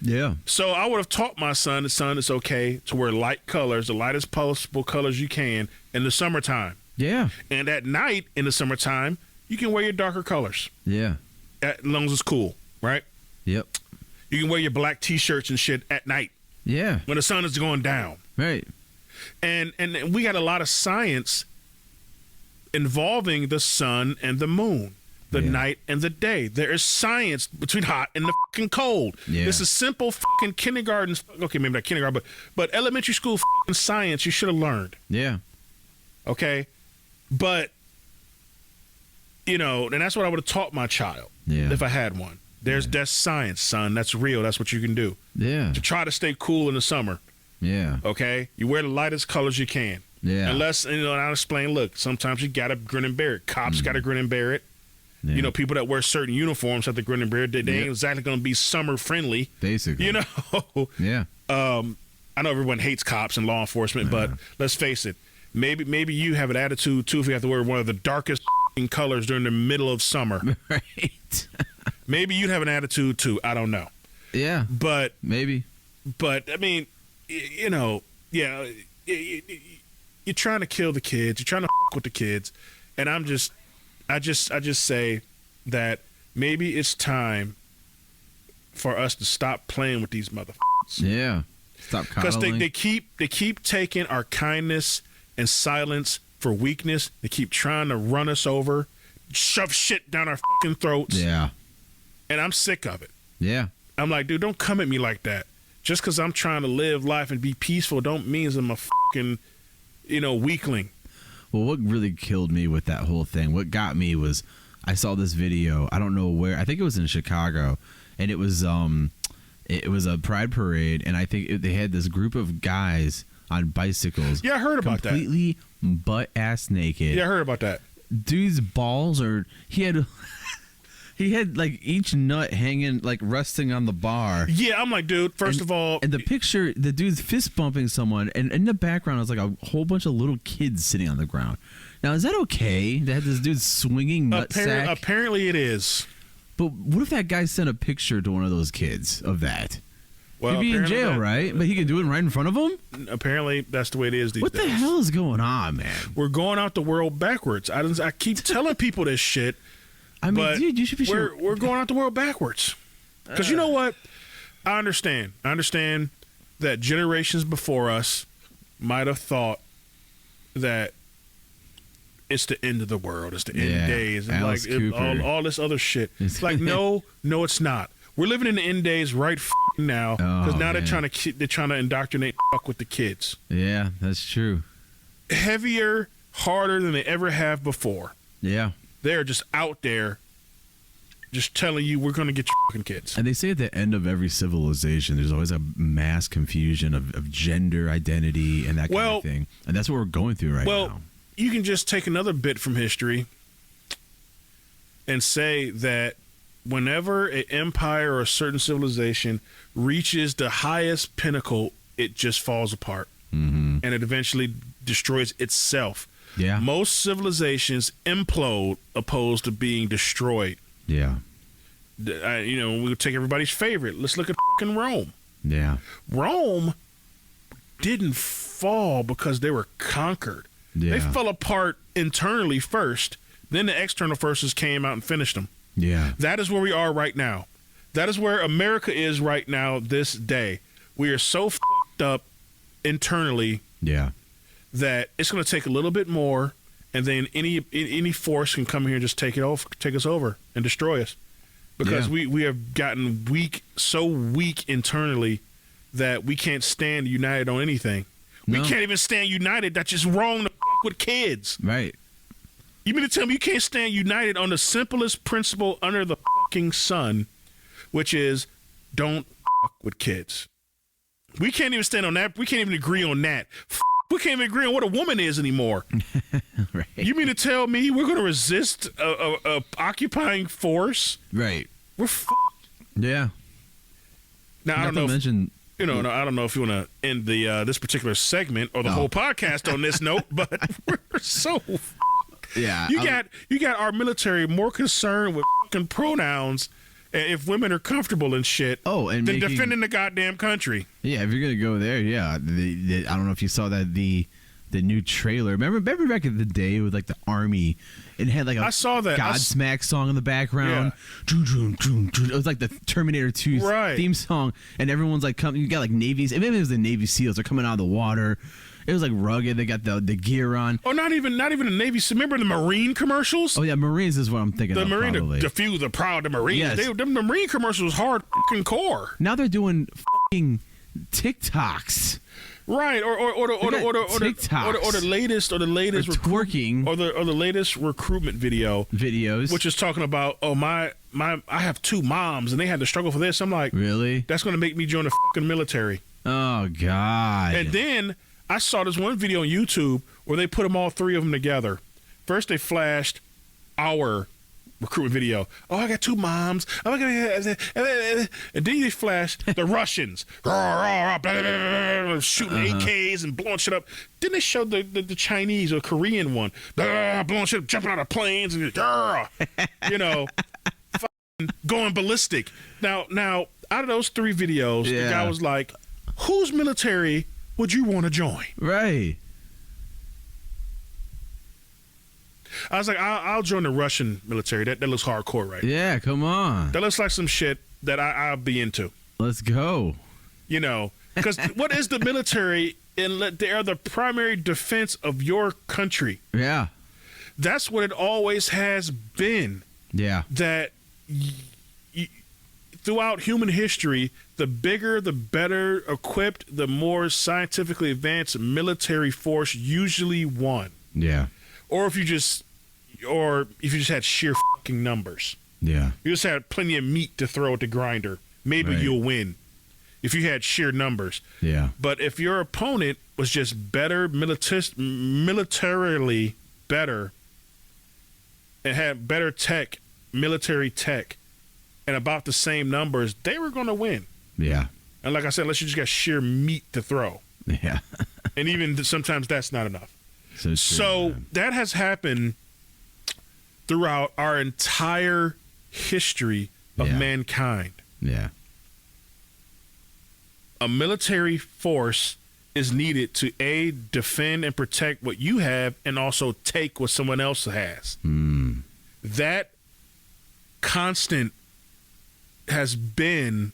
Yeah. So I would have taught my son, it's okay to wear light colors, the lightest possible colors you can in the summertime. Yeah. And at night in the summertime, you can wear your darker colors. Yeah. As long as it's cool, right? Yep. You can wear your black T-shirts and shit at night. Yeah. When the sun is going down. Right. And we got a lot of science involving the sun and the moon, the night and the day. There is science between hot and the fucking cold. Yeah. This is simple fucking kindergarten. Okay, maybe not kindergarten, but elementary school fucking science you should have learned. Yeah. Okay? But, you know, and that's what I would have taught my child if I had one. That's science, son. That's real. That's what you can do. Yeah. To try to stay cool in the summer. Yeah. Okay? You wear the lightest colors you can. Yeah. Unless, you know, and I'll explain, look, sometimes you got to grin and bear it. Cops got to grin and bear it. Yeah. You know, people that wear certain uniforms have to grin and bear it. They ain't exactly going to be summer friendly. Basically. You know? Yeah. I know everyone hates cops and law enforcement, but let's face it. Maybe you have an attitude, too, if you have to wear one of the darkest colors during the middle of summer. Right. Maybe you'd have an attitude, too. I don't know. Yeah. But maybe. But, I mean, you know, yeah, you're trying to kill the kids. You're trying to with the kids. And I just say that maybe it's time for us to stop playing with these motherfuckers. Yeah. Stop coddling. Because they keep taking our kindness and silence for weakness. They keep trying to run us over, shove shit down our fucking throats. Yeah. And I'm sick of it. Yeah. I'm like, dude, don't come at me like that. Just because I'm trying to live life and be peaceful don't mean I'm a fucking, you know, weakling. Well, what really killed me with that whole thing, what got me was I saw this video. I don't know where. I think it was in Chicago, and it was a pride parade, and I think they had this group of guys on bicycles. Yeah, I heard about that. Completely butt-ass naked. Yeah, I heard about that. Dude's balls are... He had like each nut hanging, like resting on the bar. Yeah, I'm like, dude, first of all... And the picture, the dude's fist bumping someone, and in the background was like a whole bunch of little kids sitting on the ground. Now, is that okay to have this dude swinging nutsack? Apparently it is. But what if that guy sent a picture to one of those kids of that? Well, he'd be in jail, right? But he could do it right in front of him? Apparently, that's the way it is these days. What the hell is going on, man? We're going out the world backwards. I keep telling people this shit. I mean, dude, you should be sure. We're going out the world backwards. Because you know what? I understand. I understand that generations before us might have thought that it's the end of the world. It's the end of days. And Alice Cooper. all this other shit. It's like, no, it's not. We're living in the end days right now. Because now they're trying to indoctrinate with the kids. Yeah, that's true. Heavier, harder than they ever have before. Yeah. They're just out there just telling you we're going to get your fucking kids. And they say at the end of every civilization, there's always a mass confusion of gender identity and that kind of thing. And that's what we're going through right now. Well, you can just take another bit from history and say that whenever an empire or a certain civilization reaches the highest pinnacle, it just falls apart. Mm-hmm. And it eventually destroys itself. Yeah. Most civilizations implode opposed to being destroyed. Yeah. We'll take everybody's favorite. Let's look at fucking Rome. Yeah. Rome didn't fall because they were conquered. Yeah. They fell apart internally first. Then the external forces came out and finished them. Yeah. That is where we are right now. That is where America is right now this day. We are so fucked up internally. Yeah. That it's going to take a little bit more, and then any force can come here and just take us over and destroy us, because we have gotten so weak internally that we can't stand united on anything. No. We can't even stand united. That's just wrong to with kids. Right. You mean to tell me you can't stand united on the simplest principle under the fucking sun, which is don't with kids? We can't even stand on that. We can't even agree on that. We can't even agree on what a woman is anymore. Right. You mean to tell me we're going to resist a occupying force? Right. We're Yeah. Now, I don't know. I don't know if you want to end the this particular segment or the whole podcast on this note, but we're so. Yeah. You got our military more concerned with fucking pronouns and if women are comfortable and shit than defending the goddamn country. Yeah, if you're gonna go there, I don't know if you saw that the the new trailer. Remember back in the day with like the army, it had like a I saw that Godsmack song in the background. It was like the Terminator 2 theme song, and everyone's like coming. You got like Navy's, maybe it was the Navy SEALs. They're coming out of the water. It was like rugged. They got the gear on. Oh, not even the Navy. Remember the Marine commercials? Oh yeah, Marines is what I'm thinking. The of, Marine, probably. the few, the proud, the Marines. Yes. The Marine commercials hard fucking core. Now they're doing fucking TikToks. Right, or the latest twerking, or the latest recruitment videos, which is talking about I have 2 moms and they had to struggle for this. I'm like, really? That's going to make me join the fucking military. Oh God! And then I saw this one video on YouTube where they put them all 3 of them together. First, they flashed our recruitment video. Oh, I got 2 moms. Oh, I got, and then they flashed the Russians shooting AKs and blowing shit up. Then they showed the Chinese or Korean one blowing shit up, jumping out of planes and going ballistic. Now, out of those 3 videos, the guy was like, "Whose military would you want to join?" Right. I was like, I'll join the Russian military. That looks hardcore, right? Yeah, come on. That looks like some shit that I'll be into. Let's go. Because what is the military? They are the primary defense of your country. Yeah. That's what it always has been. Yeah. That throughout human history, the bigger, the better equipped, the more scientifically advanced military force usually won. Yeah. Or if you just had sheer fucking numbers. Yeah. You just had plenty of meat to throw at the grinder. Maybe you'll win if you had sheer numbers. Yeah. But if your opponent was just better, militarily better, and had better tech, military tech, and about the same numbers, they were going to win. Yeah. And like I said, unless you just got sheer meat to throw. Yeah. And even sometimes that's not enough. So that has happened throughout our entire history of mankind. Yeah. A military force is needed to defend and protect what you have and also take what someone else has. That constant has been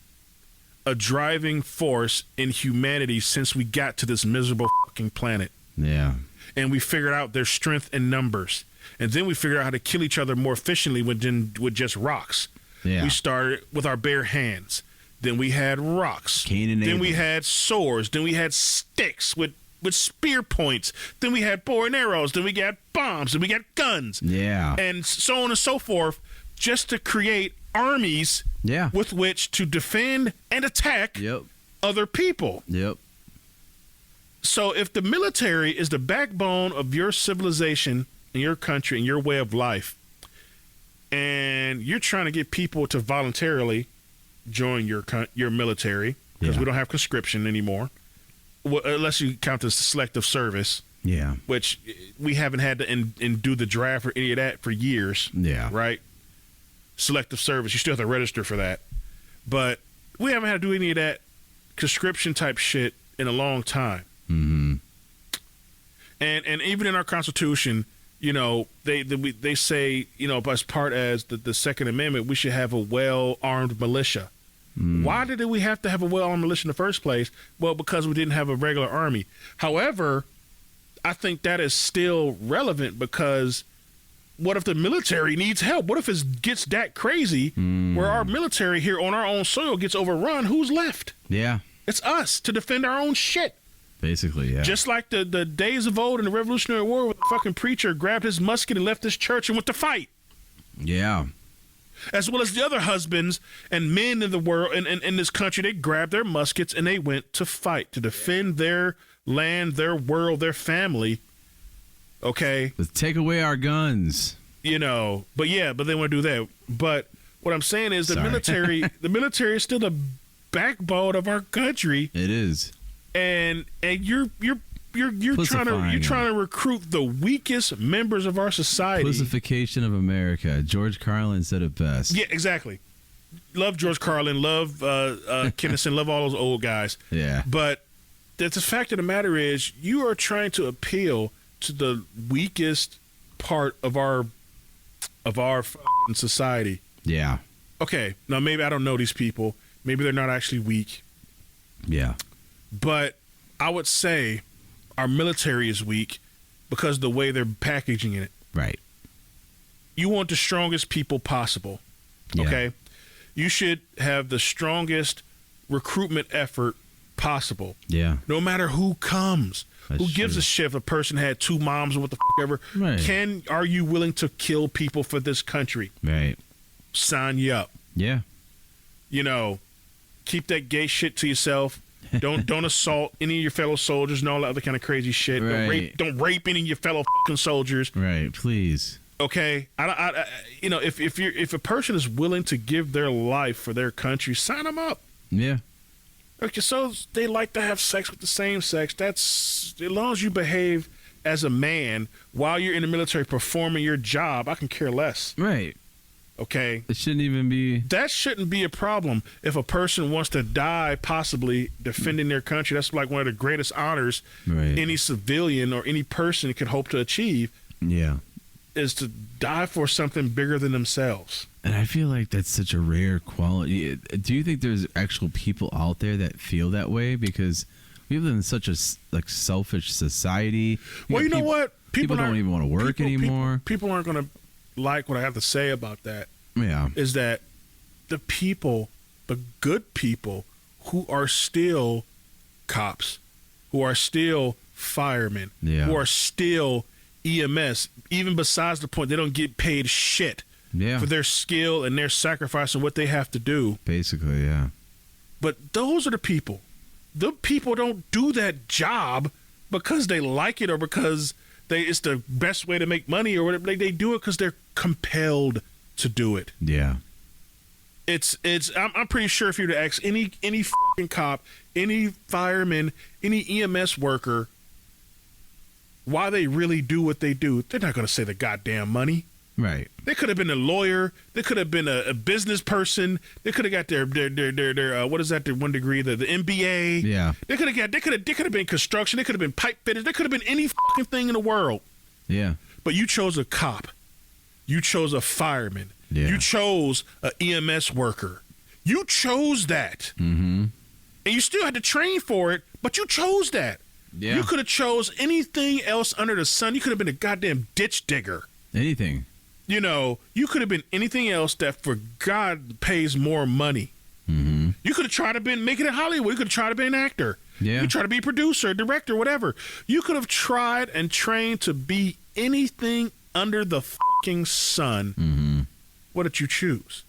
a driving force in humanity since we got to this miserable fucking planet. Yeah. And we figured out their strength in numbers. And then we figured out how to kill each other more efficiently with just rocks. Yeah. We started with our bare hands. Then we had rocks. Cain and then Abel. we had swords. Then we had sticks with spear points. Then we had bow and arrows. Then we got bombs. Then we got guns. Yeah. And so on and so forth, just to create armies with which to defend and attack other people. Yep. So if the military is the backbone of your civilization and your country and your way of life, and you're trying to get people to voluntarily join your military because we don't have conscription anymore, unless you count as selective service. Yeah. Which we haven't had to do the draft or any of that for years. Yeah. Right? Selective service, you still have to register for that. But we haven't had to do any of that conscription type shit in a long time. Mm-hmm. And even in our Constitution, they say, as part as the Second Amendment, we should have a well-armed militia. Why did we have to have a well-armed militia in the first place? Well, because we didn't have a regular army. However, I think that is still relevant because what if the military needs help? What if it gets that crazy where our military here on our own soil gets overrun? Who's left? Yeah. It's us to defend our own shit. Basically, yeah. Just like the days of old in the Revolutionary War where the fucking preacher grabbed his musket and left his church and went to fight. Yeah. As well as the other husbands and men in the world, in this country, they grabbed their muskets and they went to fight to defend their land, their world, their family. Okay? Let's take away our guns. But they want to do that. But what I'm saying is the military is still the backbone of our country. It is. And you're trying to recruit the weakest members of our society. Pussification of America. George Carlin said it best. Yeah, exactly. Love George Carlin. Love Kennison. Love all those old guys. Yeah. But the fact of the matter is, you are trying to appeal to the weakest part of our fucking society. Yeah. Okay, now maybe I don't know these people. Maybe they're not actually weak. Yeah. But I would say our military is weak because of the way they're packaging it. Right. You want the strongest people possible. Yeah. Okay? You should have the strongest recruitment effort possible. Yeah. No matter who comes. That's who gives true. a shit if a person had 2 moms or what the fuck ever? Right. Are you willing to kill people for this country? Right. Sign you up. Yeah. Keep that gay shit to yourself. Don't assault any of your fellow soldiers and all that other kind of crazy shit. Right. Don't rape any of your fellow fucking soldiers. Right. Please. Okay, if a person is willing to give their life for their country, sign them up. Yeah. Okay, so they like to have sex with the same sex. That's as long as you behave as a man while you're in the military performing your job. I can care less. Right. Okay, It shouldn't even be. that shouldn't be a problem. If a person wants to die, possibly defending their country, that's like one of the greatest honors Right. any civilian or any person could hope to achieve. Yeah. Is to die for something bigger than themselves. And I feel like that's such a rare quality. Do you think there's actual people out there that feel that way? Because we live in such a selfish society. Well, you know what? People don't even want to work anymore. People aren't going to like what I have to say about that. Yeah. Is that the good people who are still cops, who are still firemen, Yeah. who are still EMS, even besides the point they don't get paid shit Yeah. for their skill and their sacrifice and what they have to do. Basically, yeah. But those are the people. The people don't do that job because they like it or because it's the best way to make money or whatever. They do it because they're compelled to do it. Yeah. I'm pretty sure if you were to ask any fucking cop, any fireman, any EMS worker, why they really do what they do, they're not going to say the goddamn money. Right. They could have been a lawyer. They could have been a business person. They could have got their what is that? Their 1 degree, the MBA. Yeah. They could have been construction. They could have been pipe fitters. They could have been any fucking thing in the world. Yeah. But you chose a cop. You chose a fireman. Yeah. You chose a EMS worker. You chose that. Mm-hmm. And you still had to train for it, but you chose that. Yeah. You could have chose anything else under the sun. You could have been a goddamn ditch digger. Anything. You could have been anything else that for God pays more money. Mm-hmm. You could have tried to make it in Hollywood. You could have tried to be an actor. Yeah. You could try to be a producer, director, whatever. You could have tried and trained to be anything under the fucking sun. Mm-hmm. What did you choose?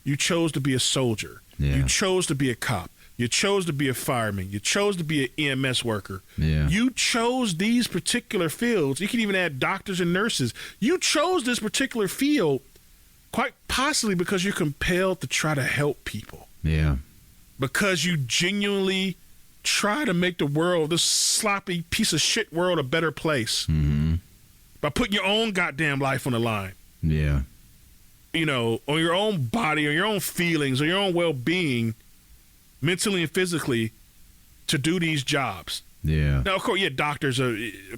You chose to be a soldier. Yeah. You chose to be a cop. You chose to be a fireman. You chose to be an EMS worker. Yeah. You chose these particular fields. You can even add doctors and nurses. You chose this particular field quite possibly because you're compelled to try to help people. Yeah. Because you genuinely try to make the world, this sloppy piece of shit world, a better place. Mm-hmm. By putting your own goddamn life on the line. Yeah. On your own body, or your own feelings, or your own well-being, mentally and physically, to do these jobs. Yeah. Now, of course, doctors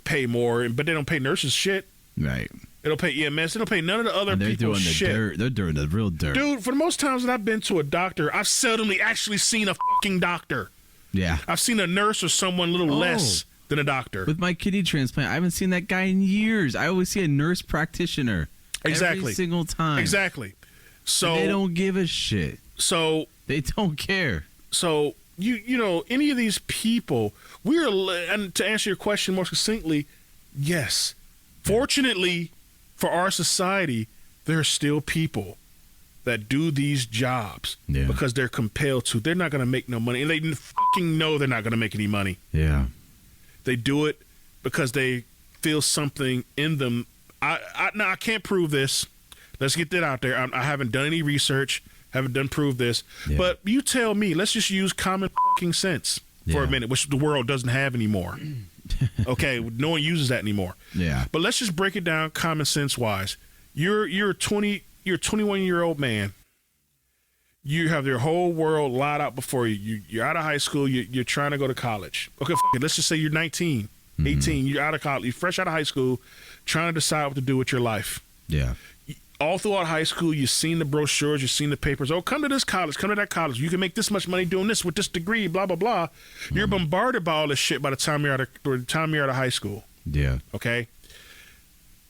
pay more, but they don't pay nurses shit. Right. They don't pay EMS. They don't pay none of the other And they're people doing the shit. dirt. They're doing the real dirt. Dude, for the most times that I've been to a doctor, I've seldomly actually seen a fucking doctor. Yeah. I've seen a nurse or someone a little less than a doctor. With my kidney transplant, I haven't seen that guy in years. I always see a nurse practitioner. Exactly. Every single time. Exactly. So And they don't give a shit. So They don't care. So any of these people, and to answer your question more succinctly, yes. Fortunately for our society, there are still people that do these jobs because they're compelled to. They're not going to make no money, and they fucking know they're not going to make any money. Yeah. They do it because they feel something in them. I can't prove this. Let's get that out there. I haven't done any research. Haven't done prove this. Yeah. But you tell me. Let's just use common fucking sense for a minute, which the world doesn't have anymore. Okay, no one uses that anymore. Yeah. But let's just break it down common sense wise. You're a 21-year-old man. You have your whole world laid out before you. You're out of high school. You're trying to go to college. Okay, let's just say you're 19, 18. You're out of college. You're fresh out of high school, trying to decide what to do with your life. Yeah. All throughout high school, you've seen the brochures, you've seen the papers. Oh, come to this college, come to that college. You can make this much money doing this with this degree, blah, blah, blah. You're bombarded by all this shit by the time you're out of high school. Yeah. Okay?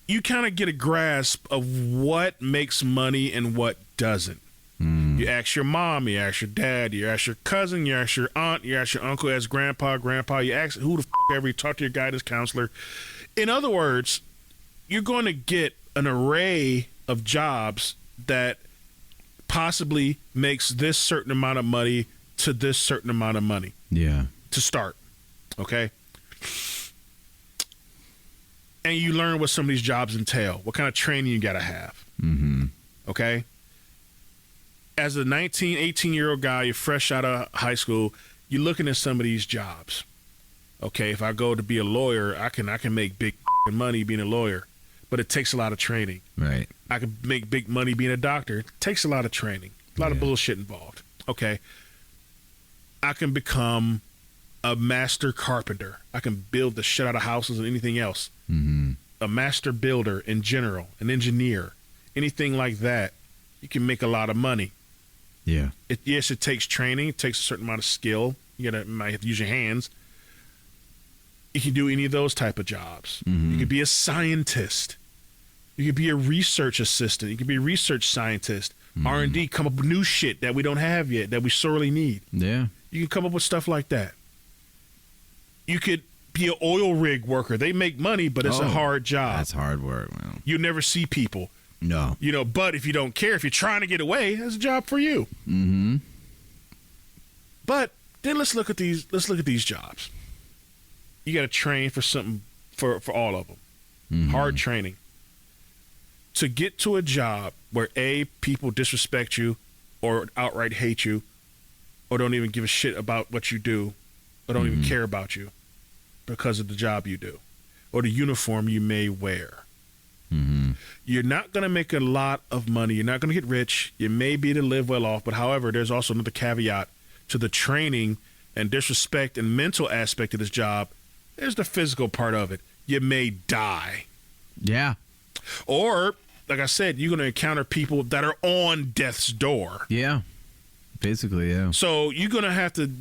You kind of get a grasp of what makes money and what doesn't. You ask your mom, you ask your dad, you ask your cousin, you ask your aunt, you ask your uncle, you ask grandpa, you ask who the ever, you talk to your guidance counselor. In other words, you're going to get an array of jobs that possibly makes this certain amount of money to this certain amount of money. Yeah. To start. Okay? And you learn what some of these jobs entail, what kind of training you got to have. Okay? As a 19, 18-year-old guy, you're fresh out of high school, you're looking at some of these jobs. Okay, if I go to be a lawyer, I can make big money being a lawyer, but it takes a lot of training. Right. I can make big money being a doctor. It takes a lot of training, a lot of bullshit involved. Okay. I can become a master carpenter. I can build the shit out of houses and anything else. A master builder in general, an engineer, anything like that. You can make a lot of money. Yeah. Yes, it takes training. It takes a certain amount of skill. You might have to use your hands. You can do any of those type of jobs. You could be a scientist. You could be a research assistant. You could be a research scientist. R&D, come up with new shit that we don't have yet, that we sorely need. Yeah. You can come up with stuff like that. You could be an oil rig worker. They make money, but it's a hard job. That's hard work, man. You never see people. No. But if you don't care, if you're trying to get away, that's a job for you. But then let's look at these jobs. You got to train for something for all of them. Hard training. To get to a job where people disrespect you or outright hate you or don't even give a shit about what you do or don't even care about you because of the job you do or the uniform you may wear. You're not going to make a lot of money. You're not going to get rich. You may be to live well off, but however, there's also another caveat to the training and disrespect and mental aspect of this job. There's the physical part of it. You may die. Yeah. Or, like I said, you're going to encounter people that are on death's door. Yeah. Basically, yeah. So you're going to have to,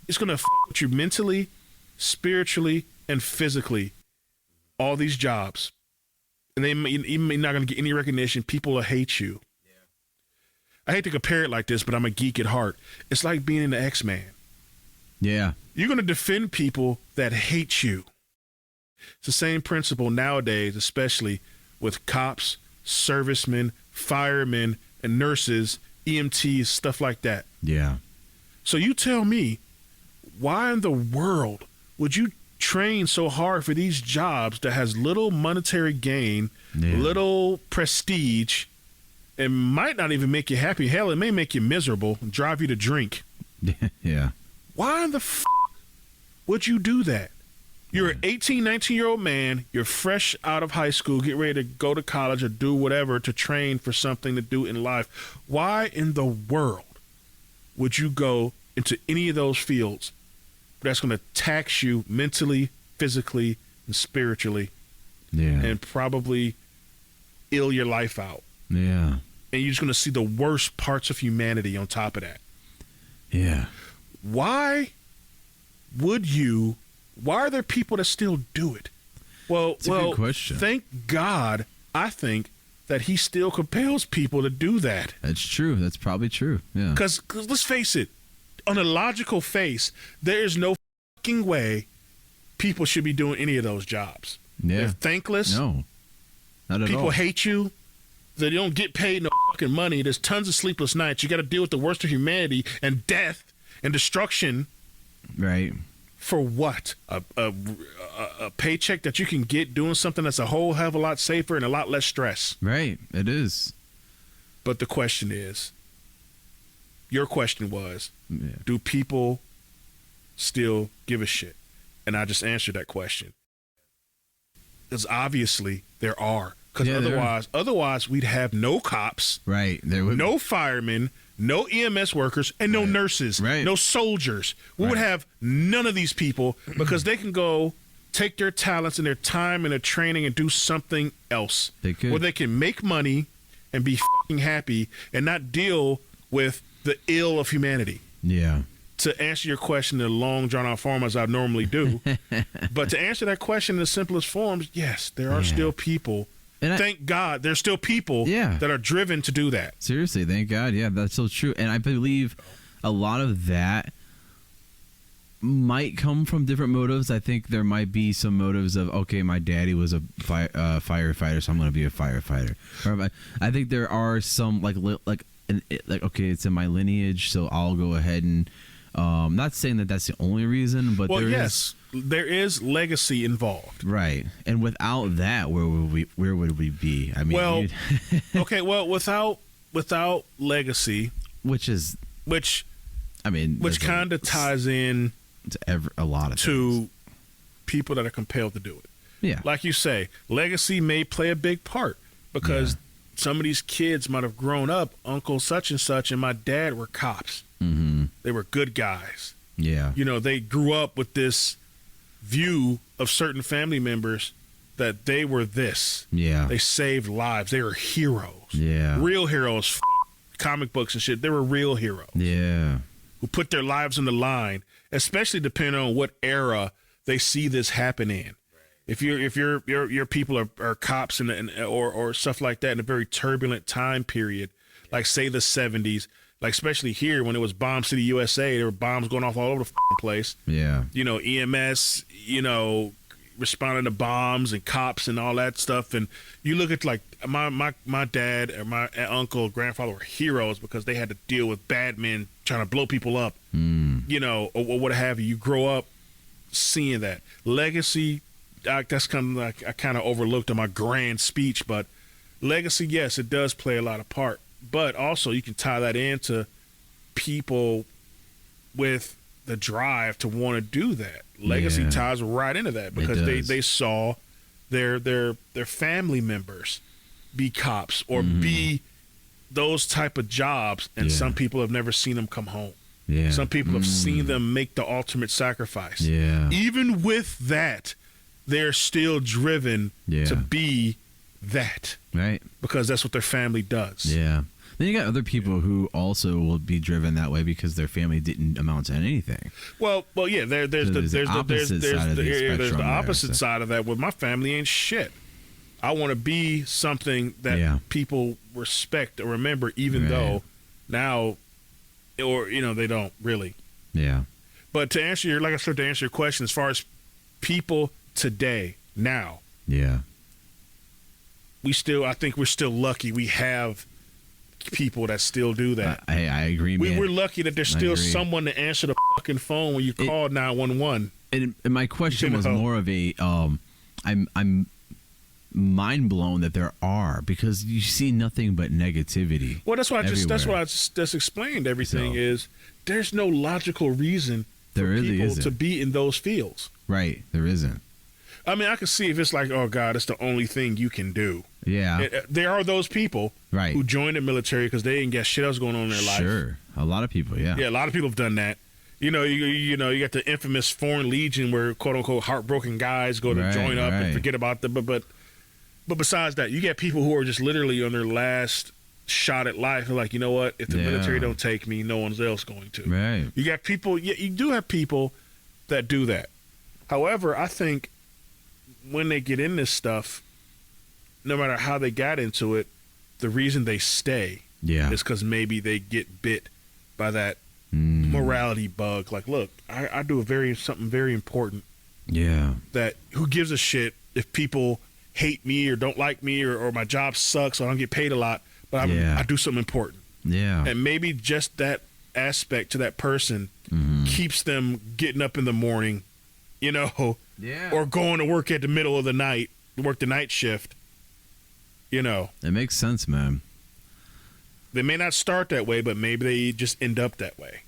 it's going to f with you mentally, spiritually, and physically. All these jobs. And you're not going to get any recognition. People will hate you. Yeah. I hate to compare it like this, but I'm a geek at heart. It's like being in the X-Men. Yeah. You're going to defend people that hate you. It's the same principle nowadays, especially with cops, servicemen, firemen, and nurses, EMTs, stuff like that. Yeah. So you tell me, why in the world would you train so hard for these jobs that has little monetary gain, little prestige, and might not even make you happy? Hell, it may make you miserable and drive you to drink. Yeah. Why in the would you do that? You're an 18, 19-year-old man. You're fresh out of high school, get ready to go to college or do whatever to train for something to do in life. Why in the world would you go into any of those fields that's going to tax you mentally, physically, and spiritually, and probably ill your life out? Yeah. And you're just going to see the worst parts of humanity on top of that. Yeah. Why are there people that still do it? Well, a good question. Thank God, I think, that he still compels people to do that. That's true. That's probably true. Yeah. Because let's face it, on a logical face, there is no fucking way people should be doing any of those jobs. Yeah. They're thankless. No, not at all. People hate you. They don't get paid no fucking money. There's tons of sleepless nights. You got to deal with the worst of humanity and death and destruction. Right. For what? A paycheck that you can get doing something that's a whole hell of a lot safer and a lot less stress. Right. It is. But the question is, your question was, do people still give a shit? And I just answered that question. Because obviously there are. Because otherwise we'd have no cops. Right. There would no firemen, no EMS workers, and no nurses, no soldiers. We would have none of these people because they can go take their talents and their time and their training and do something else. They could. Where they can make money and be f***ing happy and not deal with the ill of humanity. Yeah. To answer your question in a long, drawn-out form as I normally do, but to answer that question in the simplest forms, yes, there are still people. And thank God, there's still people that are driven to do that. Seriously, thank God. Yeah, that's so true. And I believe a lot of that might come from different motives. I think there might be some motives of, okay, my daddy was a firefighter, so I'm going to be a firefighter. Or I think there are some like okay, it's in my lineage, so I'll go ahead and not saying that that's the only reason, but there is legacy involved, right? And without that, where would we be? I mean, without legacy, which kind of ties in to a lot of things. People that are compelled to do it. Yeah, like you say, legacy may play a big part because some of these kids might have grown up, Uncle such and such and my dad were cops. Mm-hmm. They were good guys. Yeah. They grew up with this view of certain family members that they were this. Yeah. They saved lives. They were heroes. Yeah. Real heroes, comic books and shit. They were real heroes. Yeah. Who put their lives on the line, especially depending on what era they see this happen in. If your people are cops or stuff like that in a very turbulent time period, like say the 70s, like especially here when it was Bomb City, USA, there were bombs going off all over the place. Yeah. EMS, responding to bombs and cops and all that stuff. And you look at like my dad or my uncle, grandfather were heroes because they had to deal with bad men trying to blow people up, or what have you. You grow up seeing that. Legacy, that's kind of like I kind of overlooked in my grand speech, but legacy, yes, it does play a lot of part. But also you can tie that into people with the drive to want to do that. Legacy ties right into that because they saw their family members be cops or be those type of jobs, and some people have never seen them come home. Yeah. Some people have seen them make the ultimate sacrifice. Yeah. Even with that, they're still driven to be that. Right. Because that's what their family does. Yeah. Then you got other people who also will be driven that way because their family didn't amount to anything. Well, yeah. There's the opposite side of that. Where my family ain't shit. I want to be something that people respect or remember, even though now, or they don't really. Yeah. But to answer your question, as far as people today, now. Yeah. I think we're still lucky. We have people that still do that. I agree, man. We're lucky that there's still someone to answer the fucking phone when you call 911. And my question was more of a, I'm mind blown that there are, because you see nothing but negativity. Well, that's why I just explained everything. Is there's no logical reason for people to be in those fields. Right, there isn't. I mean, I can see if it's like, oh God, it's the only thing you can do. Yeah. There are those people who join the military because they didn't get shit else going on in their life. Sure. A lot of people, yeah. Yeah, a lot of people have done that. You got the infamous Foreign Legion where quote unquote heartbroken guys go to join up and forget about them. But besides that, you get people who are just literally on their last shot at life. They're like, you know what? If the military don't take me, no one's else going to. Right. You got people. You do have people that do that. However, I think when they get in this stuff, no matter how they got into it, the reason they stay is because maybe they get bit by that morality bug. Like, look, I do something very important. Yeah. That who gives a shit if people hate me or don't like me or my job sucks or I don't get paid a lot, but I do something important. Yeah. And maybe just that aspect to that person keeps them getting up in the morning, or going to work at the middle of the night, work the night shift. It makes sense, man. They may not start that way, but maybe they just end up that way.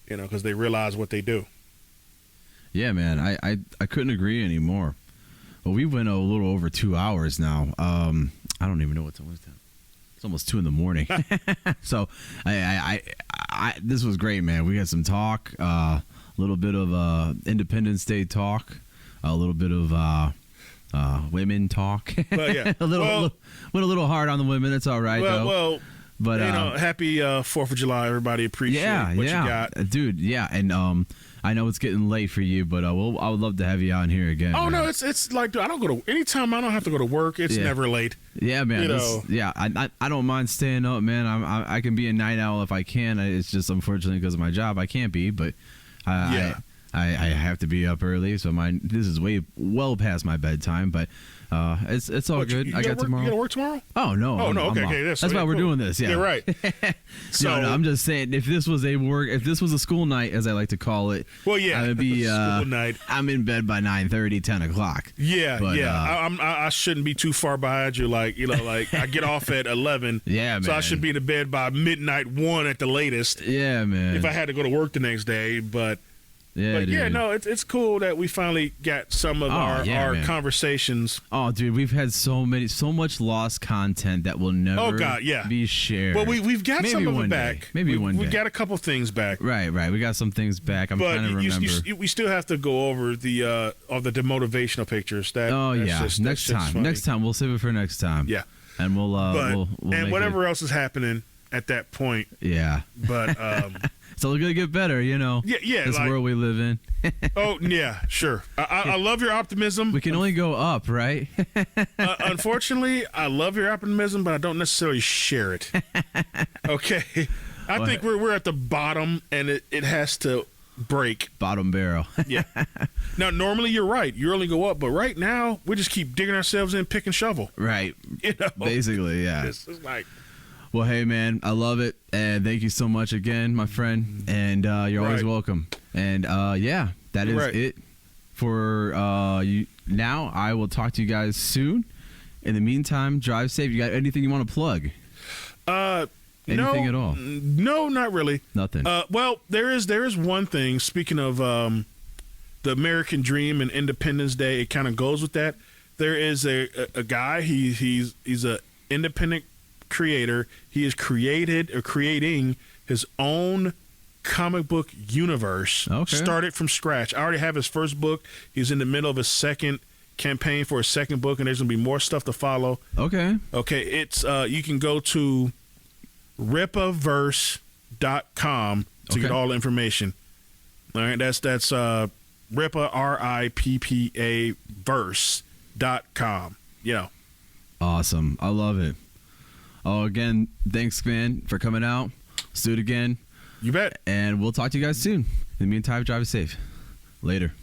Because they realize what they do. Yeah, man. I couldn't agree anymore. Well, we went a little over 2 hours now. I don't even know what time was that. It's almost 2 a.m. So I this was great, man. We had some talk, a little bit of Independence Day talk, a little bit of women talk. Well, yeah. went a little hard on the women. It's all right, though. Well, but happy 4th of July, everybody. Appreciate what you got, dude. Yeah, and I know it's getting late for you, but I would love to have you on here again. Oh, man. no, it's like, dude, I don't go to anytime I don't have to go to work. It's never late. Yeah, man. I don't mind staying up, man. I can be a night owl if I can. It's just unfortunately because of my job I can't be, but I have to be up early, so this is well past my bedtime, but it's all good. I got tomorrow. You got to work tomorrow? Oh no! Oh no! Okay. That's why we're doing this. Yeah, right. So no, I'm just saying, if this was a school night, as I like to call it, well, yeah, I would be school night. I'm in bed by 9:30, 10 o'clock. Yeah, but, I shouldn't be too far behind you. Like I get off at 11. Yeah, man. So I should be to bed by midnight 1 at the latest. Yeah, man. If I had to go to work the next day, but. Yeah, no, it's cool that we finally got some of our conversations. Oh, dude, we've had so much lost content that will never be shared. Well, we've got some of it back. Maybe one day. We've got a couple things back. Right. We got some things back. I'm trying to remember. We still have to go over the demotivational pictures. Next time. We'll save it for next time. Yeah. And we'll and whatever else is happening at that point. Yeah. But it's only gonna get better, you know. Yeah. This world we live in. Oh yeah, sure. I love your optimism. We can only go up, right? Unfortunately, I love your optimism, but I don't necessarily share it. Okay, I think we're at the bottom, and it has to break. Bottom barrel. Yeah. Now, normally you're right. You only go up, but right now we just keep digging ourselves in, pick and shovel. Right. Basically, yeah. It's like. Well, hey, man, I love it, and thank you so much again, my friend, and you're always welcome. And, that is it for you. Now, I will talk to you guys soon. In the meantime, drive safe. You got anything you want to plug? Anything at all? No, not really. Nothing. Well, there is one thing. Speaking of the American Dream and Independence Day, it kind of goes with that. There is a guy. He's a independent creator. He is creating his own comic book universe. Okay. Started from scratch. I already have his first book. He's in the middle of his second campaign for his second book, and there's gonna be more stuff to follow. Okay. It's you can go to rippaverse.com to get all the information. All right, that's Rippa, RIPPA verse.com. Awesome. I love it. Oh, again, thanks, man, for coming out. Let's do it again. You bet. And we'll talk to you guys soon. In the meantime, drive safe. Later.